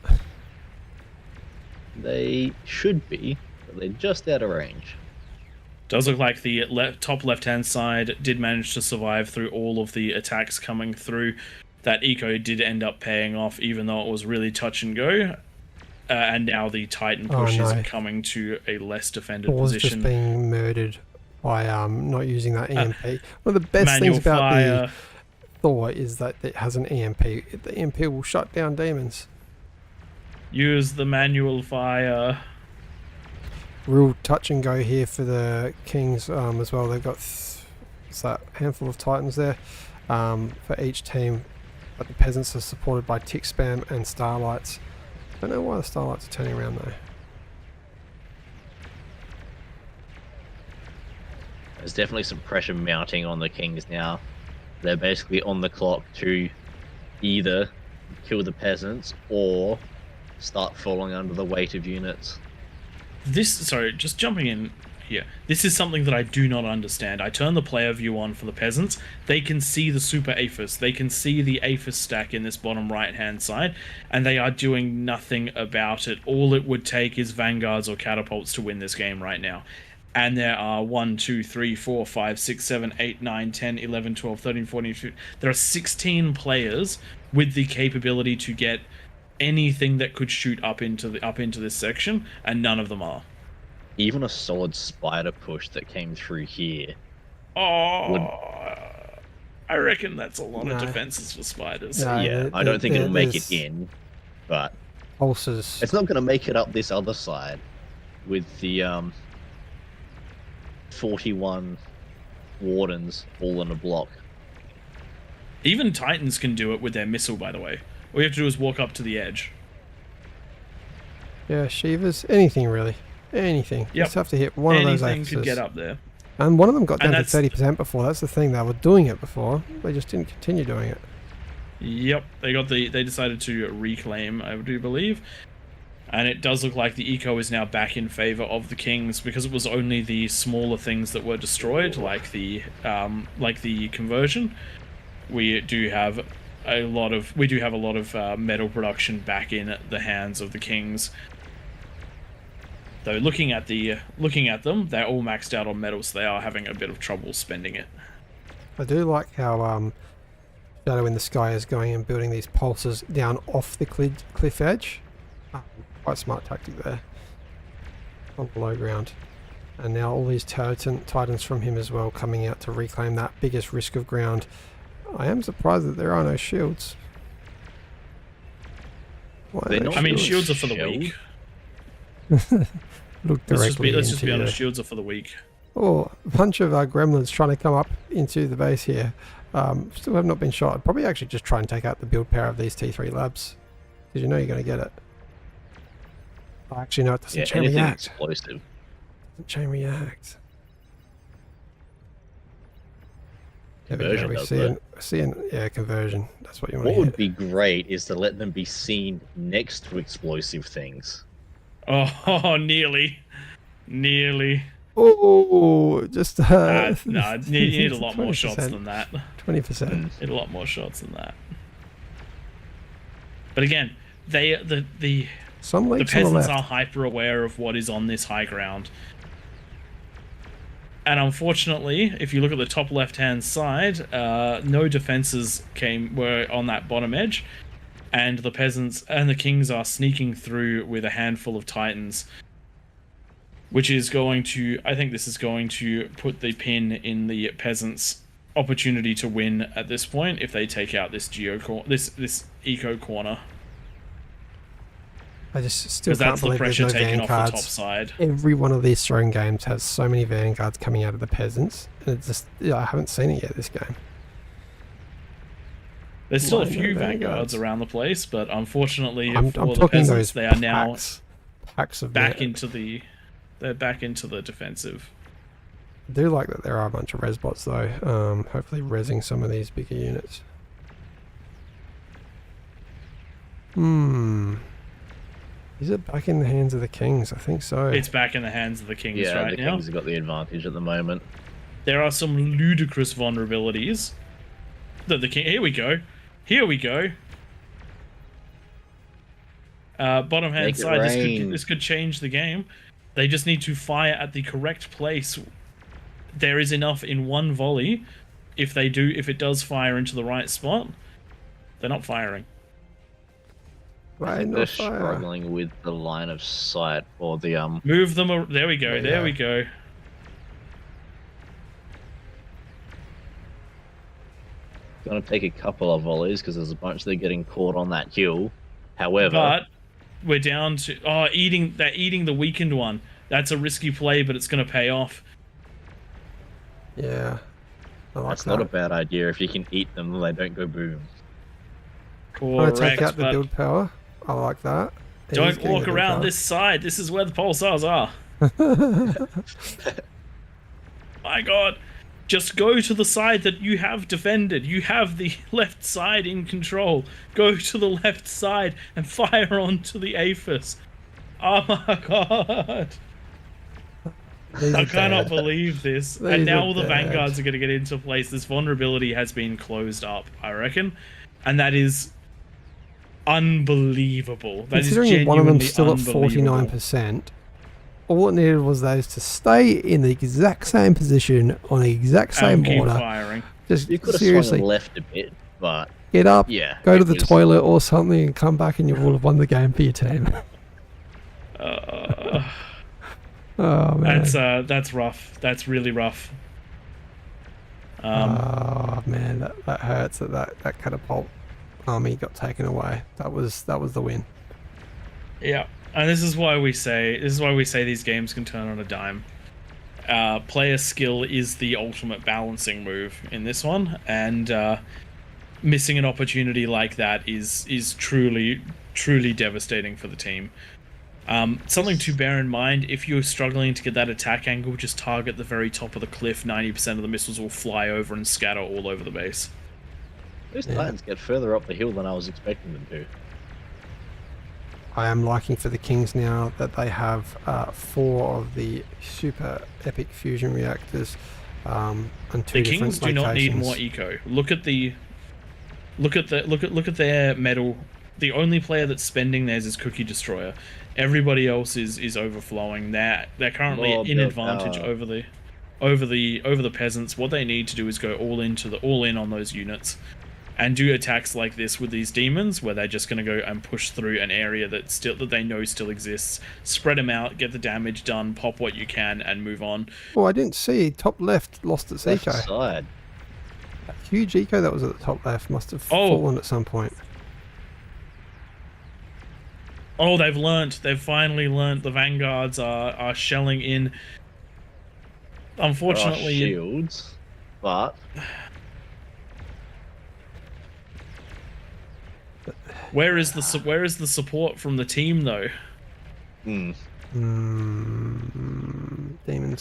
They should be, but they're just out of range. Does look like the top left-hand side did manage to survive through all of the attacks coming through. That eco did end up paying off, even though it was really touch and go. And now the Titan push is coming to a less defended position. Just being murdered by not using that EMP. One of the best things about the Thor is that it has an EMP. The EMP will shut down demons. Use the manual fire. Real touch and go here for the Kings as well. They've got that handful of Titans there for each team. But the peasants are supported by tick spam and starlights. I don't know why the starlights are turning around though. There's definitely some pressure mounting on the Kings now. They're basically on the clock to either kill the peasants or start falling under the weight of units. Sorry, just jumping in here. This is something that I do not understand. I turn the player view on for the peasants. They can see the super aphis. They can see the aphis stack in this bottom right hand side, and they are doing nothing about it. All it would take is vanguards or catapults to win this game right now. And there are 1, 2, 3, 4, 5, 6, 7, 8, 9, 10, 11, 12, 13, 14, 15. There are 16 players with the capability to get anything that could shoot up into this section, and none of them are. Even a solid spider push that came through here. I reckon that's a lot of defenses for spiders. No, Yeah, I don't think it'll make it in, but pulses. it's not going to make it up this other side with the 41 wardens all in a block. Even Titans can do it with their missile, by the way. All you have to do is walk up to the edge. Yeah, Shivas, anything really. Anything. You just have to hit one of those Anything axes. could get up there. And one of them got down to 30% before. That's the thing. They were doing it before. They just didn't continue doing it. Yep, they decided to reclaim, I do believe. And it does look like the eco is now back in favor of the kings, because it was only the smaller things that were destroyed, like the conversion. We do have a lot of metal production back in the hands of the kings. Though looking at them, they're all maxed out on metal, so they are having a bit of trouble spending it. I do like how Shadow in the Sky is going and building these pulses down off the cliff edge. Quite smart tactic there. On the low ground. And now all these titans from him as well coming out to reclaim that biggest risk of ground. I am surprised that there are no shields. Shields are for the weak. Look directly let's just be honest, shields are for the weak. Oh, a bunch of gremlins trying to come up into the base here. Still have not been shot. I'd probably actually just try and take out the build power of these T3 labs, because you know you're going to get it. Oh, actually, no, it doesn't chain react. Explosive. Doesn't chain react. Conversion we're seeing conversion. That's what you want to What hit. would be great is to let them be seen next to explosive things. Oh, nearly. Oh, just no, you need a lot more shots than that. 20%. Need a lot more shots than that. But again, the peasants are hyper aware of what is on this high ground. And unfortunately, if you look at the top left-hand side, no defenses were on that bottom edge, and the peasants and the kings are sneaking through with a handful of titans, which is going to, I think this is going to put the pin in the peasants' opportunity to win at this point if they take out this eco corner. I just still can't believe there's no taken Vanguards. off the top side. Every one of these throne games has so many Vanguards coming out of the peasants, and it's just, I haven't seen it yet this game. There's still a few Vanguards around the place, but unfortunately I'm for the talking peasants, those they are now packs of back into the defensive. I do like that there are a bunch of res bots though. Hopefully resing some of these bigger units. Is it back in the hands of the kings? I think so. It's back in the hands of the kings right now. The kings have got the advantage at the moment. There are some ludicrous vulnerabilities that the king. Here we go. Bottom hand side. This could change the game. They just need to fire at the correct place. There is enough in one volley. If it does fire into the right spot, they're not firing. They're struggling with the line of sight or the Move them. There we go. There we go. Gonna take a couple of volleys because there's a bunch that are getting caught on that hill. However, but we're down to eating the weakened one. That's a risky play, but it's going to pay off. Yeah, that's not a bad idea. If you can eat them, they don't go boom. Correct. Take out the build power. I like that. Don't walk around this side. This is where the pulsars are. My God. Just go to the side that you have defended. You have the left side in control. Go to the left side and fire onto the Aphis. Oh my God. I cannot believe this. And now all the Vanguards are going to get into place. This vulnerability has been closed up, I reckon. And that is unbelievable. That is genuinely one of them's still at unbelievable. 49%. all it needed was those to stay in the exact same position on the exact same And keep order. firing. Just You could have seriously swung left a bit, but get up, yeah, go to it the was- toilet or something, and come back, and you will have won the game for your team. Oh man, That's rough. That's really rough. oh man, that hurts that catapult army got taken away. That was the win. Yeah, and this is why we say these games can turn on a dime. Player skill is the ultimate balancing move in this one, and missing an opportunity like that is truly devastating for the team. Something to bear in mind: if you're struggling to get that attack angle, just target the very top of the cliff. 90% of the missiles will fly over and scatter all over the base. Those Titans get further up the hill than I was expecting them to. I am liking for the Kings now that they have 4 of the super epic fusion reactors and 2 The different Kings do not need more locations. eco. Look at their medal. The only player that's spending theirs is Cookie Destroyer. Everybody else is overflowing. They're currently More in build advantage power. over the peasants. What they need to do is go all in on those units, and do attacks like this with these demons, where they're just going to go and push through an area that they know still exists. Spread them out, get the damage done, pop what you can, and move on. Oh, I didn't see top left lost its Left eco. side. That huge eco that was at the top left must have fallen at some point. Oh, they've finally learnt. The vanguards are shelling in. There are Unfortunately, shields, but where is the support from the team though? Demon's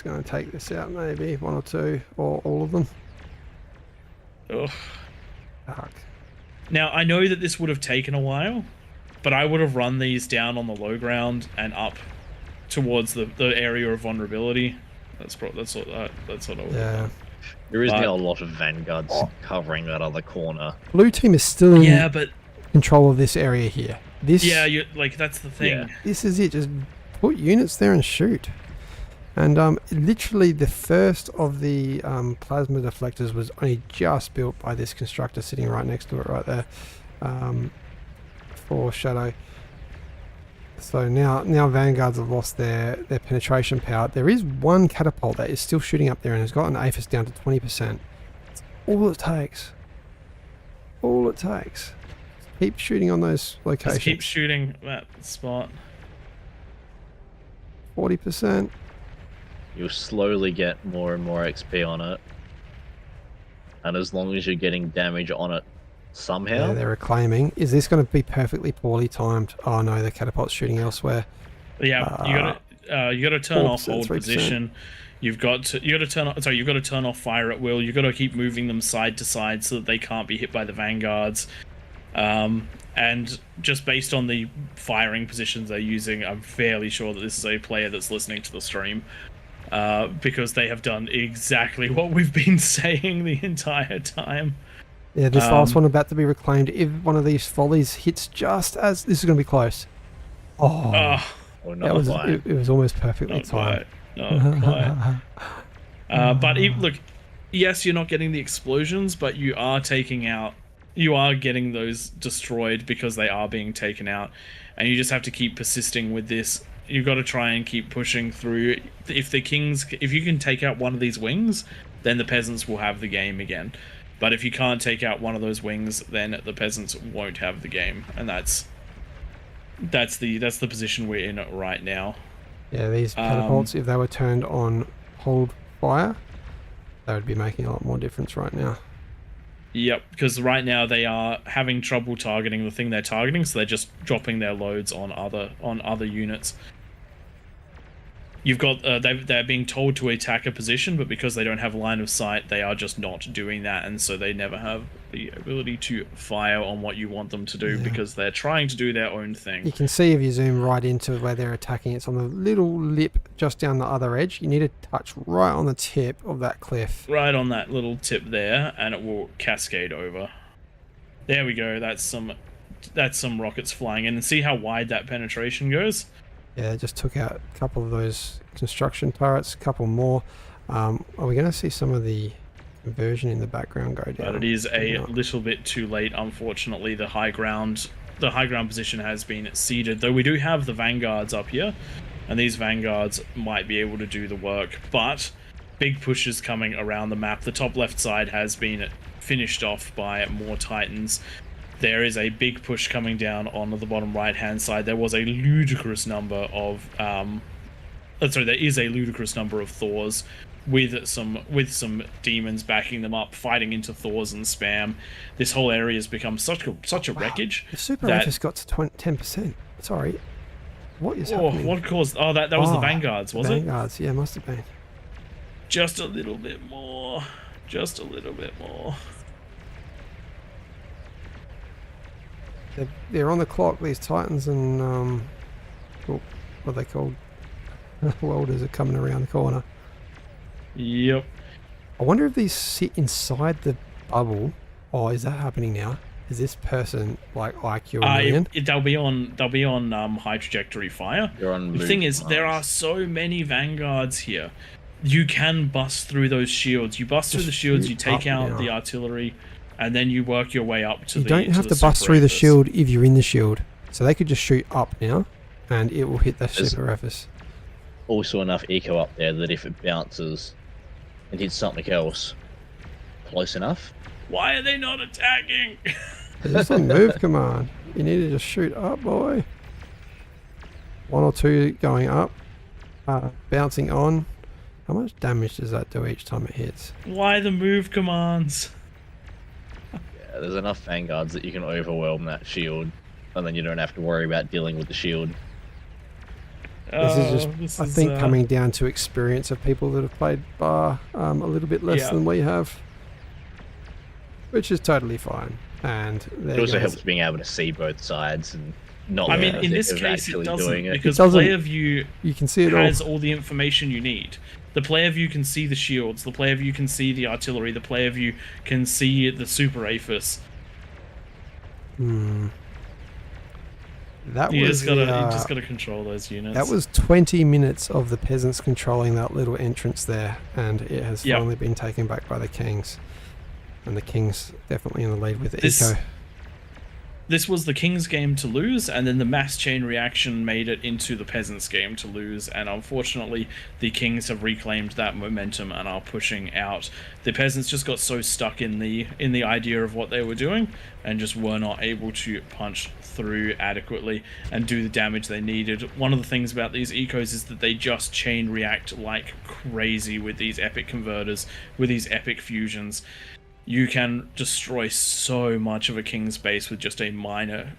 going to take this out, maybe 1 or 2 or all of them. Ugh. Fuck. Now I know that this would have taken a while, but I would have run these down on the low ground and up towards the area of vulnerability. That's what I would Yeah. have done. there is But- now a lot of vanguards covering that other corner. Blue team is still in Yeah, but control of this area here. This that's the thing. Yeah. this is it. Just put units there and shoot. And literally the first of the plasma deflectors was only just built by this constructor sitting right next to it right there for Shadow. So now Vanguards have lost their penetration power. There is 1 catapult that is still shooting up there and has got an APHIS down to 20%. That's all it takes. All it takes. Keep shooting on those locations. Just keep shooting that spot. 40%. You'll slowly get more and more XP on it. And as long as you're getting damage on it somehow, Yeah, they're reclaiming. Is this going to be perfectly poorly timed? Oh no, the catapult's shooting elsewhere. Yeah, you gotta turn off 4%, hold 3%. position. You've got to turn off fire at will. You've got to keep moving them side to side so that they can't be hit by the vanguards. And just based on the firing positions they're using, I'm fairly sure that this is a player that's listening to the stream. Because they have done exactly what we've been saying the entire time. Yeah, this last one about to be reclaimed. If one of these volleys hits just as this is going to be close. Oh, or that not was quite. it was almost perfectly Not timed. quite. Not quite. But look, yes, you're not getting the explosions, but you are getting those destroyed because they are being taken out, and you just have to keep persisting with this. You've got to try and keep pushing through. If you can take out one of these wings, then the peasants will have the game again. But if you can't take out one of those wings, then the peasants won't have the game, and that's the position we're in right now. Yeah, these catapults, if they were turned on hold fire, they would be making a lot more difference right now. Yep, because right now they are having trouble targeting the thing they're targeting, so they're just dropping their loads on other units. You've got they're being told to attack a position, but because they don't have line of sight, they are just not doing that, and so they never have the ability to fire on what you want them to do because they're trying to do their own thing. You can see if you zoom right into where they're attacking, it's on the little lip just down the other edge. You need to touch right on the tip of that cliff. Right on that little tip there, and it will cascade over. There we go. That's some rockets flying in, and see how wide that penetration goes. Yeah, just took out a couple of those construction turrets, a couple more. Are we going to see some of the conversion in the background go down? But it is Maybe a not. little bit too late, unfortunately. The high ground position has been ceded, though we do have the vanguards up here, and these vanguards might be able to do the work, but big pushes coming around the map. The top left side has been finished off by more Titans. There is a big push coming down on the bottom right hand side. There was a ludicrous number of there is a ludicrous number of Thors with some demons backing them up, fighting into Thors and spam. This whole area has become such a wreckage. The super that, just got to 10%. Sorry. What is oh, happening? what caused? Oh, that was the vanguards, was it? Vanguards, yeah, must have been. Just a little bit more. Just a little bit more. They're on the clock, these Titans, and what are they called? Welders are coming around the corner. Yep. I wonder if these sit inside the bubble. Oh, is that happening now? Is this person like IQ a million? They'll be on high trajectory fire. The thing is, there are so many vanguards here. You can bust through those shields. You bust through the shields, you take out the artillery, and then you work your way up to you don't have to bust through the shield if you're in the shield. So they could just shoot up now, and it will hit the super effice. Also enough eco up there that if it bounces and hits something else close enough. Why are they not attacking? It's just on move command. You need to just shoot up, boy. 1 or 2 going up, bouncing on. How much damage does that do each time it hits? Why the move commands? Yeah, there's enough vanguards that you can overwhelm that shield, and then you don't have to worry about dealing with the shield. This is just, I think, coming down to experience of people that have played Bar a little bit less than we have, which is totally fine. And it also helps being able to see both sides and not. I mean, in this case, it doesn't, because player view you can see it has all the information you need. The player view can see the shields. The player view can see the artillery. The player view can see the super APHIS. That you was just gotta control those units. That was 20 minutes of the peasants controlling that little entrance there, and it has finally been taken back by the kings. And the kings definitely in the lead with eco. This was the king's game to lose, and then the mass chain reaction made it into the peasants' game to lose, and unfortunately the kings have reclaimed that momentum and are pushing out. The peasants just got so stuck in the idea of what they were doing and just were not able to punch through adequately and do the damage they needed. One of the things about these ecos is that they just chain react like crazy with these epic converters, with these epic fusions. You can destroy so much of a king's base with just a minor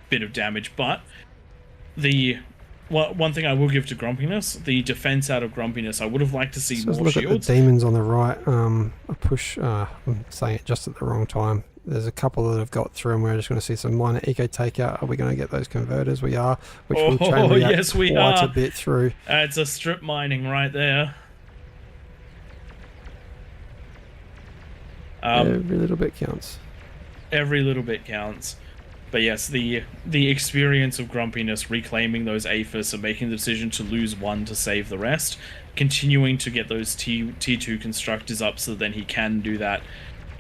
bit of damage. But the one thing I will give to Grumpiness, the defense out of Grumpiness, I would have liked to see more look shields. At the demons on the right. A push. I'm saying it just at the wrong time. There's a couple that have got through, and we're just going to see some minor eco takeout. Are we going to get those converters? We are, which will chain react quite a bit through. It's a strip mining right there. Every little bit counts. Every little bit counts. But yes, the experience of Grumpiness reclaiming those APHIS and making the decision to lose one to save the rest, continuing to get those T2 constructors up so then he can do that.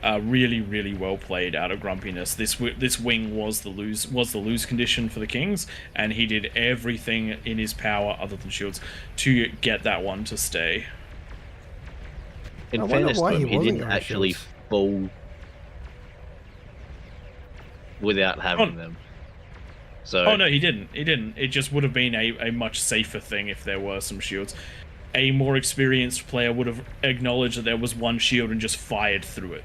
Really, really well played out of Grumpiness. This wing was the lose condition for the Kings, and he did everything in his power other than shields to get that one to stay. In fairness to him, he didn't actually fall without having them. So oh no, he didn't. It just would have been a much safer thing if there were some shields. A more experienced player would have acknowledged that there was one shield and just fired through it.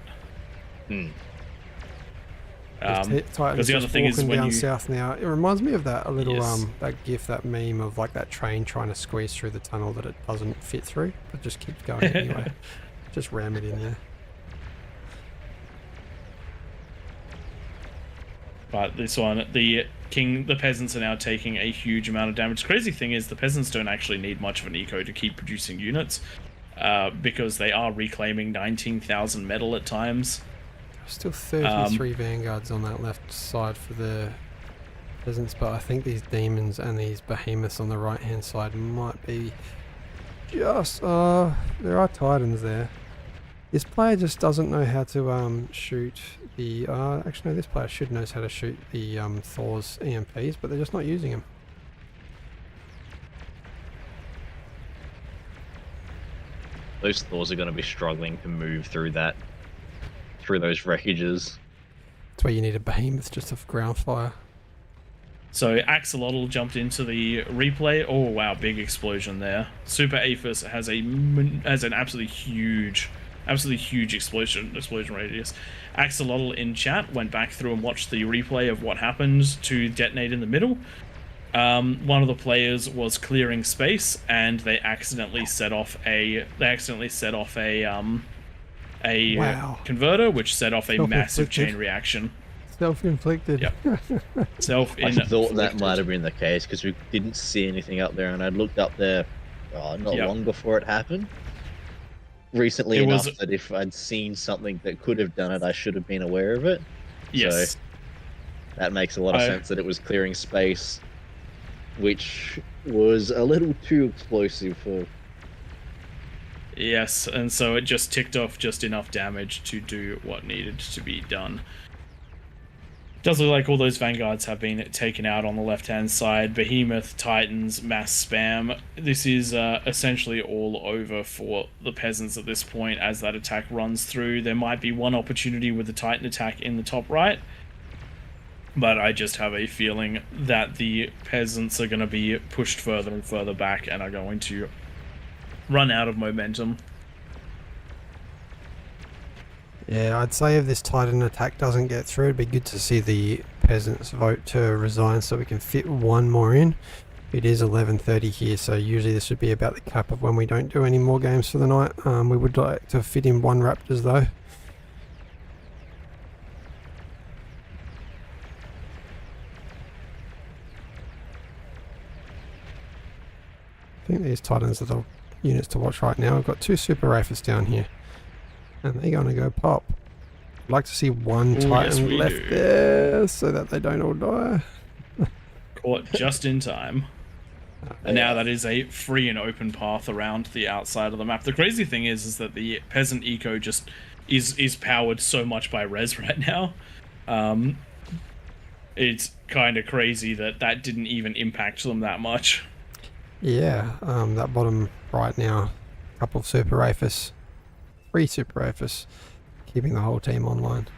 Because the other thing is when down south now, it reminds me of that a little that gif, that meme of like that train trying to squeeze through the tunnel that it doesn't fit through, but just keeps going anyway. Just ram it in there. But this one, the peasants are now taking a huge amount of damage. The crazy thing is the peasants don't actually need much of an eco to keep producing units, because they are reclaiming 19,000 metal at times. Still 33 vanguards on that left side for the peasants, but I think these demons and these behemoths on the right hand side might be just there are titans there. This player just doesn't know how to shoot the actually no, this player should knows how to shoot the Thor's EMPs, but they're just not using them. Those Thors are going to be struggling to move through those wreckages. That's why you need a behemoth just off ground fire. So Axolotl jumped into the replay. Oh wow, big explosion there. Super Aphis has an absolutely huge explosion radius. Axolotl in chat went back through and watched the replay of what happened to detonate in the middle. One of the players was clearing space, and they accidentally set off a Wow. converter, which set off a massive chain reaction. Self-inflicted. Yep. I thought that might have been the case because we didn't see anything up there, and I'd looked up there not long before it happened. Recently enough that if I'd seen something that could have done it, I should have been aware of it. Yes. So that makes a lot of sense that it was clearing space, which was a little too explosive for... Yes, and so it just ticked off just enough damage to do what needed to be done. Does look like all those vanguards have been taken out on the left-hand side. Behemoth, Titans, mass spam. This is essentially all over for the peasants at this point as that attack runs through. There might be one opportunity with the Titan attack in the top right, but I just have a feeling that the peasants are going to be pushed further and further back and are going to run out of momentum. Yeah, I'd say if this Titan attack doesn't get through, it'd be good to see the peasants vote to resign so we can fit one more in. It is 11:30 here, so usually this would be about the cap of when we don't do any more games for the night. We would like to fit in one Raptors though. I think these Titans are the units to watch right now. We've got two Super Rafers down here, and they're going to go pop. I'd like to see one Titan left there so that they don't all die. Caught just in time. And now that is a free and open path around the outside of the map. The crazy thing is that the peasant eco just is powered so much by res right now. It's kind of crazy that didn't even impact them that much. Yeah, that bottom right now, a couple of Super Rafers, 3 Super Rafers, keeping the whole team online.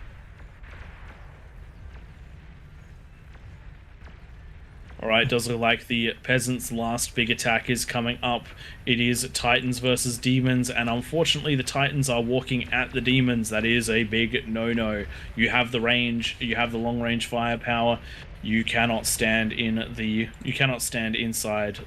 Alright, does look like the peasants' last big attack is coming up. It is Titans versus Demons, and unfortunately the Titans are walking at the Demons. That is a big no-no. You have the range, you have the long-range firepower. You cannot stand inside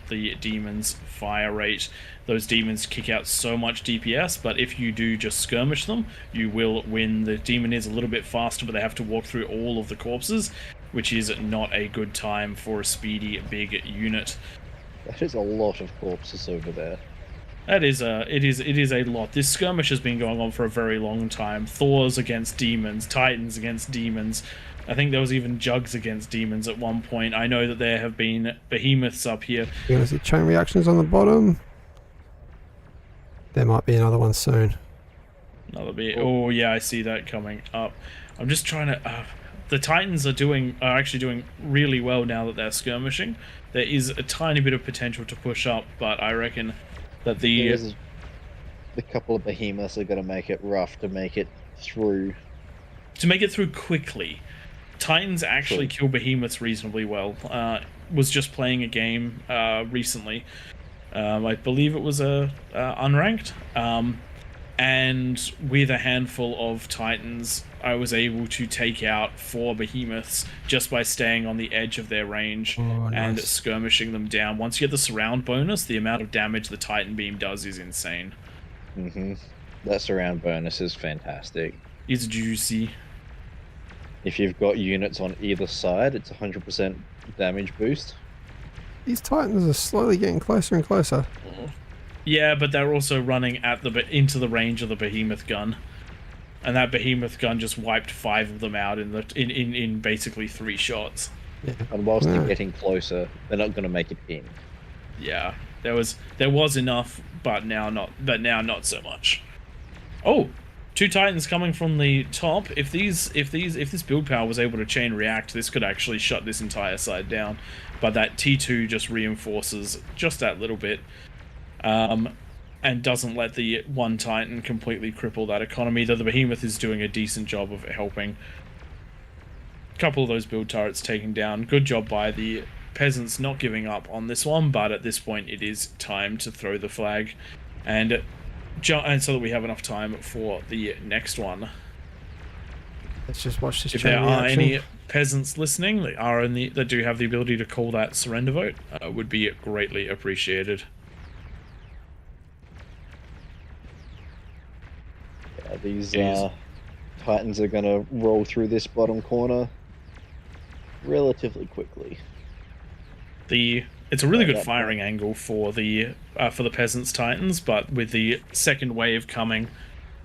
the Demons' fire rate. Those Demons kick out so much DPS, but if you do just skirmish them, you will win. The Demon is a little bit faster, but they have to walk through all of the corpses, which is not a good time for a speedy big unit. That is a lot of corpses over there. It is a lot. This skirmish has been going on for a very long time. Thors against Demons, Titans against Demons. I think there was even Jugs against Demons at one point. I know that there have been behemoths up here. You're going to see chain reactions on the bottom. There might be another one soon. Another bit. Oh yeah, I see that coming up. I'm just trying to... the Titans are actually doing really well now that they're skirmishing. There is a tiny bit of potential to push up, but I reckon that the couple of behemoths are going to make it rough to make it through. To make it through quickly. Titans actually kill behemoths reasonably well. Was just playing a game recently. I believe it was unranked. And with a handful of Titans, I was able to take out 4 behemoths just by staying on the edge of their range and skirmishing them down. Once you get the surround bonus, the amount of damage the Titan beam does is insane. That surround bonus is fantastic. It's juicy. If you've got units on either side, it's 100% damage boost. These Titans are slowly getting closer and closer. Yeah, but they're also running at into the range of the behemoth gun, and that behemoth gun just wiped 5 of them out in basically 3 shots. Yeah. And whilst Yeah. they're getting closer, they're not going to make it in. Yeah, there was enough, but now not so much. Oh, 2 Titans coming from the top. If this build power was able to chain react, this could actually shut this entire side down. But that T2 just reinforces just that little bit, and doesn't let the 1 Titan completely cripple that economy. Though the Behemoth is doing a decent job of helping. A couple of those build turrets taken down. Good job by the Peasants not giving up on this one, but at this point it is time to throw the flag, and so that we have enough time for the next one. Let's just watch this. If there chain are reaction. any peasants listening that do have the ability to call that surrender vote, would be greatly appreciated. Yeah, these Jeez. Titans are going to roll through this bottom corner relatively quickly. It's a really Right, good that firing angle for the Peasants Titans, but with the second wave coming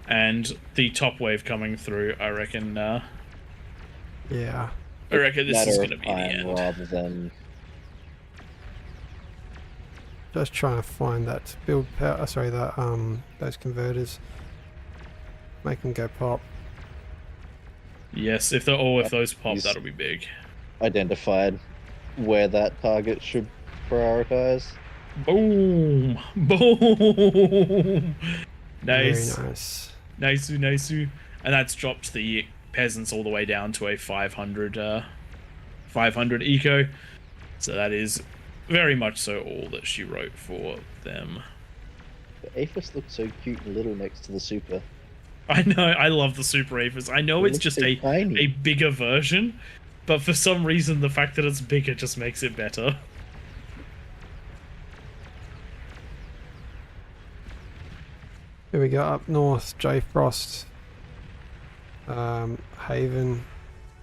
and the top wave coming through, I reckon Yeah. this is going to be the time end. rather than Just trying to find that build power. Sorry, that those converters. Make them go pop. Yes, if those pop, He's- that'll be big. identified where that target should prioritize. Boom! Boom! Nice. Very nice. Nice. And that's dropped the Peasants all the way down to a 500 eco. So that is very much so all that she wrote for them. The Aphis looks so cute and little next to the super. I know, I love the Super Aphis. I know It it's looks just so a tiny. bigger version, but for some reason the fact that it's bigger just makes it better. Here we go up north. J Frost, Haven,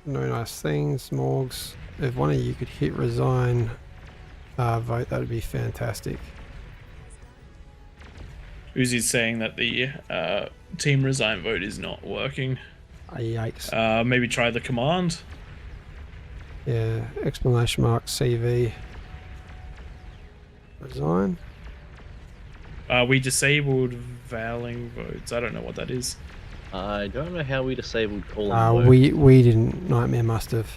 No Nice Things, Morgs. If one of you could hit resign vote, that would be fantastic. Uzi's saying that the team resign vote is not working. Yikes. Maybe try the command. Yeah, exclamation mark CV. Resign. We disabled veiling votes. I don't know what that is. I don't know how we disabled calling. We didn't. Nightmare must have.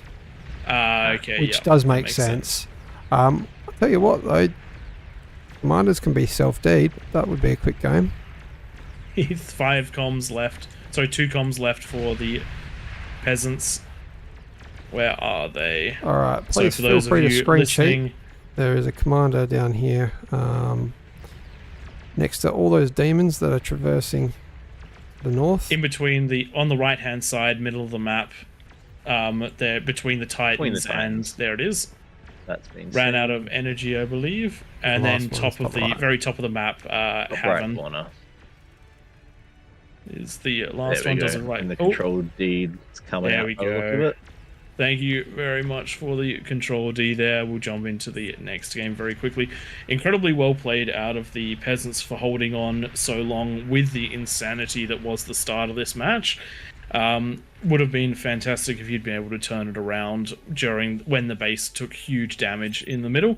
Okay, Which yeah, does that make makes sense. I'll tell you what though, commanders can be self-deed. That would be a quick game. 5 comms left. Sorry, 2 comms left for the Peasants. Where are they? All right, So please for feel those free of to you screen listening, sheet. There is a commander down here, next to all those demons that are traversing the north. in between on the right hand side, middle of the map, there between the Titans, and there it is. That's been Ran seen. out of energy, I believe, and The then last top one's of top the right. very top of the map, Top right Haven corner. is the There last we one. go. Doesn't right. And the Oh, control deed is coming there out we by the look of go. it. Thank you very much for the control D there. We'll jump into the next game very quickly. Incredibly well played out of the Peasants for holding on so long with the insanity that was the start of this match. Would have been fantastic if you'd been able to turn it around when the base took huge damage in the middle.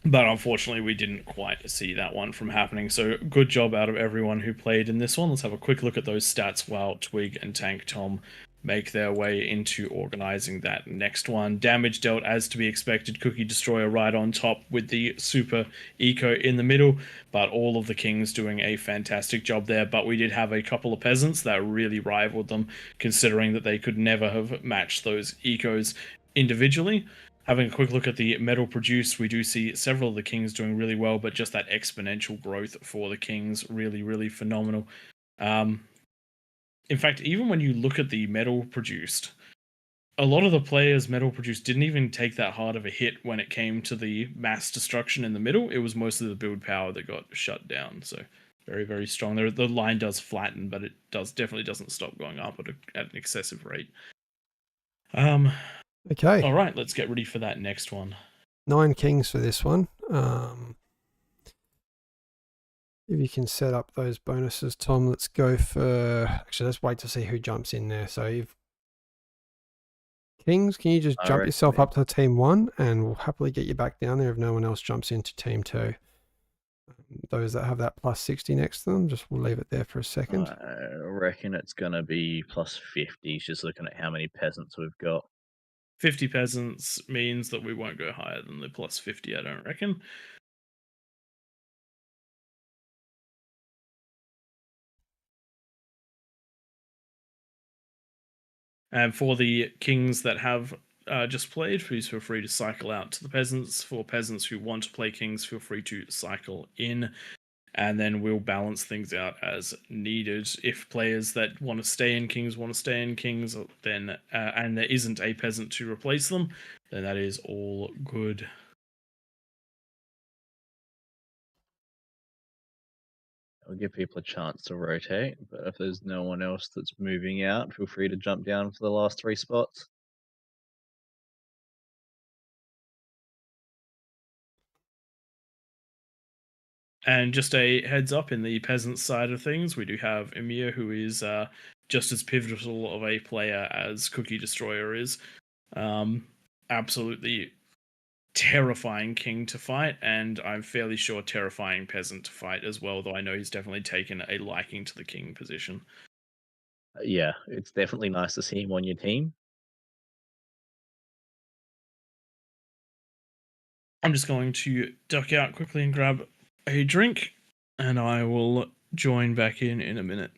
But unfortunately, we didn't quite see that one from happening. So good job out of everyone who played in this one. Let's have a quick look at those stats while Twig and Tank Tom make their way into organizing that next one. Damage dealt as to be expected. Cookie Destroyer right on top with the super eco in the middle. But all of the Kings doing a fantastic job there. But we did have a couple of Peasants that really rivaled them, considering that they could never have matched those ecos individually. Having a quick look at the metal produced, we do see several of the Kings doing really well, but just that exponential growth for the Kings, really, really phenomenal. In fact, even when you look at the metal produced, a lot of the players metal produced didn't even take that hard of a hit when it came to the mass destruction in the middle. It was mostly the build power that got shut down. So very, very strong. The line does flatten, but it definitely doesn't stop going up at an excessive rate. Okay. All right, let's get ready for that next one. 9 kings for this one. If you can set up those bonuses, Tom, let's go for... Actually, let's wait to see who jumps in there. So if Kings, can you just I jump reckon yourself it- up to team 1 and we'll happily get you back down there if no one else jumps into team 2. Those that have that plus 60 next to them, just we'll leave it there for a second. I reckon it's gonna be plus 50. Just looking at how many peasants we've got. 50 peasants means that we won't go higher than the plus 50, I don't reckon. And for the kings that have just played, please feel free to cycle out to the peasants. For peasants who want to play kings, feel free to cycle in. And then we'll balance things out as needed. If players that want to stay in kings want to stay in kings, then and there isn't a peasant to replace them, then that is all good. I'll give people a chance to rotate, but if there's no one else that's moving out, feel free to jump down for the last 3 spots. And just a heads up, in the peasant side of things, we do have Emir, who is just as pivotal of a player as Cookie Destroyer is. Absolutely terrifying king to fight, and I'm fairly sure terrifying peasant to fight as well, though I know he's definitely taken a liking to the king position. Yeah, it's definitely nice to see him on your team. I'm just going to duck out quickly and grab a drink, and I will join back in a minute.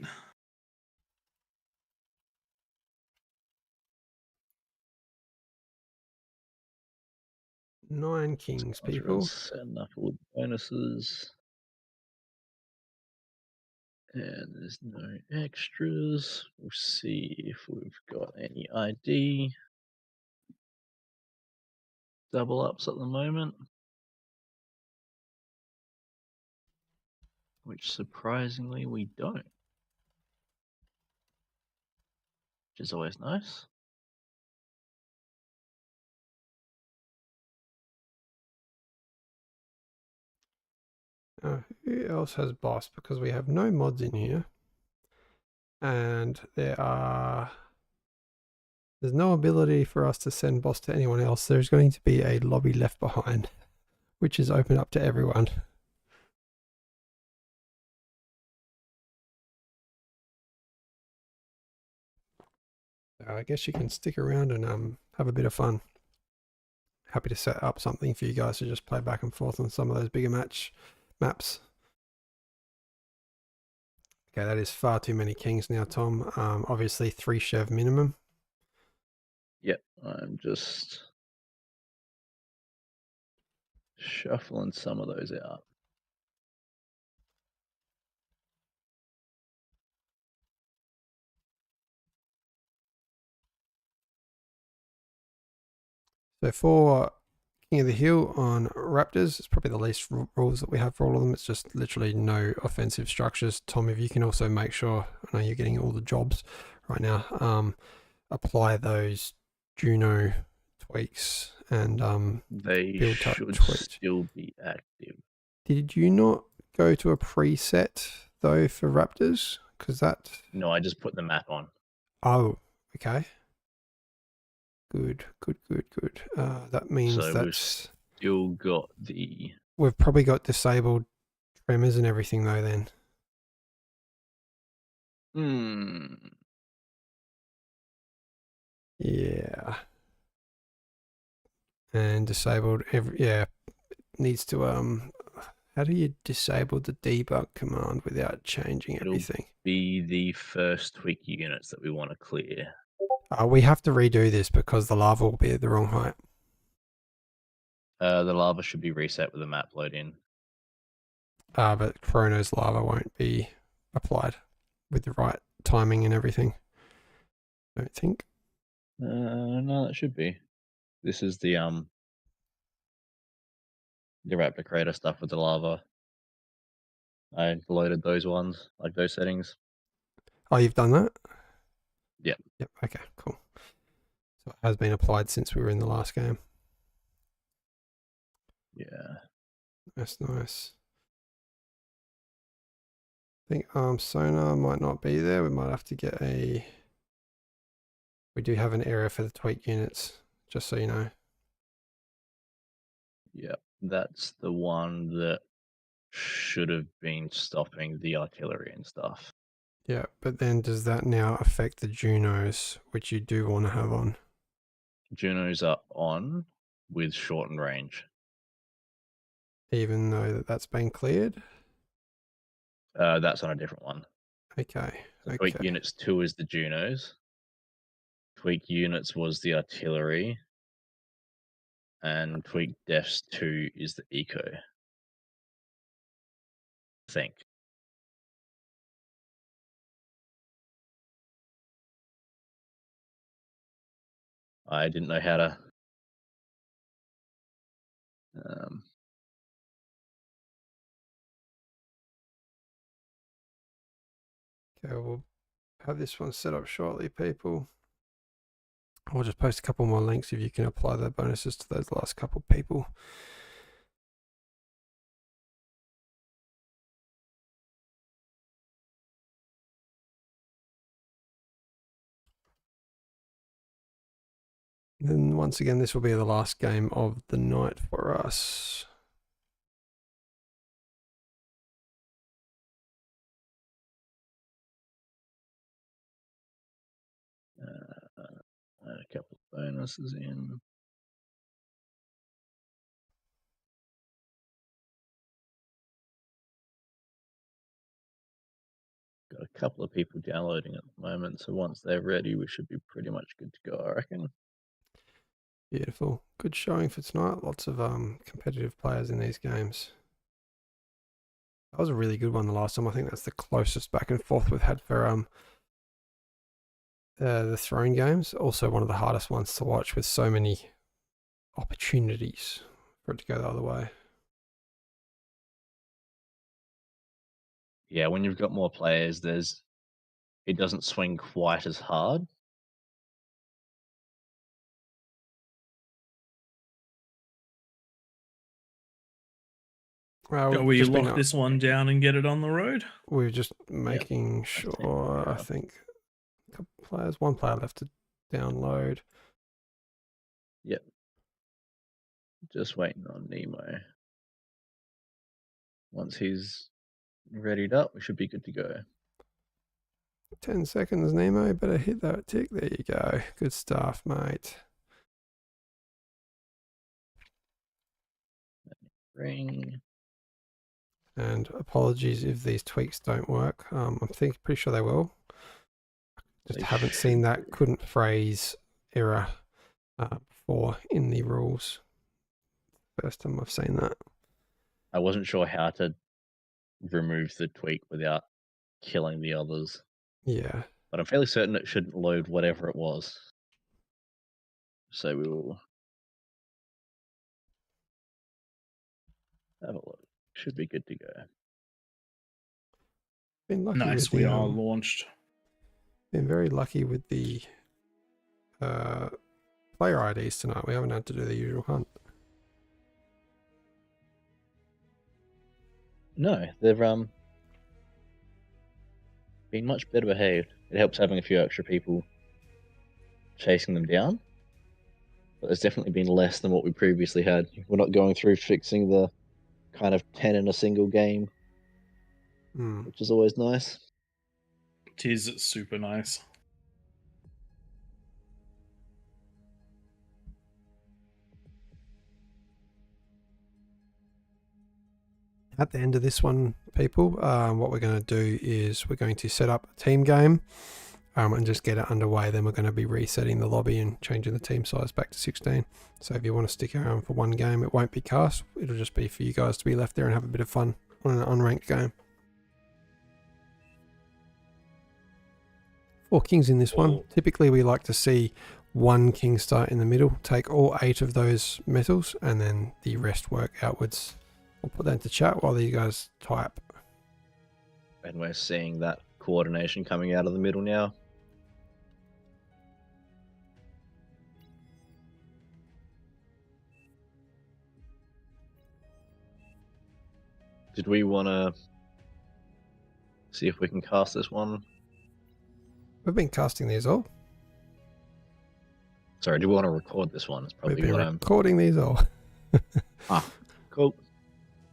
Nine kings, people. Setting up all the bonuses. And there's no extras. We'll see if we've got any ID double ups at the moment. Which surprisingly we don't. Which is always nice. Who else has boss? Because we have no mods in here. And there's no ability for us to send boss to anyone else. There's going to be a lobby left behind, which is open up to everyone. I guess you can stick around and have a bit of fun. Happy to set up something for you guys to just play back and forth on some of those bigger maps. Okay, that is far too many kings now, Tom. Obviously 3 Chev minimum. Yep, I'm just shuffling some of those out. So for King of the Hill on Raptors, it's probably the least rules that we have for all of them. It's just literally no offensive structures. Tom, if you can also make sure, I know you're getting all the jobs right now, apply those Juno tweaks and they build type should tweaks. still be active. Did you not go to a preset though for Raptors? Because that... No, I just put the map on. Oh, okay. Good. That means So that's... we've still got the... We've probably got disabled tremors and everything though then. Yeah. And disabled needs to how do you disable the debug command without changing everything? Be the first tweak units that we want to clear. We have to redo this because the lava will be at the wrong height. The lava should be reset with the map load in. But Chrono's lava won't be applied with the right timing and everything. I don't think. No, that should be. This is the Raptor Crater stuff with the lava. I loaded those ones, like those settings. Oh, you've done that? Yep. Yep. Okay, cool. So it has been applied since we were in the last game. Yeah. That's nice. I think Sonar might not be there. We might have to get a We do have an area for the tweak units, just so you know. Yep, that's the one that should have been stopping the artillery and stuff. Yeah, but then does that now affect the Junos, which you do want to have on? Junos are on with shortened range. Even though that's been cleared? That's on a different one. Okay, So Tweak okay. Units 2 is the Junos. Tweak Units was the artillery. And Tweak Defs 2 is the eco. I think. I didn't know how to. Okay, we'll have this one set up shortly, people. I'll just post a couple more links if you can apply the bonuses to those last couple people. And then once again, this will be the last game of the night for us. A couple of bonuses in. Got a couple of people downloading at the moment, so once they're ready, we should be pretty much good to go, I reckon. Beautiful. Good showing for tonight. Lots of competitive players in these games. That was a really good one the last time. I think that's the closest back and forth we've had for the throne games. Also one of the hardest ones to watch with so many opportunities for it to go the other way. Yeah, when you've got more players, it doesn't swing quite as hard. Shall we lock this one down and get it on the road? We're just making sure, I think, a couple players, one player left to download. Yep. Just waiting on Nemo. Once he's readied up, we should be good to go. 10 seconds, Nemo. Better hit that tick. There you go. Good stuff, mate. Ring. And apologies if these tweaks don't work. I'm pretty sure they will. Just haven't seen that couldn't phrase error before in the rules. First time I've seen that. I wasn't sure how to remove the tweak without killing the others. Yeah. But I'm fairly certain it shouldn't load whatever it was. So we will have a look. Should be good to go. Been lucky nice, with the, we are launched. Been very lucky with the player IDs tonight. We haven't had to do the usual hunt. No, they've been much better behaved. It helps having a few extra people chasing them down. But there's definitely been less than what we previously had. We're not going through fixing the kind of 10 in a single game, which is always nice. It is super nice. At the end of this one, people, what we're going to do is we're going to set up a team game and just get it underway. Then we're going to be resetting the lobby and changing the team size back to 16. So if you want to stick around for one game, it won't be cast. It'll just be for you guys to be left there and have a bit of fun on an unranked game. 4 kings in this one. Typically we like to see one king start in the middle, take all 8 of those metals, and then the rest work outwards. I'll put that into chat while you guys type. And we're seeing that coordination coming out of the middle now. Did we want to see if we can cast this one? We've been casting these all. Sorry, do we want to record this one? It's We've probably been what I'm. recording these all. Ah, cool.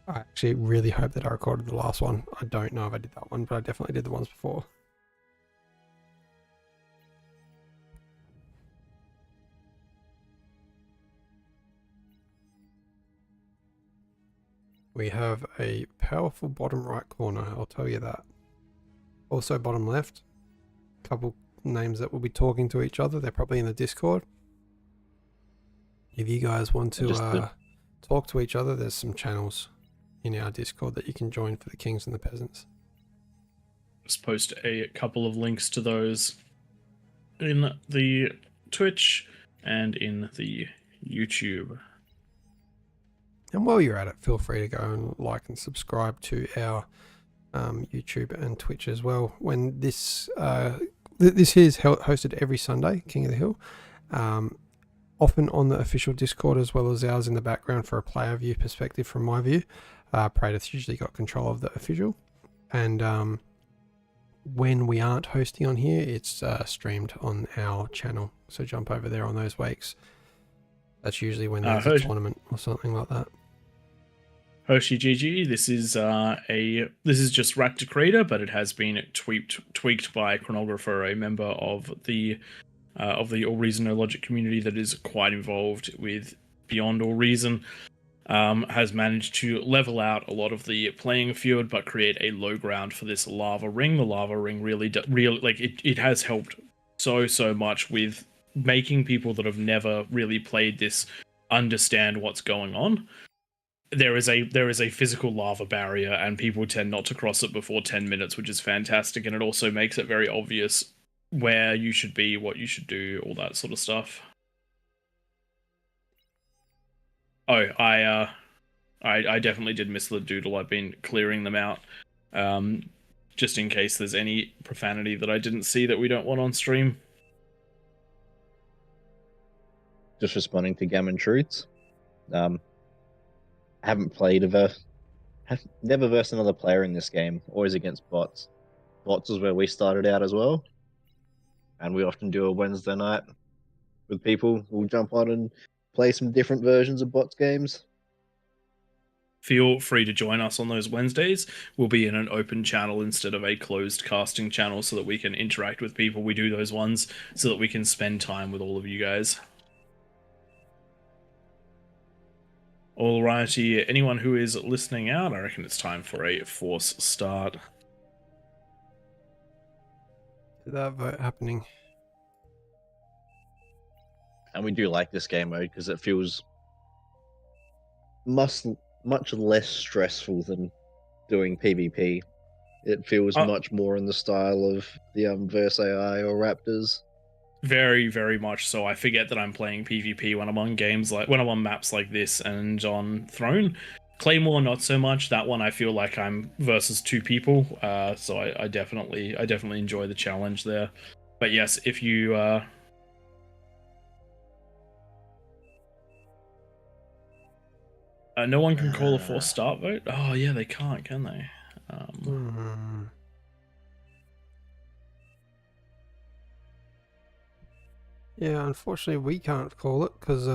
I actually really hope that I recorded the last one. I don't know if I did that one, but I definitely did the ones before. We have a powerful bottom right corner, I'll tell you that. Also bottom left, a couple names that will be talking to each other. They're probably in the Discord. If you guys want to talk to each other, there's some channels in our Discord that you can join for the Kings and the Peasants. Just post a couple of links to those in the Twitch and in the YouTube. And while you're at it, feel free to go and like and subscribe to our YouTube and Twitch as well. When this this is hosted every Sunday, King of the Hill, often on the official Discord as well as ours in the background for a player view perspective from my view. Praetor's usually got control of the official, and when we aren't hosting on here, it's streamed on our channel. So jump over there on those wakes. That's usually when there's a tournament or something like that. Hoshi GG, this is just Rack to Creator, but it has been tweaked by Chronographer, a member of the AllReasonNoLogic community that is quite involved with Beyond All Reason. Has managed to level out a lot of the playing field, but create a low ground for this lava ring. The lava ring it has helped so much with making people that have never really played this understand what's going on. There is a physical lava barrier, and people tend not to cross it before 10 minutes, which is fantastic, and it also makes it very obvious where you should be, what you should do, all that sort of stuff. Oh, I definitely did miss the doodle. I've been clearing them out, just in case there's any profanity that I didn't see that we don't want on stream. Just responding to Gammon Truths. Haven't played never versed another player in this game. Always against bots. Bots is where we started out as well, and we often do a Wednesday night with people. We'll jump on and play some different versions of bots games. Feel free to join us on those Wednesdays. We'll be in an open channel instead of a closed casting channel so that we can interact with people. We do those ones so that we can spend time with all of you guys. Alrighty, anyone who is listening out, I reckon it's time for a force start. That vote happening. And we do like this game mode because it feels much less stressful than doing PvP. It feels much more in the style of the Verse AI or Raptors. Very, very much so. I forget that I'm playing PvP when I'm on when I'm on maps like this and on Throne. Claymore, not so much. That one I feel like I'm versus two people. So I definitely enjoy the challenge there. But yes, if you no one can call a forced start vote? Oh yeah, they can't, can they? Yeah, unfortunately we can't call it because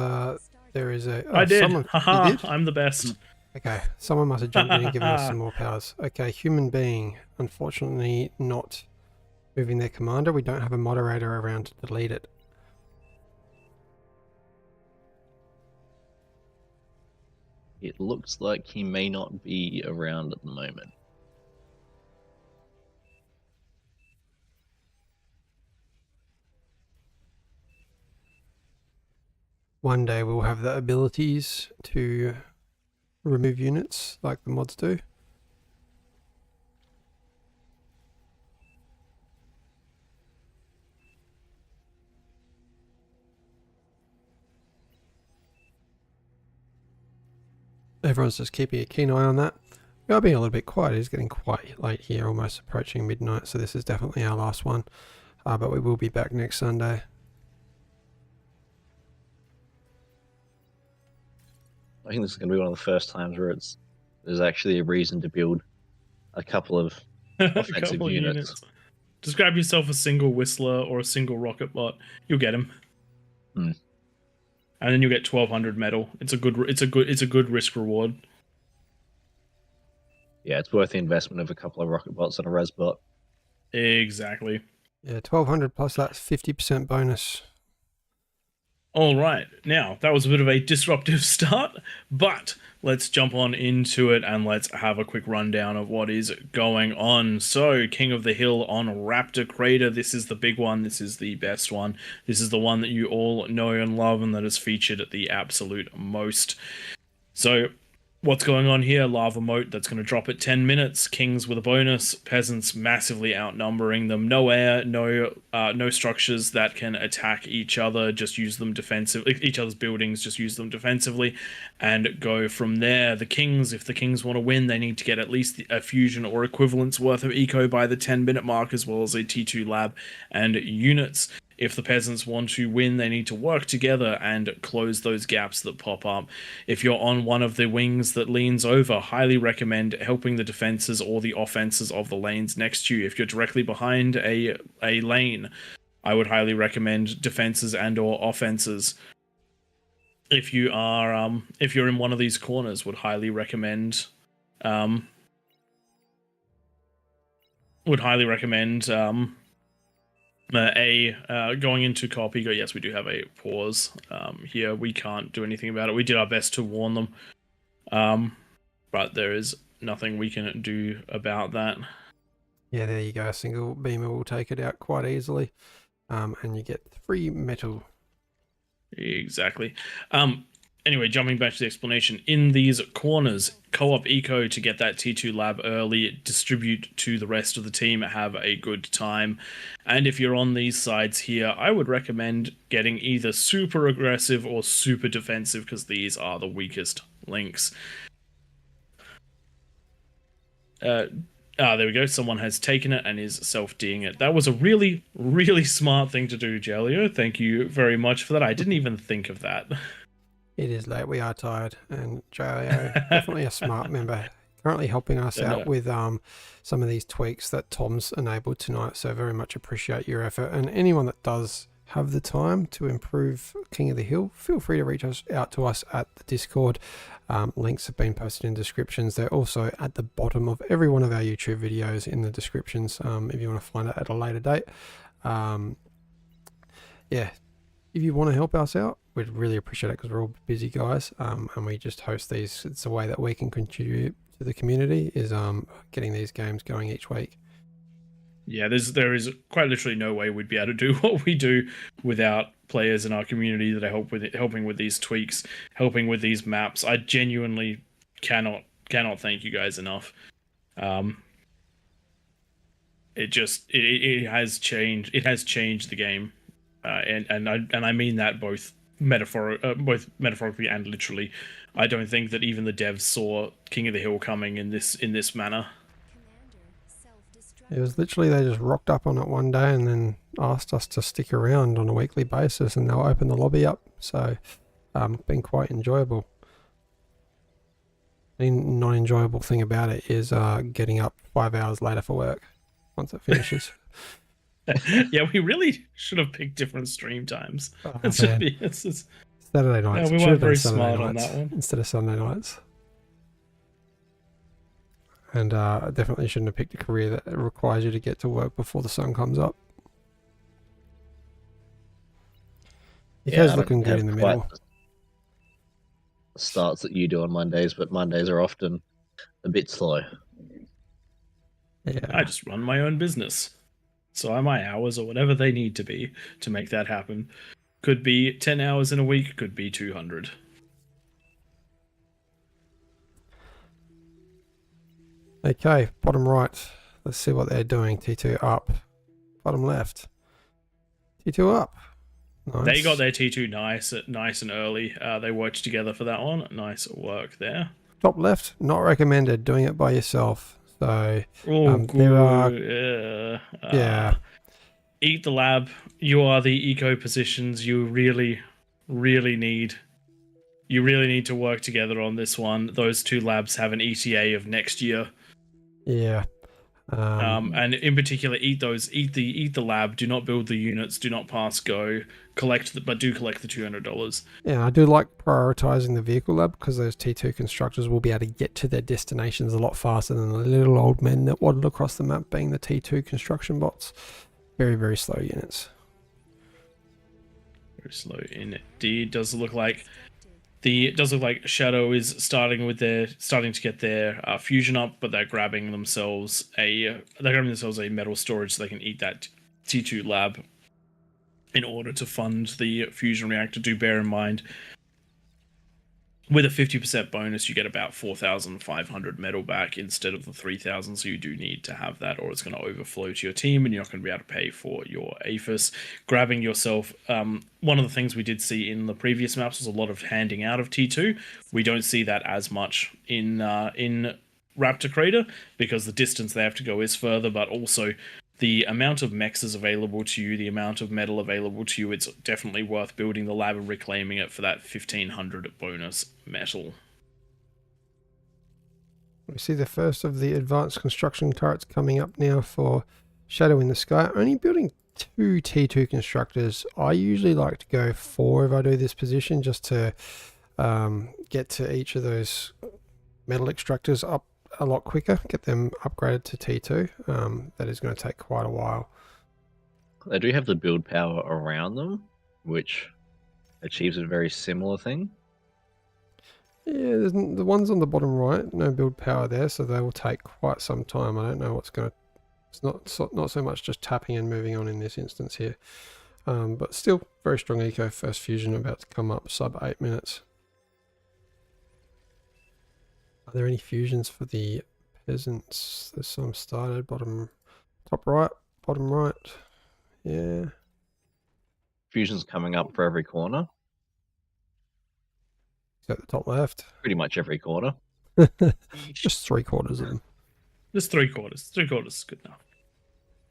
there is a... I did! Someone, Haha, you did? I'm the best. Okay, someone must have jumped in and given us some more powers. Okay, human being, unfortunately not moving their commander. We don't have a moderator around to delete it. It looks like he may not be around at the moment. One day we'll have the abilities to remove units like the mods do. Everyone's just keeping a keen eye on that. We are being a little bit quiet. It's getting quite late here, almost approaching midnight, so this is definitely our last one. But we will be back next Sunday. I think this is going to be one of the first times where there's actually a reason to build a couple of offensive units. Just grab yourself a single Whistler or a single rocket bot. You'll get him. and then you get 1200 metal. It's a good risk reward. Yeah, it's worth the investment of a couple of rocket bots and a res bot. Exactly. Yeah, 1200 plus that's 50% bonus. All right, now that was a bit of a disruptive start, but let's jump on into it and let's have a quick rundown of what is going on. So, King of the Hill on Raptor Crater. This is the big one. This is the best one. This is the one that you all know and love and that is featured at the absolute most. So, what's going on here? Lava Moat that's going to drop at 10 minutes. Kings with a bonus. Peasants massively outnumbering them. No air, no structures that can attack each other. Just use them defensively. Each other's buildings, just use them defensively and go from there. The Kings, if the Kings want to win, they need to get at least a fusion or equivalent's worth of eco by the 10-minute mark, as well as a T2 lab and units. If the peasants want to win, they need to work together and close those gaps that pop up. If you're on one of the wings that leans over, highly recommend helping the defenses or the offenses of the lanes next to you. If you're directly behind a lane, I would highly recommend defenses and or offenses. If you are if you're in one of these corners, would highly recommend going into copy. Yes, we do have a pause here. We can't do anything about it. We did our best to warn them, but there is nothing we can do about that. Yeah, there you go. A single beamer will take it out quite easily, and you get 3 metal. Exactly. Anyway, jumping back to the explanation, in these corners, co-op eco to get that T2 lab early, distribute to the rest of the team, have a good time. And if you're on these sides here, I would recommend getting either super aggressive or super defensive, because these are the weakest links. There we go. Someone has taken it and is self-D'ing it. That was a really, really smart thing to do, Jelio. Thank you very much for that. I didn't even think of that. It is late. We are tired, and Jalio, definitely a smart member, currently helping us out with some of these tweaks that Tom's enabled tonight. So very much appreciate your effort. And anyone that does have the time to improve King of the Hill, feel free to reach out to us at the Discord. Links have been posted in descriptions. They're also at the bottom of every one of our YouTube videos in the descriptions, if you want to find it at a later date. Yeah, if you want to help us out, we'd really appreciate it, because we're all busy guys, and we just host these. It's a way that we can contribute to the community, is getting these games going each week. Yeah, there is quite literally no way we'd be able to do what we do without players in our community that are helping with these tweaks, helping with these maps. I genuinely cannot thank you guys enough. It has changed. It has changed the game, and I mean that both metaphorically and literally. I don't think that even the devs saw King of the Hill coming in this manner. It was literally, they just rocked up on it one day and then asked us to stick around on a weekly basis, and they'll open the lobby up. So been quite enjoyable. The non-enjoyable thing about it is getting up 5 hours later for work once it finishes. Yeah, we really should have picked different stream times. Oh, Saturday nights. Yeah, we weren't very smart on that one. Instead of Sunday nights. And I definitely shouldn't have picked a career that requires you to get to work before the sun comes up. You guys looking good in the middle. Starts that you do on Mondays, but Mondays are often a bit slow. Yeah. I just run my own business. So are my hours or whatever they need to be to make that happen. Could be 10 hours in a week, could be 200. Okay, bottom right. Let's see what they're doing. T2 up. Bottom left. T2 up. Nice. They got their T2 nice and early. They worked together for that one. Nice work there. Top left, not recommended. Doing it by yourself. So there are eat the lab. You are the eco positions. You really need to work together on this one. Those two labs have an ETA of next year. Yeah. And in particular, eat the lab. Do not build the units. Do not pass go. collect the $200. Yeah, I do like prioritizing the vehicle lab because those T2 constructors will be able to get to their destinations a lot faster than the little old men that waddle across the map, being the T2 construction bots. Very, very slow units. Very slow indeed. Does look like Shadow is starting to get their fusion up, but they're grabbing themselves a metal storage so they can eat that T2 lab in order to fund the fusion reactor. Do bear in mind, with a 50% bonus, you get about 4,500 metal back instead of the 3,000. So you do need to have that, or it's going to overflow to your team, and you're not going to be able to pay for your APHIS. Grabbing yourself. One of the things we did see in the previous maps was a lot of handing out of T2. We don't see that as much in Raptor Crater because the distance they have to go is further, but also the amount of mexes available to you, the amount of metal available to you, it's definitely worth building the lab and reclaiming it for that 1,500 bonus metal. We see the first of the advanced construction turrets coming up now for Shadow in the Sky. Only building 2 T2 constructors. I usually like to go 4 if I do this position, just to get to each of those metal extractors up a lot quicker, get them upgraded to T2. That is going to take quite a while. They do have the build power around them, which achieves a very similar thing. Yeah, there's the ones on the bottom right, no build power there, so they will take quite some time. I don't know what's going to... It's not so much just tapping and moving on in this instance here. But still, very strong eco. First fusion about to come up, sub 8 minutes. Are there any fusions for the peasants? There's some started. Top right, bottom right. Yeah. Fusion's coming up for every corner. Is that the top left? Pretty much every corner. Just 3/4 of them. Just 3/4. 3/4 is good enough.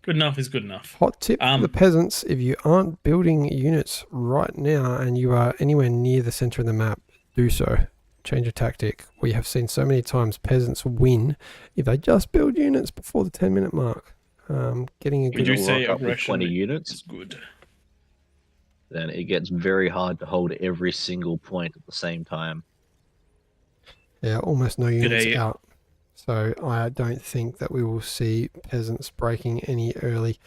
Good enough is good enough. Hot tip for the peasants: if you aren't building units right now and you are anywhere near the center of the map, do so. Change of tactic. We have seen so many times peasants win if they just build units before the 10-minute mark. Getting a good... Would you say up with aggression 20 units is good? Then it gets very hard to hold every single point at the same time. Yeah, almost no units out. So I don't think that we will see peasants breaking any early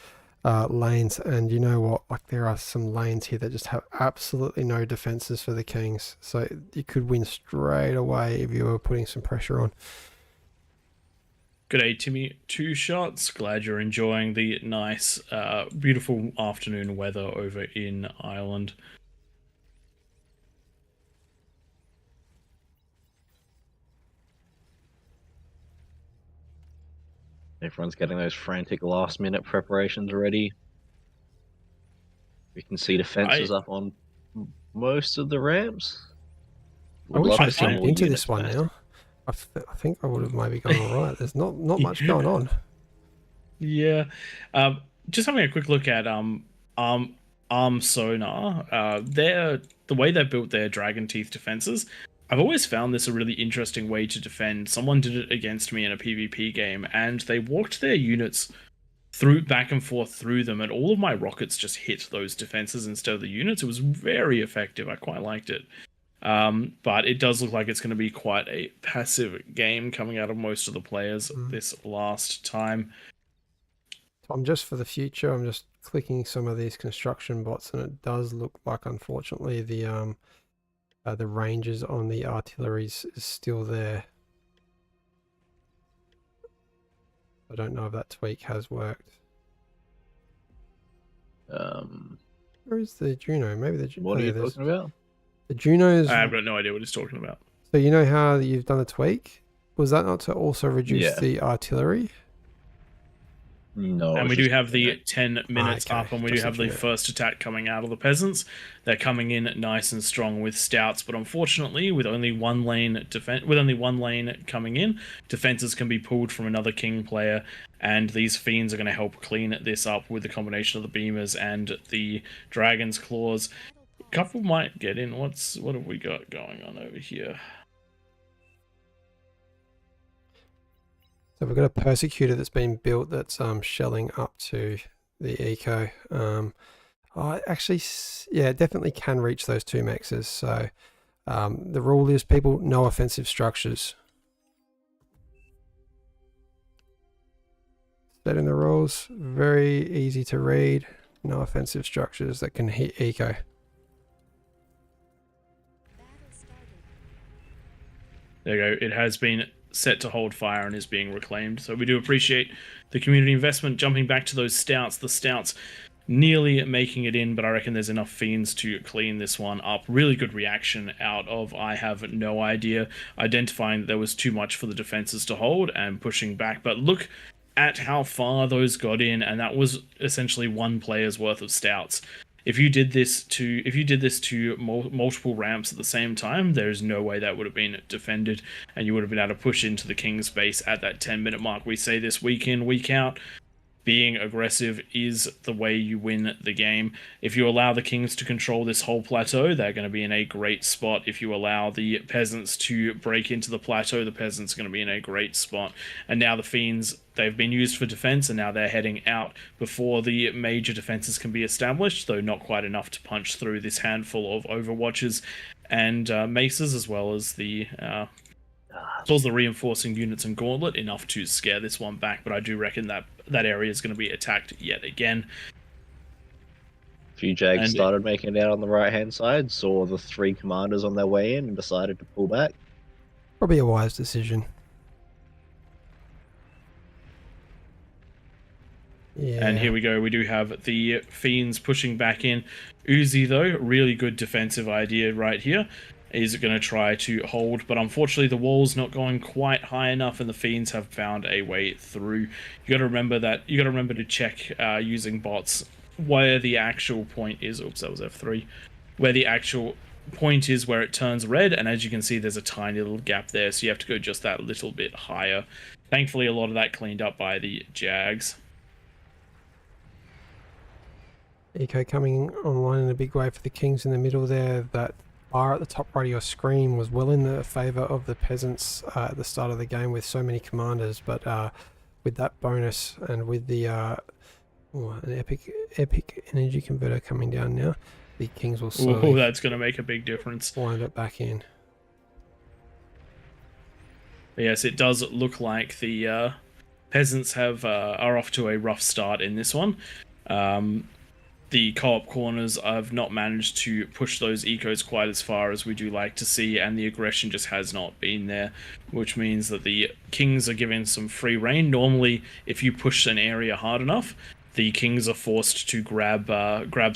lanes. And you know what? Like, there are some lanes here that just have absolutely no defenses for the kings. So you could win straight away if you were putting some pressure on. Good day, Timmy. 2 shots. Glad you're enjoying the nice, beautiful afternoon weather over in Ireland. Everyone's getting those frantic last-minute preparations ready. We can see the fences up on most of the ramps. I wish I'd jumped into this one now. I think I would have maybe gone all right. There's not much going on. Yeah. Just having a quick look at Sonar. The way they built their Dragon Teeth defenses, I've always found this a really interesting way to defend. Someone did it against me in a PvP game, and they walked their units back and forth through them, and all of my rockets just hit those defenses instead of the units. It was very effective. I quite liked it. But it does look like it's going to be quite a passive game coming out of most of the players this last time. Tom, just for the future, I'm just clicking some of these construction bots, and it does look like, unfortunately, the ranges on the artilleries is still there. I don't know if that tweak has worked. Where is the Juno? Maybe the Juno. What are you talking about? The Juno's... I've got no idea what he's talking about. So you know how you've done a tweak? Was that not to also reduce the artillery? No. And we do have the 10 minutes up, and we do have the first attack coming out of the peasants. They're coming in nice and strong with stouts, but unfortunately, with only one lane coming in, defenses can be pulled from another king player, and these fiends are going to help clean this up with the combination of the beamers and the dragon's claws. A couple might get in. What have we got going on over here? So we've got a persecutor that's been built that's shelling up to the eco. Actually, yeah, it definitely can reach those 2 mexes. So the rule is, people, no offensive structures. Setting the rules, very easy to read. No offensive structures that can hit eco. There you go. It has been set to hold fire and is being reclaimed. So we do appreciate the community investment. Jumping back to those stouts, the stouts nearly making it in, but I reckon there's enough fiends to clean this one up. Really good reaction out of I have no idea, identifying that there was too much for the defenses to hold and pushing back. But look at how far those got in, and that was essentially one player's worth of stouts. If you did this to multiple ramps at the same time, there's no way that would have been defended, and you would have been able to push into the king's base at that 10-minute mark. We say this week in, week out. Being aggressive is the way you win the game. If you allow the kings to control this whole plateau, they're going to be in a great spot. If you allow the peasants to break into the plateau, the peasants are going to be in a great spot. And now the fiends, they've been used for defense, and now they're heading out before the major defenses can be established, though not quite enough to punch through this handful of overwatches and maces, as well as the reinforcing units and gauntlet, enough to scare this one back. But I do reckon that that area is going to be attacked yet again. A few Jags started making it out on the right-hand side, saw the 3 commanders on their way in, and decided to pull back. Probably a wise decision. Yeah. And here we go. We do have the fiends pushing back in. Uzi, though, really good defensive idea right here. Is going to try to hold, but unfortunately the wall's not going quite high enough, and the fiends have found a way through. You got to remember that. You got to remember to check using bots where the actual point is. Oops, that was F3. Where the actual point is, where it turns red, and as you can see, there's a tiny little gap there, so you have to go just that little bit higher. Thankfully, a lot of that cleaned up by the Jags. Eco coming online in a big way for the kings in the middle there. That bar at the top right of your screen was well in the favour of the peasants at the start of the game with so many commanders, but with that bonus and with the an epic energy converter coming down now, the kings will slowly that's going to make a big difference. Wind it back in. But yes, it does look like the peasants are off to a rough start in this one. The co-op corners have not managed to push those ecos quite as far as we do like to see, and the aggression just has not been there, which means that the kings are given some free reign. Normally, if you push an area hard enough, the kings are forced to grab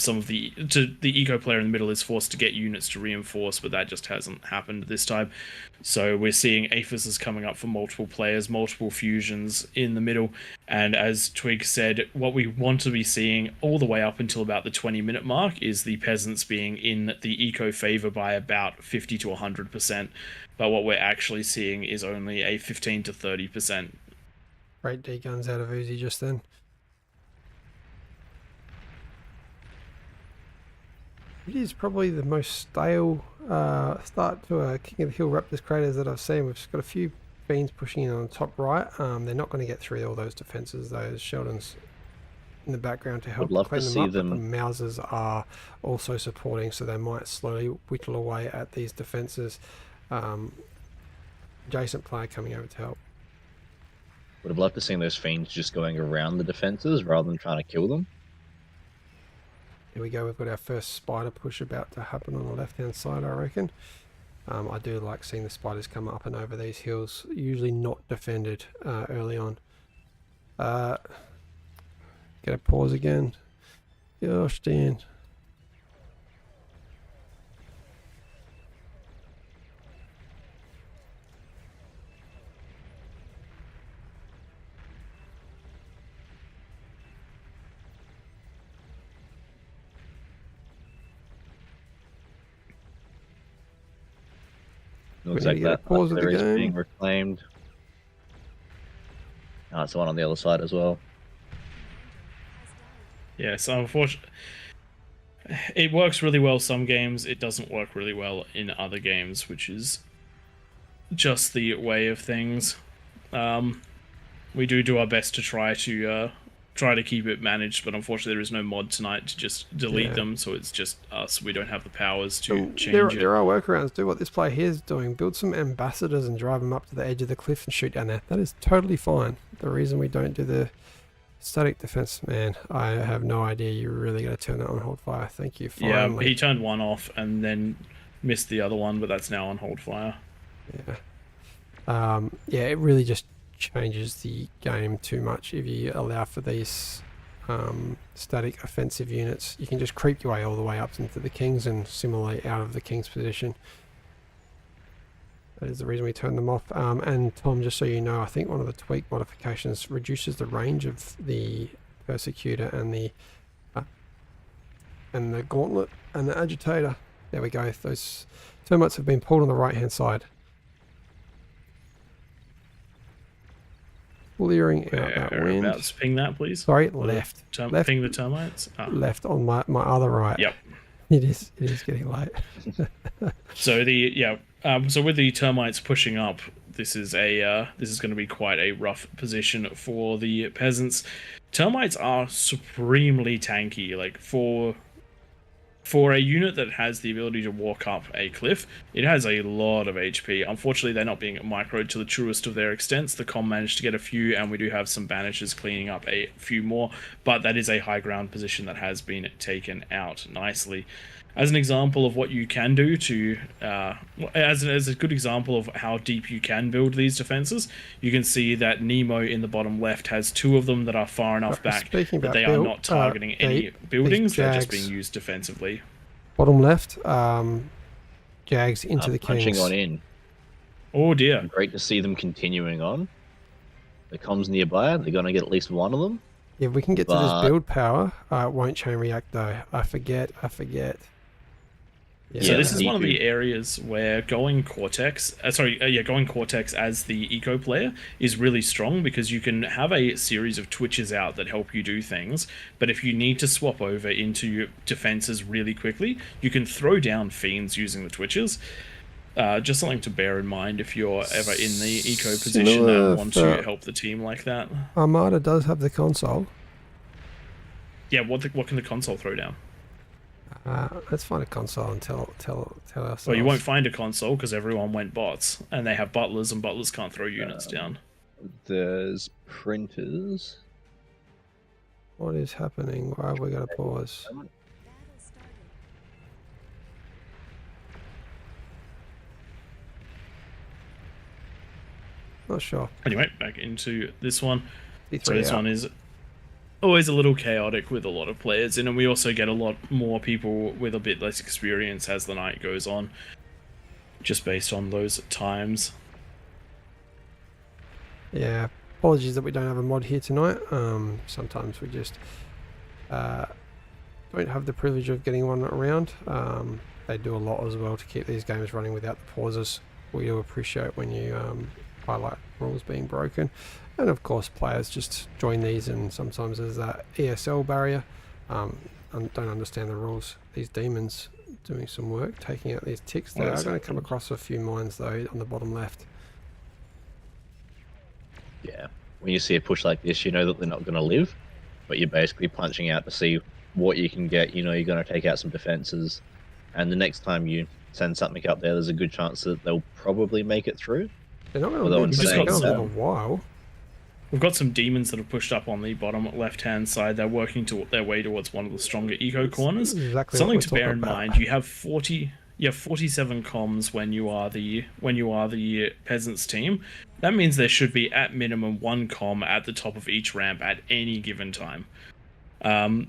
some of the eco player in the middle is forced to get units to reinforce, but that just hasn't happened this time. So we're seeing aphises coming up for multiple players, multiple fusions in the middle, and as Twig said, what we want to be seeing all the way up until about the 20-minute mark is the peasants being in the eco favor by about 50 to 100%, but what we're actually seeing is only a 15 to 30%. Great D guns out of Uzi just then. It is probably the most stale start to a King of the Hill Raptors Craters that I've seen. We've just got a few fiends pushing in on the top right. They're not going to get through all those defenses, though. Sheldon's in the background to help clean them up. But the Mousers are also supporting, so they might slowly whittle away at these defenses. Adjacent player coming over to help. Would have loved to see those fiends just going around the defenses rather than trying to kill them. Here we go, we've got our first spider push about to happen on the left hand side, I reckon. I do like seeing the spiders come up and over these hills, usually not defended early on. Get a pause again. Gosh, Dan. Looks like that there is being reclaimed. Oh, it's the one on the other side as well. Yeah, so unfortunately, it works really well some games. It doesn't work really well in other games, which is just the way of things. We do our best to try to try to keep it managed, but unfortunately there is no mod tonight to just delete Yeah. them, so it's just us. We don't have the powers to So change it. there are workarounds. Do what this player here is doing. Build some ambassadors and drive them up to the edge of the cliff and shoot down there. That is totally fine. The reason we don't do the static defense, man, I have no idea. You're really going to turn that on hold fire. Thank you. Yeah, Finally. he turned one off and then missed the other one, but that's now on hold fire. Yeah. Yeah, it really just changes the game too much if you allow for these static offensive units. You can just creep your way all the way up into the kings and simulate out of the king's position. That is the reason we turn them off. And Tom, just so you know, I think one of the tweak modifications reduces the range of the persecutor and the gauntlet and the agitator. There we go. Those termites have been pulled on the right hand side. Clearing out that wind. Whereabouts? Ping that, please. Sorry, left. Left. Ping the termites. Ah. Left on my other right. Yep. It is getting late. So so with the termites pushing up, this is going to be quite a rough position for the peasants. Termites are supremely tanky. Like for a unit that has the ability to walk up a cliff, it has a lot of HP. Unfortunately, they're not being microed to the truest of their extents. The com managed to get a few, and we do have some banishes cleaning up a few more, but that is a high ground position that has been taken out nicely. As an example of what you can do to, as a good example of how deep you can build these defenses, you can see that Nemo in the bottom left has two of them that are far enough back that they are not targeting any buildings, they're just being used defensively. Bottom left, Jags into the punching kings. on in. Oh dear. Great to see them continuing on. The comms nearby, they're going to get at least one of them. Yeah, if we can get to this build power, it won't chain react though. I forget. Yeah. So this is one of the areas where going Cortex as the eco player is really strong, because you can have a series of twitches out that help you do things, but if you need to swap over into defenses really quickly, you can throw down fiends using the twitches. Just something to bear in mind if you're ever in the eco position and want to help the team like that. Armada does have the console. Yeah, what can the console throw down? Let's find a console and tell ourselves. Well, you won't find a console because everyone went bots, and they have butlers, and butlers can't throw units down. There's printers. What is happening? Why have we got to pause? Not sure. Anyway, back into this one. So T3 this out. one is always a little chaotic with a lot of players in, and we also get a lot more people with a bit less experience as the night goes on, just based on those times. Yeah, apologies that we don't have a mod here tonight. Sometimes we just don't have the privilege of getting one around. They do a lot as well to keep these games running without the pauses. We do appreciate when you highlight rules being broken. And of course players just join these, and sometimes there's that ESL barrier. And don't understand the rules. These demons doing some work, taking out these ticks. They are going to come across a few mines though on the bottom left. Yeah, when you see a push like this, you know that they're not going to live, but you're basically punching out to see what you can get. You know you're going to take out some defenses, and the next time you send something up there, there's a good chance that they'll probably make it through. They're not going to stay for a while. We've got some demons that have pushed up on the bottom left-hand side. They're working their way towards one of the stronger eco corners. Exactly Something to bear in mind: you have 47 comms when you are the peasants team. That means there should be at minimum one comm at the top of each ramp at any given time,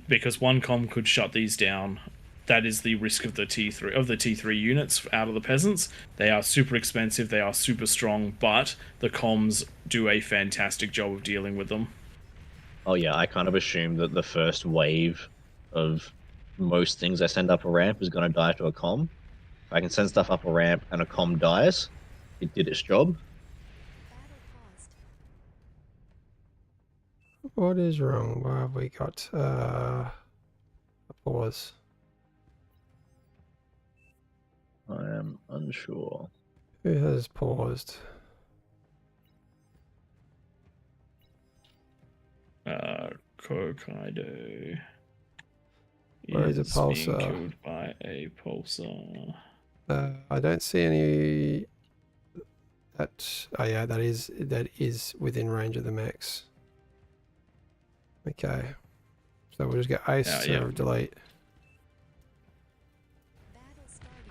because one comm could shut these down. That is the risk of the T3 units out of the peasants. They are super expensive, they are super strong, but the comms do a fantastic job of dealing with them. Oh yeah, I kind of assume that the first wave of most things I send up a ramp is going to die to a comm. If I can send stuff up a ramp and a comm dies, it did its job. What is wrong? Why have we got a pause? I am unsure. Who has paused? Kokaido Where is a is being pulsar? killed by a pulsar. I don't see any. Oh yeah, that is within range of the mechs. Okay, so we'll just get ace to delete. Battle started.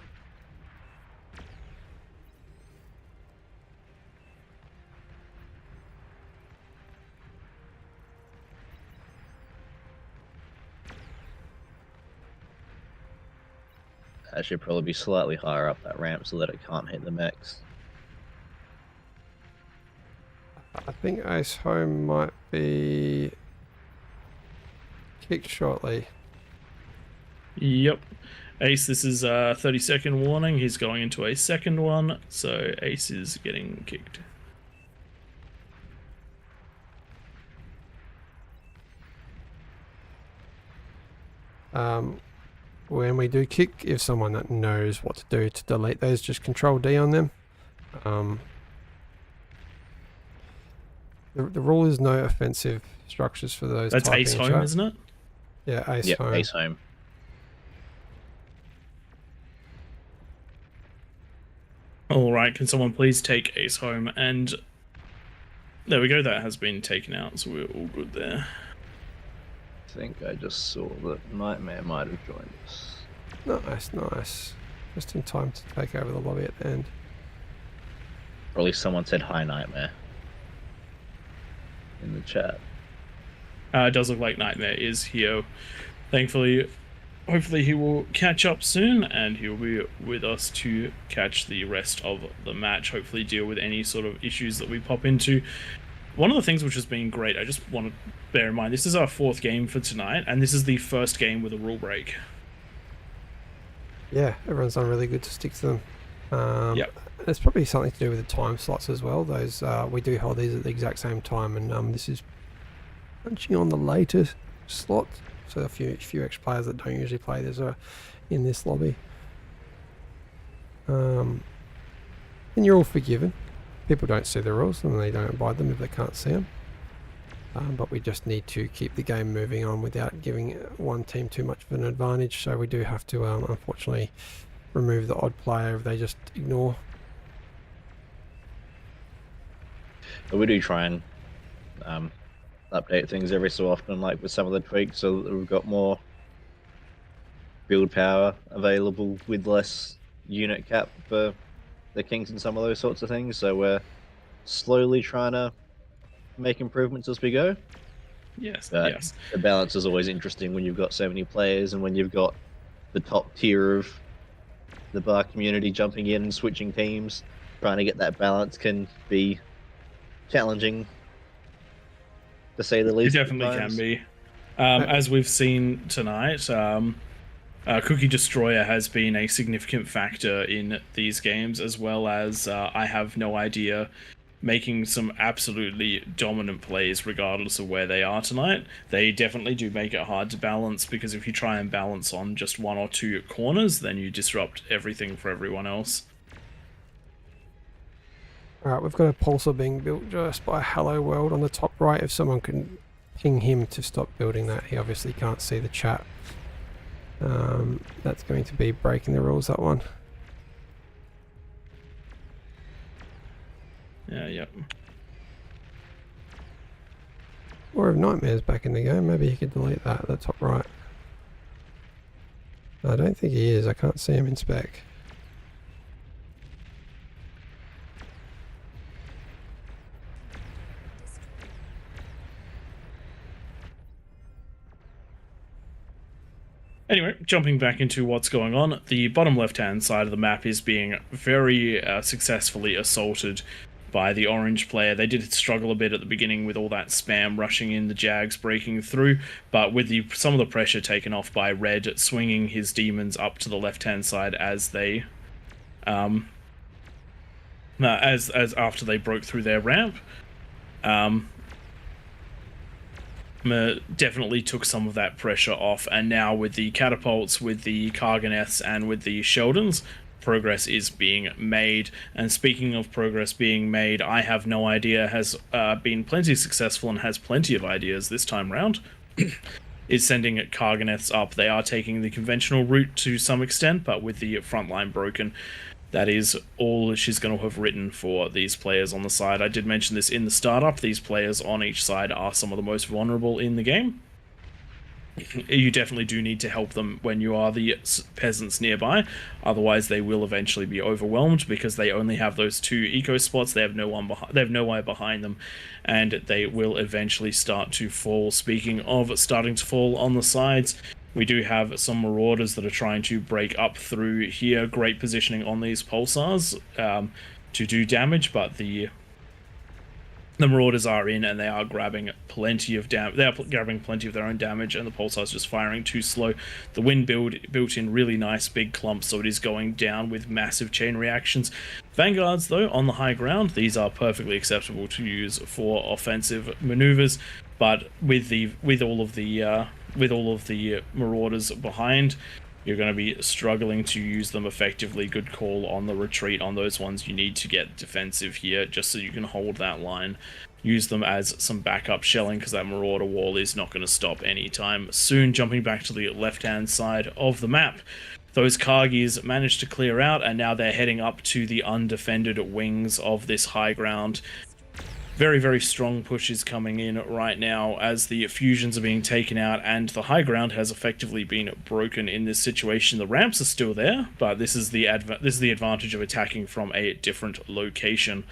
That should probably be slightly higher up that ramp so that it can't hit the mechs. I think ace home might be kicked shortly. Yep. Ace, this is a 30-second warning. He's going into a second one, so Ace is getting kicked. When we do kick, if someone that knows what to do to delete those, just Control D on them. The rule is no offensive structures for those. That's ace home, isn't it? Yeah, ace Yep, home. ace home. All right, can someone please take ace home? And there we go, that has been taken out, so we're all good there. I think I just saw that Nightmare might have joined us. Nice, nice. Just in time to take over the lobby at the end. Or at least someone said hi, Nightmare. In the chat. It does look like Nightmare is here. Thankfully, hopefully he will catch up soon, and he'll be with us to catch the rest of the match. Hopefully deal with any sort of issues that we pop into. One of the things which has been great, I just want to bear in mind, this is our 4th game for tonight, and this is the first game with a rule break. Yeah, everyone's done really good to stick to them. Yep. It's probably something to do with the time slots as well. Those we do hold these at the exact same time, and this is punching on the later slot. So a few extra players that don't usually play this are in this lobby. And you're all forgiven. People don't see the rules and they don't abide them if they can't see them. But we just need to keep the game moving on without giving one team too much of an advantage. So we do have to, unfortunately, remove the odd player if they just ignore. But we do try and update things every so often, like with some of the tweaks, so that we've got more build power available with less unit cap for the kings and some of those sorts of things. So we're slowly trying to make improvements as we go. Yes, But yes. the balance is always interesting when you've got so many players and when you've got the top tier of the bar community jumping in and switching teams. Trying to get that balance can be challenging, to say the It least. definitely can be. As we've seen tonight, Cookie Destroyer has been a significant factor in these games, as well as I have no idea making some absolutely dominant plays regardless of where they are tonight. They definitely do make it hard to balance, because if you try and balance on just 1 or 2 corners, then you disrupt everything for everyone else. Alright, we've got a pulsar being built just by Hello World on the top right. If someone can ping him to stop building that, he obviously can't see the chat. That's going to be breaking the rules, that one. Yeah, yep. Or if Nightmare's back in the game, maybe he could delete that at the top right. I don't think he is, I can't see him in spec. Anyway, jumping back into what's going on, the bottom left-hand side of the map is being very successfully assaulted by the orange player. They did struggle a bit at the beginning with all that spam rushing in, the Jags breaking through, but with some of the pressure taken off by red, swinging his demons up to the left-hand side as they, as after they broke through their ramp. Definitely took some of that pressure off, and now with the catapults, with the Karganeths, and with the Sheldons, progress is being made. And speaking of progress being made, I Have No Idea has been plenty successful and has plenty of ideas this time round. is sending Karganeths up. They are taking the conventional route to some extent, but with the front line broken, that is all she's going to have written for these players on the side. I did mention this in the startup. These players on each side are some of the most vulnerable in the game. You definitely do need to help them when you are the peasants nearby. Otherwise, they will eventually be overwhelmed because they only have those 2 eco spots. They have no one behind. They have nowhere behind them, and they will eventually start to fall. Speaking of starting to fall on the sides, we do have some marauders that are trying to break up through here. Great positioning on these pulsars to do damage, but the marauders are in, and they are grabbing plenty of damage. They are grabbing plenty of their own damage, and the pulsar's just firing too slow. The wind built in really nice big clumps, so it is going down with massive chain reactions. Vanguards, though, on the high ground, these are perfectly acceptable to use for offensive maneuvers, but with all of the marauders behind, you're going to be struggling to use them effectively. Good call on the retreat on those ones. You need to get defensive here just so you can hold that line. Use them as some backup shelling because that marauder wall is not going to stop anytime soon. Jumping back to the left-hand side of the map, those Kargis managed to clear out, and now they're heading up to the undefended wings of this high ground. Very, very strong pushes coming in right now as the fusions are being taken out, and the high ground has effectively been broken in this situation. The ramps are still there, but this is the advantage of attacking from a different location.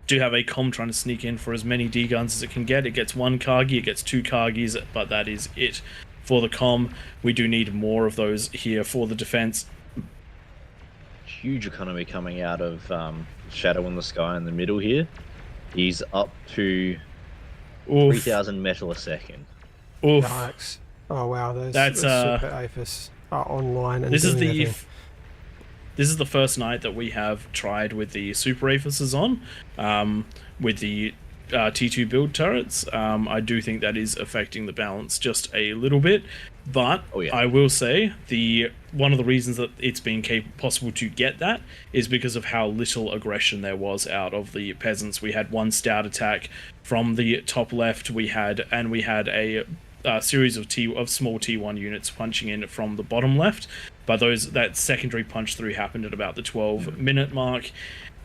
Do have a com trying to sneak in for as many D guns as it can get. It gets 1 Kargi, it gets 2 Kargis, but that is it for the com. We do need more of those here for the defense. Huge economy coming out of Shadow in the Sky in the middle here. He's up to 3,000 metal a second. Oof. Yikes. Oh wow, That's super APHIS are online and this is doing the everything. This is the first night that we have tried with the super aphises on, with the T2 build turrets. I do think that is affecting the balance just a little bit, but I will say one of the reasons that it's been possible to get that is because of how little aggression there was out of the peasants. We had 1 stout attack from the top left. We had a series of small T1 units punching in from the bottom left, but that secondary punch through happened at about the 12-minute mark,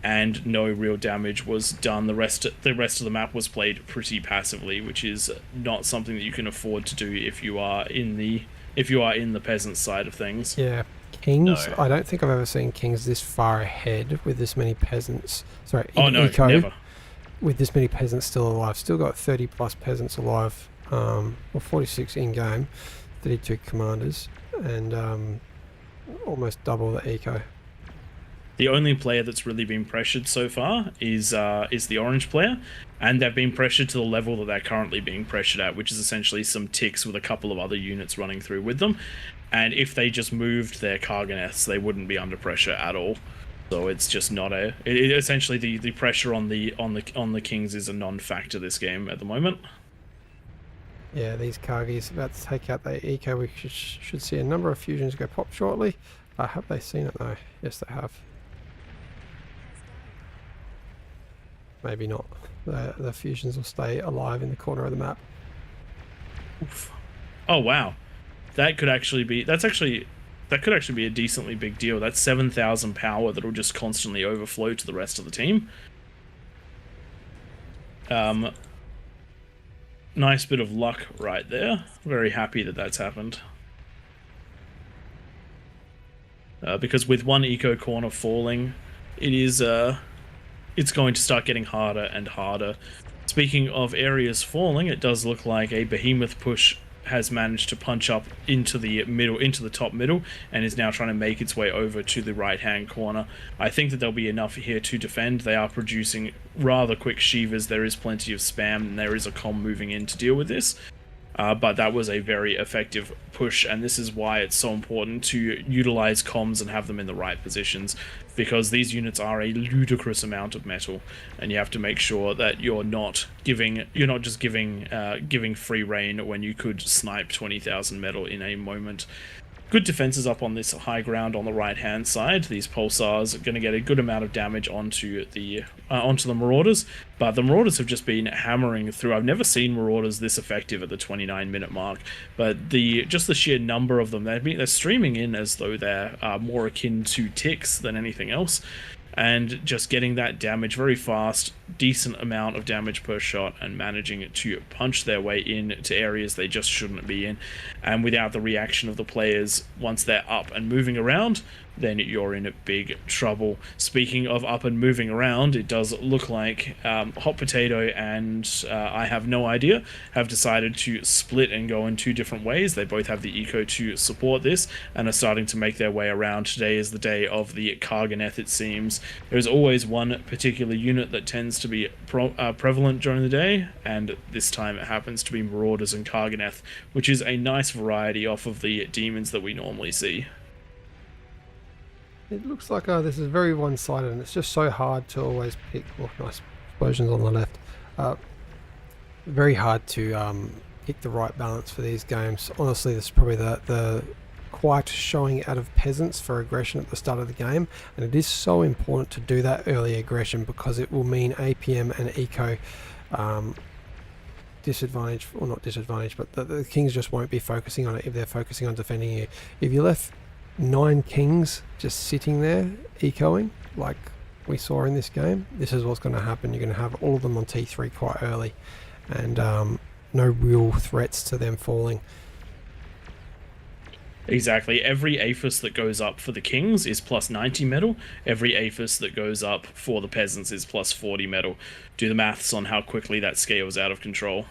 and no real damage was done. The rest of the map was played pretty passively, which is not something that you can afford to do if you are in the peasant side of things. Yeah, Kings. No. I don't think I've ever seen Kings this far ahead with this many peasants. Sorry, Oh no, Eco, never. with this many peasants still alive. Still got 30 plus peasants alive. Or 46 in game, 32 commanders, and almost double the eco. The only player that's really been pressured so far is the orange player, and they've been pressured to the level that they're currently being pressured at, which is essentially some ticks with a couple of other units running through with them. And if they just moved their Karganeths, they wouldn't be under pressure at all. So it's just not essentially the pressure on the Kings is a non-factor this game at the moment. Yeah, these Kargis about to take out the eco. We should see a number of fusions go pop shortly. Have they seen it though? Yes, they have. Maybe not. The fusions will stay alive in the corner of the map. Oof. Oh wow, that could actually be a decently big deal. That's 7,000 power that'll just constantly overflow to the rest of the team. Nice bit of luck right there. Very happy that that's happened. Because with 1 eco corner falling, it's going to start getting harder and harder. Speaking of areas falling, it does look like a behemoth push has managed to punch up into the top middle, and is now trying to make its way over to the right-hand corner. I think that there'll be enough here to defend. They are producing rather quick Shivas. There is plenty of spam, and there is a comm moving in to deal with this. But that was a very effective push, and this is why it's so important to utilize comms and have them in the right positions, because these units are a ludicrous amount of metal, and you have to make sure that you're not just giving free reign when you could snipe 20,000 metal in a moment. good defenses up on this high ground on the right-hand side. These pulsars are going to get a good amount of damage onto the Marauders, but the Marauders have just been hammering through. I've never seen Marauders this effective at the 29-minute mark, but just the sheer number of them, they're streaming in as though they're more akin to ticks than anything else, and just getting that damage very fast, decent amount of damage per shot, and managing to punch their way into areas they just shouldn't be in, and without the reaction of the players once they're up and moving around, then you're in big trouble. Speaking of up and moving around, it does look like Hot Potato and I Have No Idea have decided to split and go in two different ways. They both have the eco to support this and are starting to make their way around. Today is the day of the Karganeth, it seems. There's always one particular unit that tends to be prevalent during the day, and this time it happens to be Marauders and Karganeth, which is a nice variety off of the demons that we normally see. It looks like this is very one-sided, and it's just so hard to always pick. Well, nice explosions on the left. Very hard to pick the right balance for these games. Honestly, this is probably the quiet showing out of peasants for aggression at the start of the game, and it is so important to do that early aggression because it will mean APM and eco disadvantage, or not disadvantage, but the kings just won't be focusing on it if they're focusing on defending you. If you left 9 kings just sitting there ecoing like we saw in this game, this is what's going to happen. You're going to have all of them on T3 quite early, and no real threats to them falling. Exactly. Every Aphis that goes up for the kings is plus 90 metal. Every Aphis that goes up for the peasants is plus 40 metal. Do the maths on how quickly that scales out of control.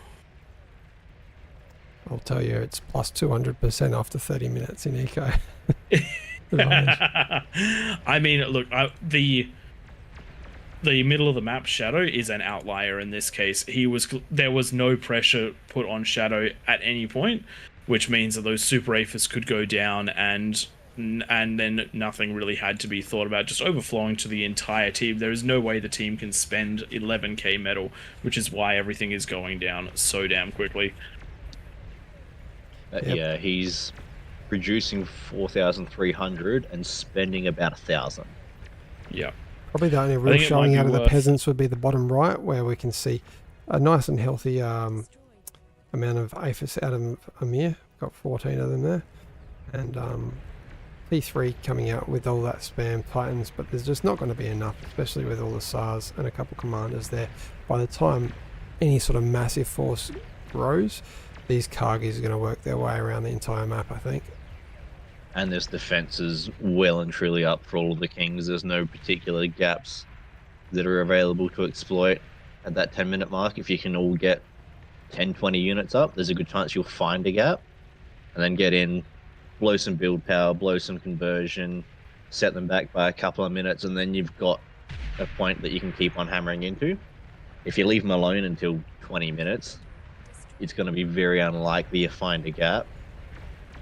I'll tell you, it's plus 200% after 30 minutes in eco. I mean, look, the middle of the map Shadow is an outlier in this case. There was no pressure put on Shadow at any point, which means that those super Aphis could go down, and then nothing really had to be thought about, just overflowing to the entire team. There is no way the team can spend 11k metal, which is why everything is going down so damn quickly. Yep. Yeah, he's producing 4,300 and spending about 1,000. Yeah. Probably the only real showing out of the peasants would be the bottom right, where we can see a nice and healthy amount of Aphis out of Amir. Got 14 of them there. And P3 coming out with all that spam Titans, but there's just not going to be enough, especially with all the SARs and a couple commanders there. By the time any sort of massive force grows, these Kargis are going to work their way around the entire map, I think. And this defense is well and truly up for all of the kings. There's no particular gaps that are available to exploit at that 10-minute mark. If you can all get 10-20 units up, there's a good chance you'll find a gap and then get in, blow some build power, blow some conversion, set them back by a couple of minutes, and then you've got a point that you can keep on hammering into. If you leave them alone until 20 minutes, it's going to be very unlikely you find a gap,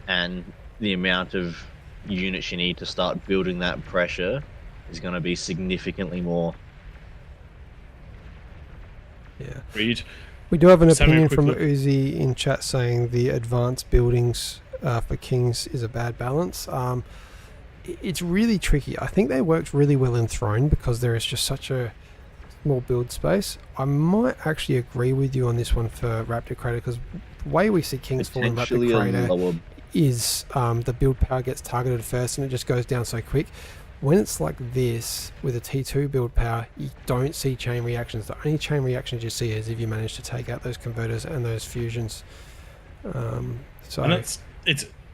and the amount of units you need to start building that pressure is going to be significantly more. Yeah. Read. We do have an opinion from Uzi in chat saying the advanced buildings for kings is a bad balance. It's really tricky. I think they worked really well in Throne because there is just such a small build space. I might actually agree with you on this one for Raptor Crater, because the way we see kings fall in Raptor Crater is the build power gets targeted first and it just goes down so quick. When it's like this with a T2 build power, you don't see chain reactions. The only chain reactions you see is if you manage to take out those converters and those fusions. And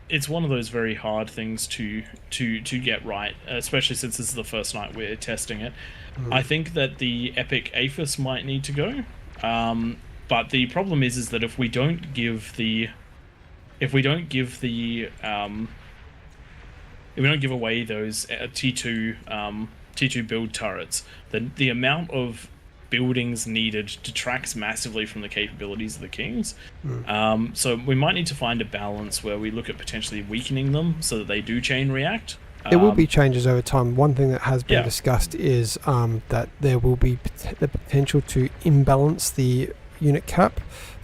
it's one of those very hard things to get right, especially since this is the first night we're testing it. I think that the Epic Aphis might need to go, but the problem is that if we don't give away those T2 build turrets, then the amount of buildings needed detracts massively from the capabilities of the kings. So we might need to find a balance where we look at potentially weakening them so that they do chain react. There will be changes over time. One thing that has been discussed is that there will be the potential to imbalance the unit cap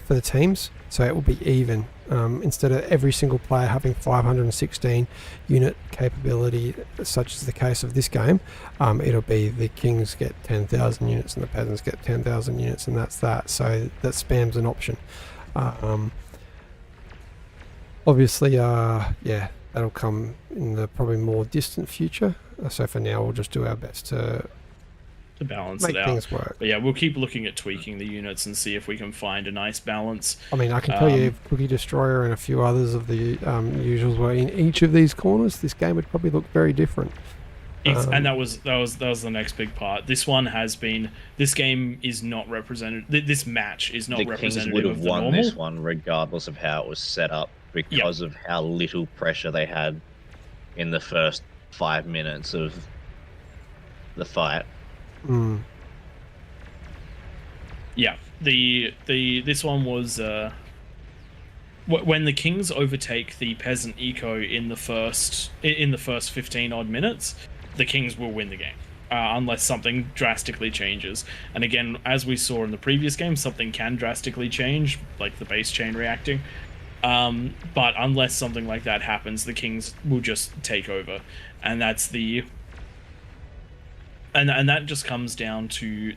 for the teams, so it will be even instead of every single player having 516 unit capability, such as the case of this game, it'll be the kings get 10,000 units and the peasants get 10,000 units, and that's that. So that spam's an option. Obviously, yeah, that'll come in the probably more distant future. So for now, we'll just do our best to balance make it out. things work. But yeah, we'll keep looking at tweaking the units and see if we can find a nice balance. I mean, I can tell you, if Cookie Destroyer and a few others of the usuals were in each of these corners, this game would probably look very different. And that was the next big part. This one has been. This game is not represented. This match is not representative would have of the won normal. this one regardless of how it was set up, because of how little pressure they had in the first 5 minutes of the fight. Yeah, this one was when the kings overtake the peasant eco in the first 15 odd minutes, the kings will win the game. Unless something drastically changes. And again, as we saw in the previous game, something can drastically change, like the base chain reacting. But unless something like that happens, the kings will just take over. And that's the... And that just comes down to...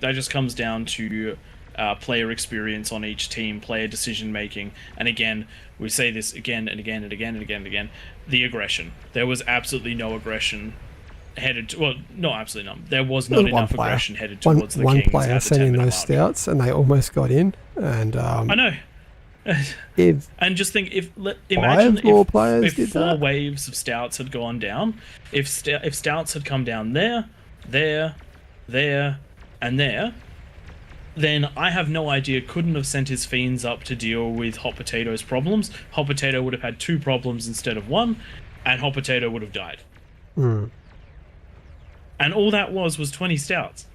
player experience on each team, player decision making, and again, we say this again and again and again and again and again, the aggression. There was absolutely no aggression headed to, well, no, absolutely none. There was not enough aggression headed towards the One kings. player sent in those stouts, and they almost got in. And I know. And just think, imagine if 4 waves of stouts had gone down, if stouts had come down there, and there, then I have no idea, couldn't have sent his fiends up to deal with Hot Potato's problems. Hot Potato would have had 2 problems instead of 1, and Hot Potato would have died. And all that was 20 stouts.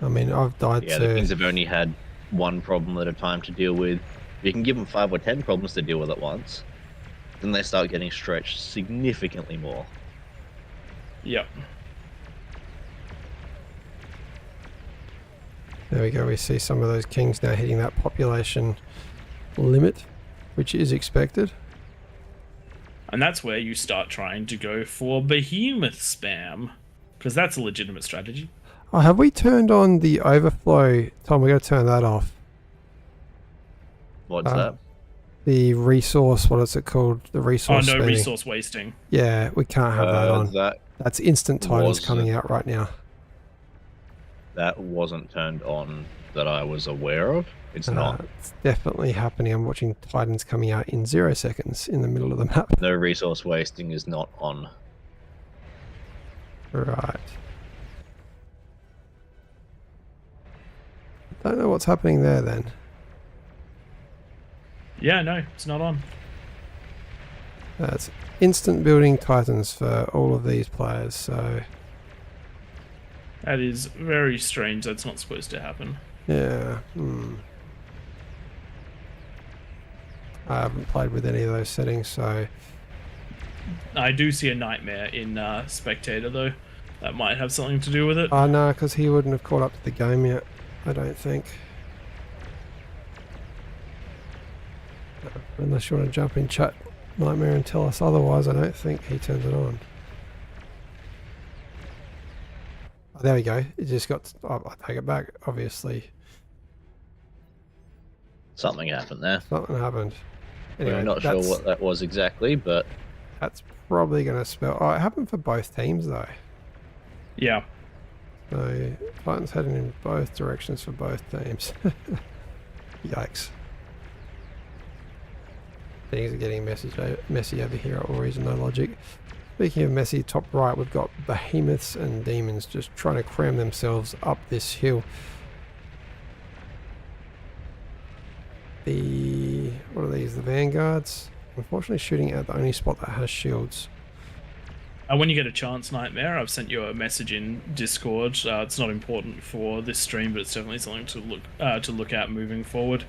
I mean, I've died Yeah, to... the kings have only had 1 problem at a time to deal with. You can give them 5 or 10 problems to deal with at once. Then they start getting stretched significantly more. Yep. There we go, we see some of those kings now hitting that population limit, which is expected. And that's where you start trying to go for behemoth spam, because that's a legitimate strategy. Oh, have we turned on the overflow? Tom, we got to turn that off. What's that? The resource, what is it called? The resource Oh, no spending. resource wasting. Yeah, we can't have that on. That's instant titans coming out right now. That wasn't turned on that I was aware of. It's not. It's definitely happening. I'm watching titans coming out in 0 seconds in the middle of the map. No resource wasting is not on. Right. Don't know what's happening there then. Yeah, no, it's not on. That's instant building titans for all of these players, so... That is very strange. That's not supposed to happen. Yeah. I haven't played with any of those settings, so... I do see a nightmare in Spectator, though. That might have something to do with it. Oh, no, because he wouldn't have caught up to the game yet, I don't think. Unless you want to jump in chat, Nightmare, and tell us otherwise, I don't think he turned it on. Oh, there we go. It just got... I take it back, obviously. Something happened there. Something happened. Anyway, We're not sure what that was exactly, but... That's probably going to spell... Oh, it happened for both teams, though. Yeah. So, Titans heading in both directions for both teams. Yikes. Things are getting messy over here at AllReasonNoLogic. Speaking of messy, top right, we've got behemoths and demons just trying to cram themselves up this hill. What are these? The vanguards? Unfortunately shooting at the only spot that has shields. When you get a chance, Nightmare, I've sent you a message in Discord. It's not important for this stream, but it's definitely something to look at moving forward.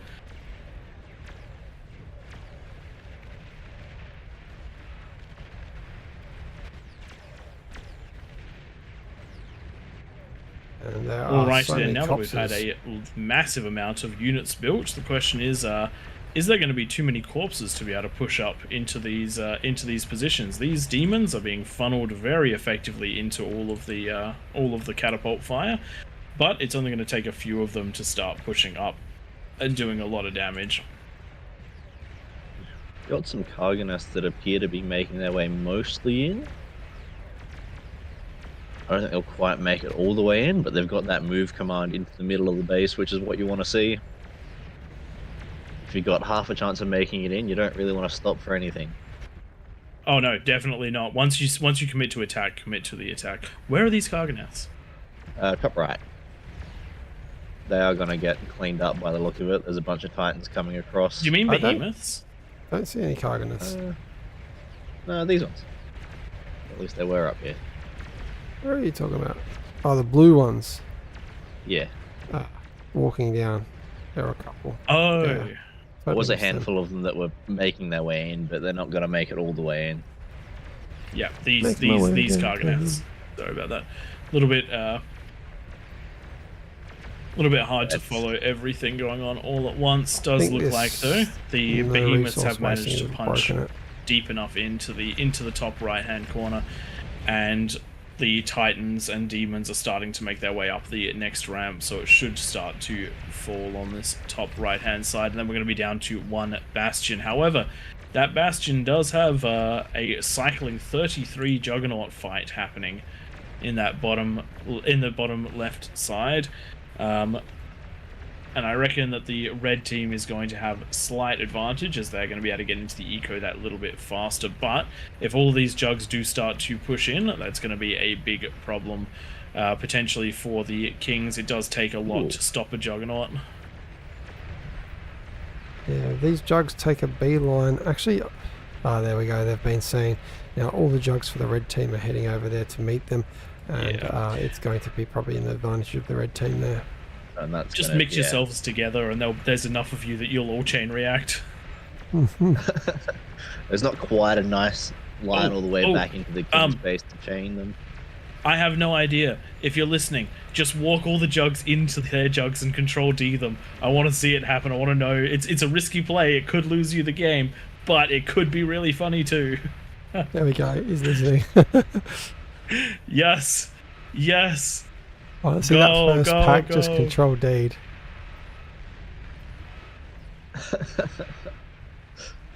And there All are right, so then many now that we've corpses. had a massive amount of units built, the question is there going to be too many corpses to be able to push up into these positions? These demons are being funneled very effectively into all of the catapult fire, but it's only going to take a few of them to start pushing up and doing a lot of damage. Got some Cargonists that appear to be making their way mostly in. I don't think they'll quite make it all the way in, but they've got that move command into the middle of the base, which is what you want to see. If you've got half a chance of making it in, you don't really want to stop for anything. Oh no, definitely not. Once you commit to attack, commit to the attack. Where are these Cargonists? Top right. They are going to get cleaned up by the look of it. There's a bunch of Titans coming across. Do you mean I don't- behemoths? Don't see any Cargonists. No, these ones. At least they were up here. What are you talking about? Oh, the blue ones. Yeah. Walking down. There are a couple. Oh. Yeah. There was a Totally handful of them that were making their way in, but they're not going to make it all the way in. Yeah, these Make my way again, Cargonists. Sorry about that. A little bit hard to follow everything going on all at once. Does look like though the no behemoths resource have managed wasting to has punch broken it. deep enough into the top right hand corner, and the Titans and demons are starting to make their way up the next ramp, so it should start to fall on this top right hand side, and then we're going to be down to one bastion. However, that bastion does have a cycling 33 juggernaut fight happening in the bottom left side. And I reckon that the red team is going to have slight advantage, as they're going to be able to get into the eco that little bit faster. But if all of these jugs do start to push in, that's going to be a big problem potentially for the Kings. It does take a lot to stop a juggernaut. Yeah, these jugs take a beeline. Actually, there we go. They've been seen. Now all the jugs for the red team are heading over there to meet them, and it's going to be probably in the advantage of the red team there. And that's Just mix yourselves together, and there's enough of you that you'll all chain react. There's not quite a nice line all the way back into the King's base to chain them. I have no idea. If you're listening, just walk all the jugs into their jugs and control D them. I want to see it happen. I want to know. It's a risky play. It could lose you the game, but it could be really funny too. There we go. He's listening. Yes. Yes. Oh, see that first pack just control D'd.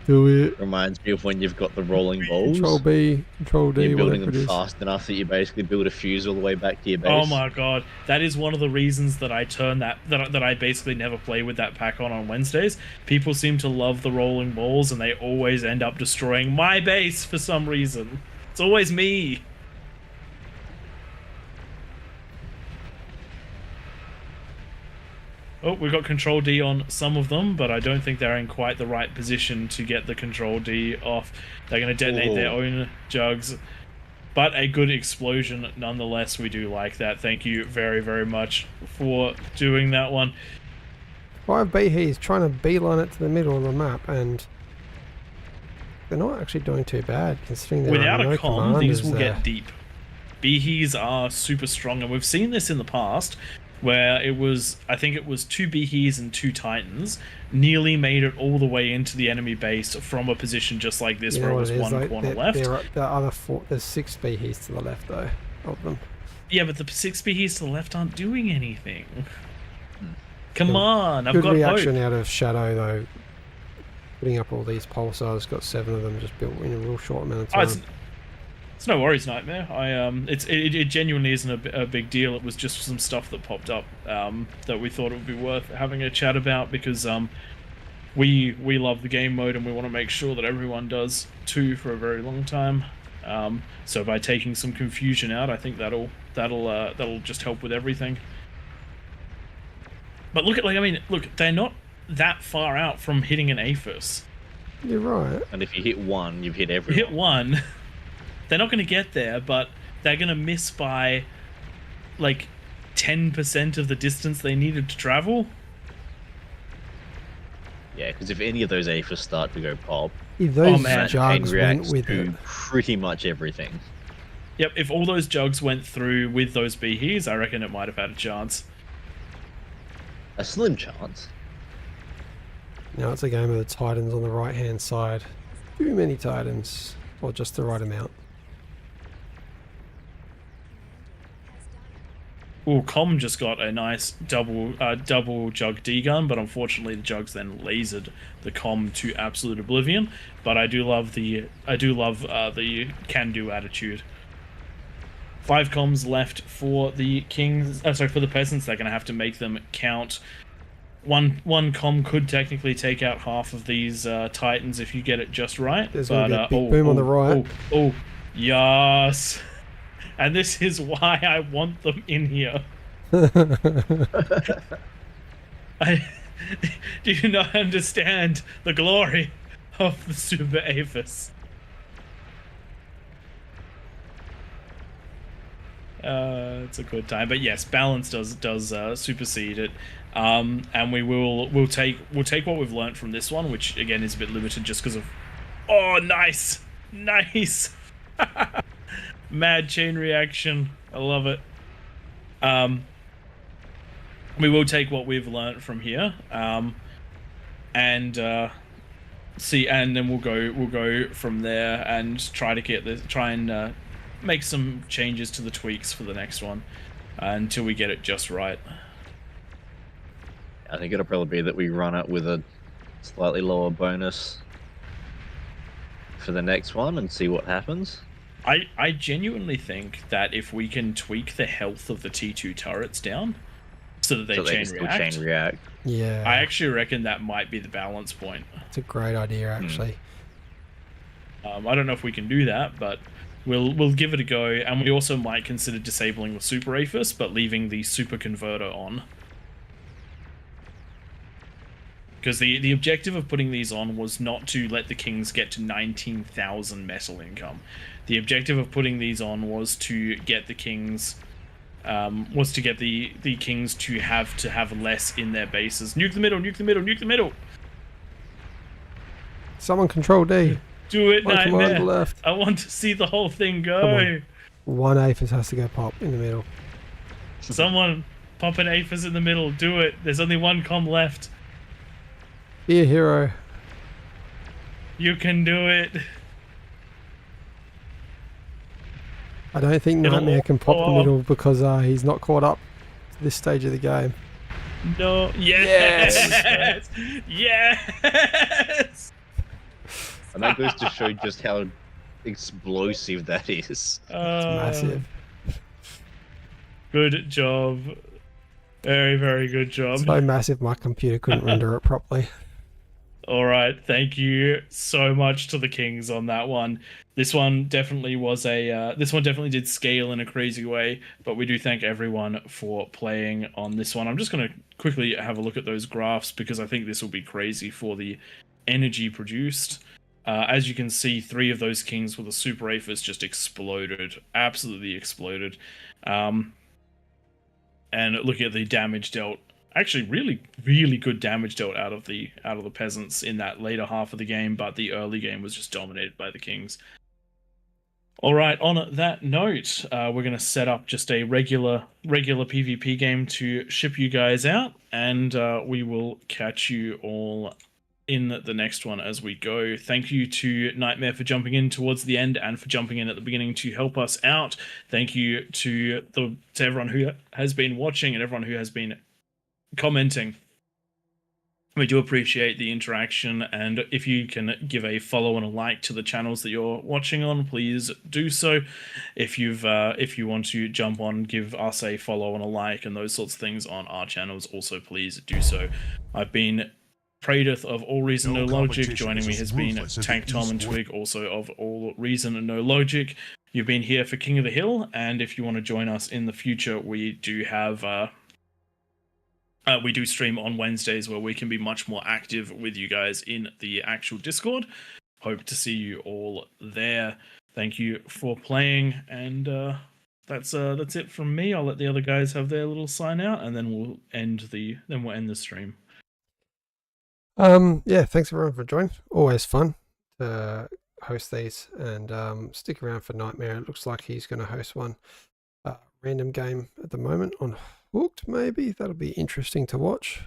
Do it. Reminds me of when you've got the rolling balls. Control B, control D. You're building whatever them it is. fast enough that you basically build a fuse all the way back to your base. Oh my god, that is one of the reasons that I turn that I basically never play with that pack on Wednesdays. People seem to love the rolling balls, and they always end up destroying my base for some reason. It's always me. Oh, we got Control D on some of them, but I don't think they're in quite the right position to get the Control D off. They're going to detonate their own jugs, but a good explosion nonetheless. We do like that. Thank you very, very much for doing that one. 5 Behe's trying to beeline it to the middle of the map, and they're not actually doing too bad considering there Without are no a con, commanders these will there. get deep. Behe's are super strong, and we've seen this in the past, where it was, I think it was 2 Behe's and 2 Titans, nearly made it all the way into the enemy base from a position just like this, where it was one corner left. There are other 4, there's 6 Behe's to the left though, of them. Yeah, but the 6 Behe's to the left aren't doing anything. Come on, I've Good got reaction hope. out of Shadow though. Putting up all these pulsars, got 7 of them just built in a real short amount of time. It's no worries, Nightmare. It genuinely isn't a big deal. It was just some stuff that popped up that we thought it would be worth having a chat about, because we love the game mode and we want to make sure that everyone does too for a very long time. So by taking some confusion out, I think that'll just help with everything. But look, they're not that far out from hitting an APHIS. You're right. And if you hit one, you've hit You everyone. hit one. They're not going to get there, but they're going to miss by like 10% of the distance they needed to travel. Yeah, because if any of those APHIS start to go pop, If those man. jugs went reacts with to it. pretty much everything. Yep, if all those jugs went through with those behees, I reckon it might have had a chance. A slim chance. Now it's a game of the Titans on the right-hand side. Too many Titans, or just the right amount. Ooh, Com just got a nice double jug D gun, but unfortunately the jugs then lasered the Com to absolute oblivion. But I do love the can-do attitude. 5 comms left for the kings. Sorry, for the peasants. They're going to have to make them count. One com could technically take out half of these titans if you get it just right. There's going to be a big boom on the right. Oh, yes. And this is why I want them in here. Do you not understand the glory of the Super Aphis? It's a good time, but yes, balance does supersede it, and we'll take what we've learned from this one, which again is a bit limited just because of. Oh, nice. Mad chain reaction. I love it. We will take what we've learned from here, and see, and then we'll go from there and try and make some changes to the tweaks for the next one until we get it just right. I think it'll probably be that we run it with a slightly lower bonus for the next one and see what happens. I genuinely think that if we can tweak the health of the T2 turrets down so that they chain react. Yeah. I actually reckon that might be the balance point. It's a great idea, actually. I don't know if we can do that, but we'll give it a go, and we also might consider disabling the Super Aphis, but leaving the Super Converter on. Because the objective of putting these on was not to let the kings get to 19,000 metal income. The objective of putting these on was to get the kings, the kings to have less in their bases. Nuke the middle, nuke the middle, nuke the middle. Someone control D. Do it, One command Nightmare. left. I want to see the whole thing go. One Aphis has to go pop in the middle. Someone pop an Aphis in the middle. Do it. There's only one com left. Be a hero. You can do it. I don't think Nightmare can pop the middle because he's not caught up to this stage of the game. No. Yes. Yes. And that goes to show just how explosive that is. It's massive. Good job. Very, very good job. So massive my computer couldn't render it properly. All right, thank you so much to the Kings on that one. This one definitely was this one definitely did scale in a crazy way, but we do thank everyone for playing on this one. I'm just going to quickly have a look at those graphs because I think this will be crazy for the energy produced. As you can see, 3 of those Kings with a Super Aphis just exploded, absolutely exploded. And look at the damage dealt. Actually, really, really good damage dealt out of the peasants in that later half of the game, but the early game was just dominated by the Kings. All right, on that note, we're going to set up just a regular PvP game to ship you guys out, and we will catch you all in the next one as we go. Thank you to Nightmare for jumping in towards the end and for jumping in at the beginning to help us out. Thank you to everyone who has been watching and everyone who has been commenting. We do appreciate the interaction, and if you can give a follow and a like to the channels that you're watching on, please do so. If you want to jump on, give us a follow and a like and those sorts of things on our channels, also please do so. I've been Pradeth of AllReasonNoLogic. Joining me has been Tank Tom and Twig, also of AllReasonNoLogic. You've been here for King of the Hill, and if you want to join us in the future, we do have we do stream on Wednesdays where we can be much more active with you guys in the actual Discord. Hope to see you all there. Thank you for playing, and that's it from me. I'll let the other guys have their little sign out, and then we'll end the stream. Yeah, thanks everyone for joining. Always fun to host these, and stick around for Nightmare. It looks like he's going to host one random game at the moment on Hooked. Maybe that'll be interesting to watch.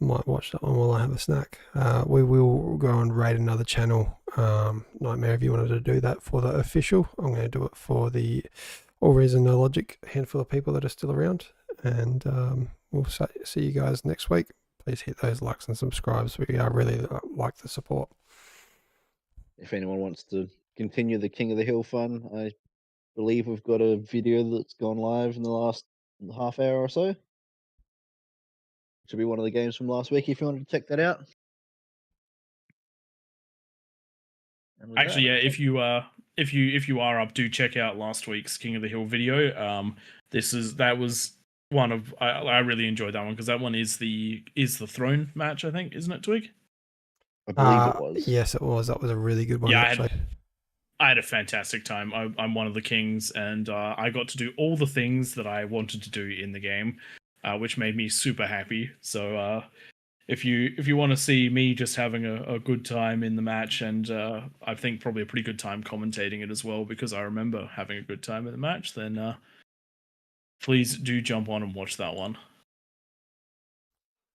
Might watch that one while I have a snack. We will go and raid another channel. Nightmare, if you wanted to do that for the official, I'm going to do it for the AllReasonNoLogic handful of people that are still around. And we'll see you guys next week. Please hit those likes and subscribes. We really like the support. If anyone wants to continue the King of the Hill fun, I believe we've got a video that's gone live in the last half hour or so. Should be one of the games from last week if you wanted to check that out. Actually, yeah, if you are up, do check out last week's King of the Hill video. That was one of I really enjoyed that one because that one is the throne match, I think, isn't it, Twig? I believe it was. Yes, it was. That was a really good one. Yeah, actually. I had a fantastic time. I'm one of the kings, and I got to do all the things that I wanted to do in the game, which made me super happy. So if you want to see me just having a good time in the match, and I think probably a pretty good time commentating it as well, because I remember having a good time in the match, then please do jump on and watch that one.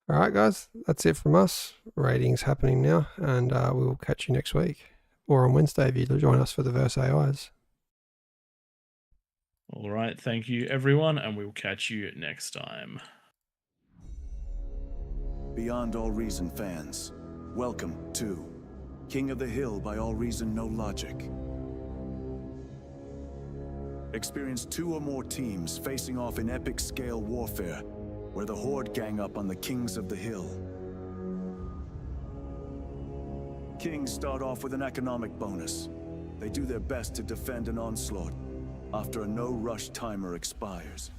All right, guys, that's it from us. Rating's happening now, and we'll catch you next week or on Wednesday if you join us for the Verse AIs. All right, thank you everyone, and we'll catch you next time. Beyond All Reason fans, welcome to King of the Hill by AllReasonNoLogic. Experience 2 or more teams facing off in epic scale warfare, where the Horde gang up on the Kings of the Hill. Kings start off with an economic bonus. They do their best to defend an onslaught after a no-rush timer expires.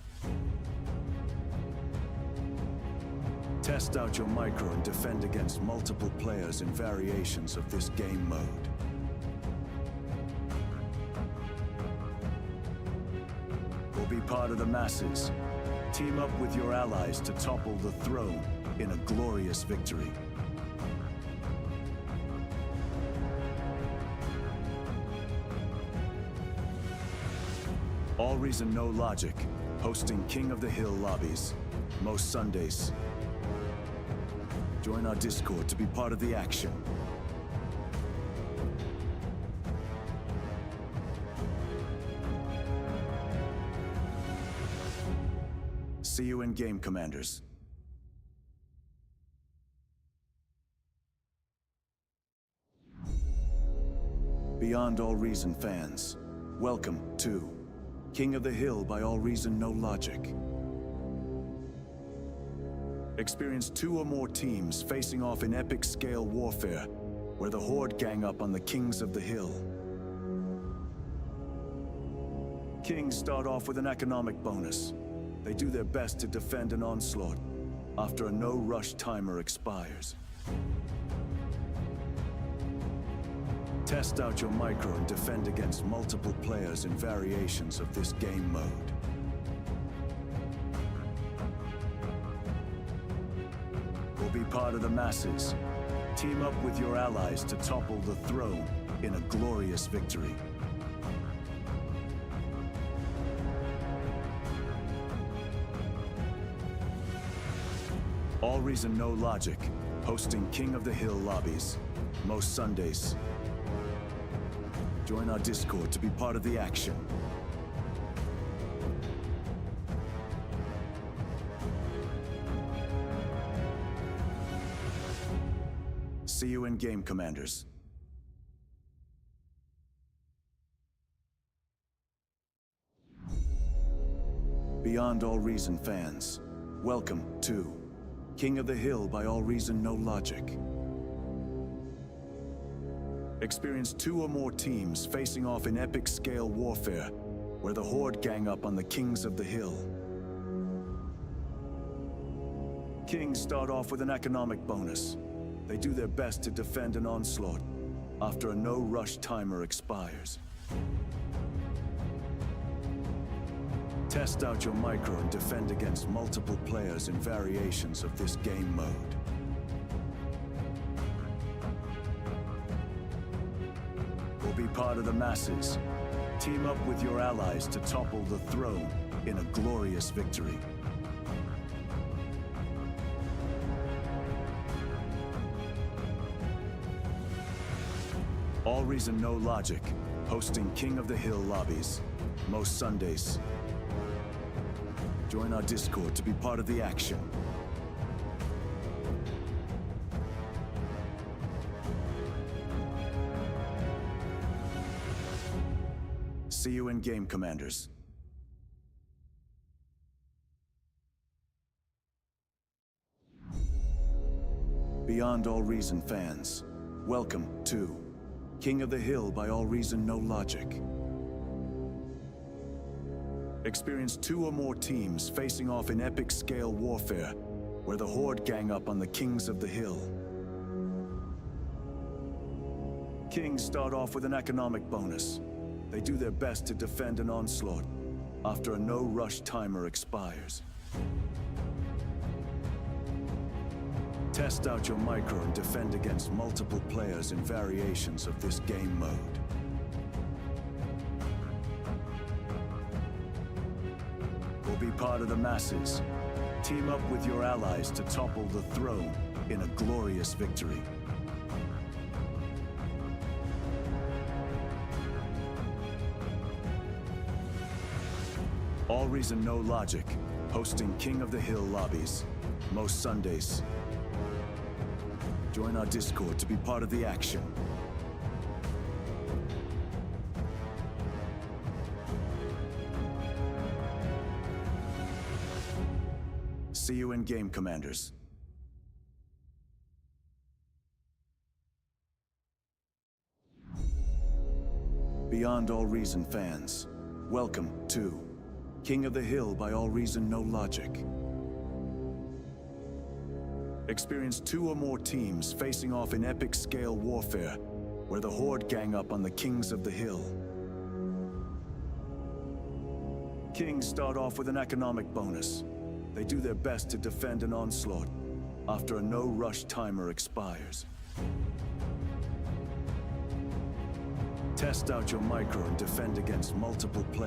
Test out your micro and defend against multiple players in variations of this game mode. Or be part of the masses. Team up with your allies to topple the throne in a glorious victory. AllReasonNoLogic, hosting King of the Hill lobbies, most Sundays. Join our Discord to be part of the action. See you in game, Commanders. Beyond All Reason fans, welcome to King of the Hill by AllReasonNoLogic. Experience 2 or more teams facing off in epic scale warfare, where the Horde gang up on the Kings of the Hill. Kings start off with an economic bonus. They do their best to defend an onslaught after a no-rush timer expires. Test out your micro and defend against multiple players in variations of this game mode. Or be part of the masses. Team up with your allies to topple the throne in a glorious victory. AllReasonNoLogic, hosting King of the Hill lobbies, most Sundays. Join our Discord to be part of the action. See you in game, Commanders. Beyond All Reason fans, welcome to King of the Hill by AllReasonNoLogic. Experience 2 or more teams facing off in epic scale warfare, where the Horde gang up on the Kings of the Hill. Kings start off with an economic bonus. They do their best to defend an onslaught after a no-rush timer expires. Test out your micro and defend against multiple players in variations of this game mode. part of the masses. Team up with your allies to topple the throne in a glorious victory. AllReasonNoLogic, hosting King of the Hill lobbies, most Sundays. Join our Discord to be part of the action. See you in game, Commanders. Beyond All Reason fans, welcome to King of the Hill by AllReasonNoLogic. Experience 2 or more teams facing off in epic scale warfare, where the Horde gang up on the Kings of the Hill. Kings start off with an economic bonus. They do their best to defend an onslaught after a no-rush timer expires. Test out your micro and defend against multiple players in variations of this game mode. Or be part of the masses. Team up with your allies to topple the throne in a glorious victory. AllReasonNoLogic, hosting King of the Hill lobbies, most Sundays. Join our Discord to be part of the action. See you in game, Commanders. Beyond All Reason fans, welcome to King of the Hill by AllReasonNoLogic. Experience 2 or more teams facing off in epic scale warfare, where the Horde gang up on the Kings of the Hill. Kings start off with an economic bonus. They do their best to defend an onslaught after a no-rush timer expires. Test out your micro and defend against multiple players.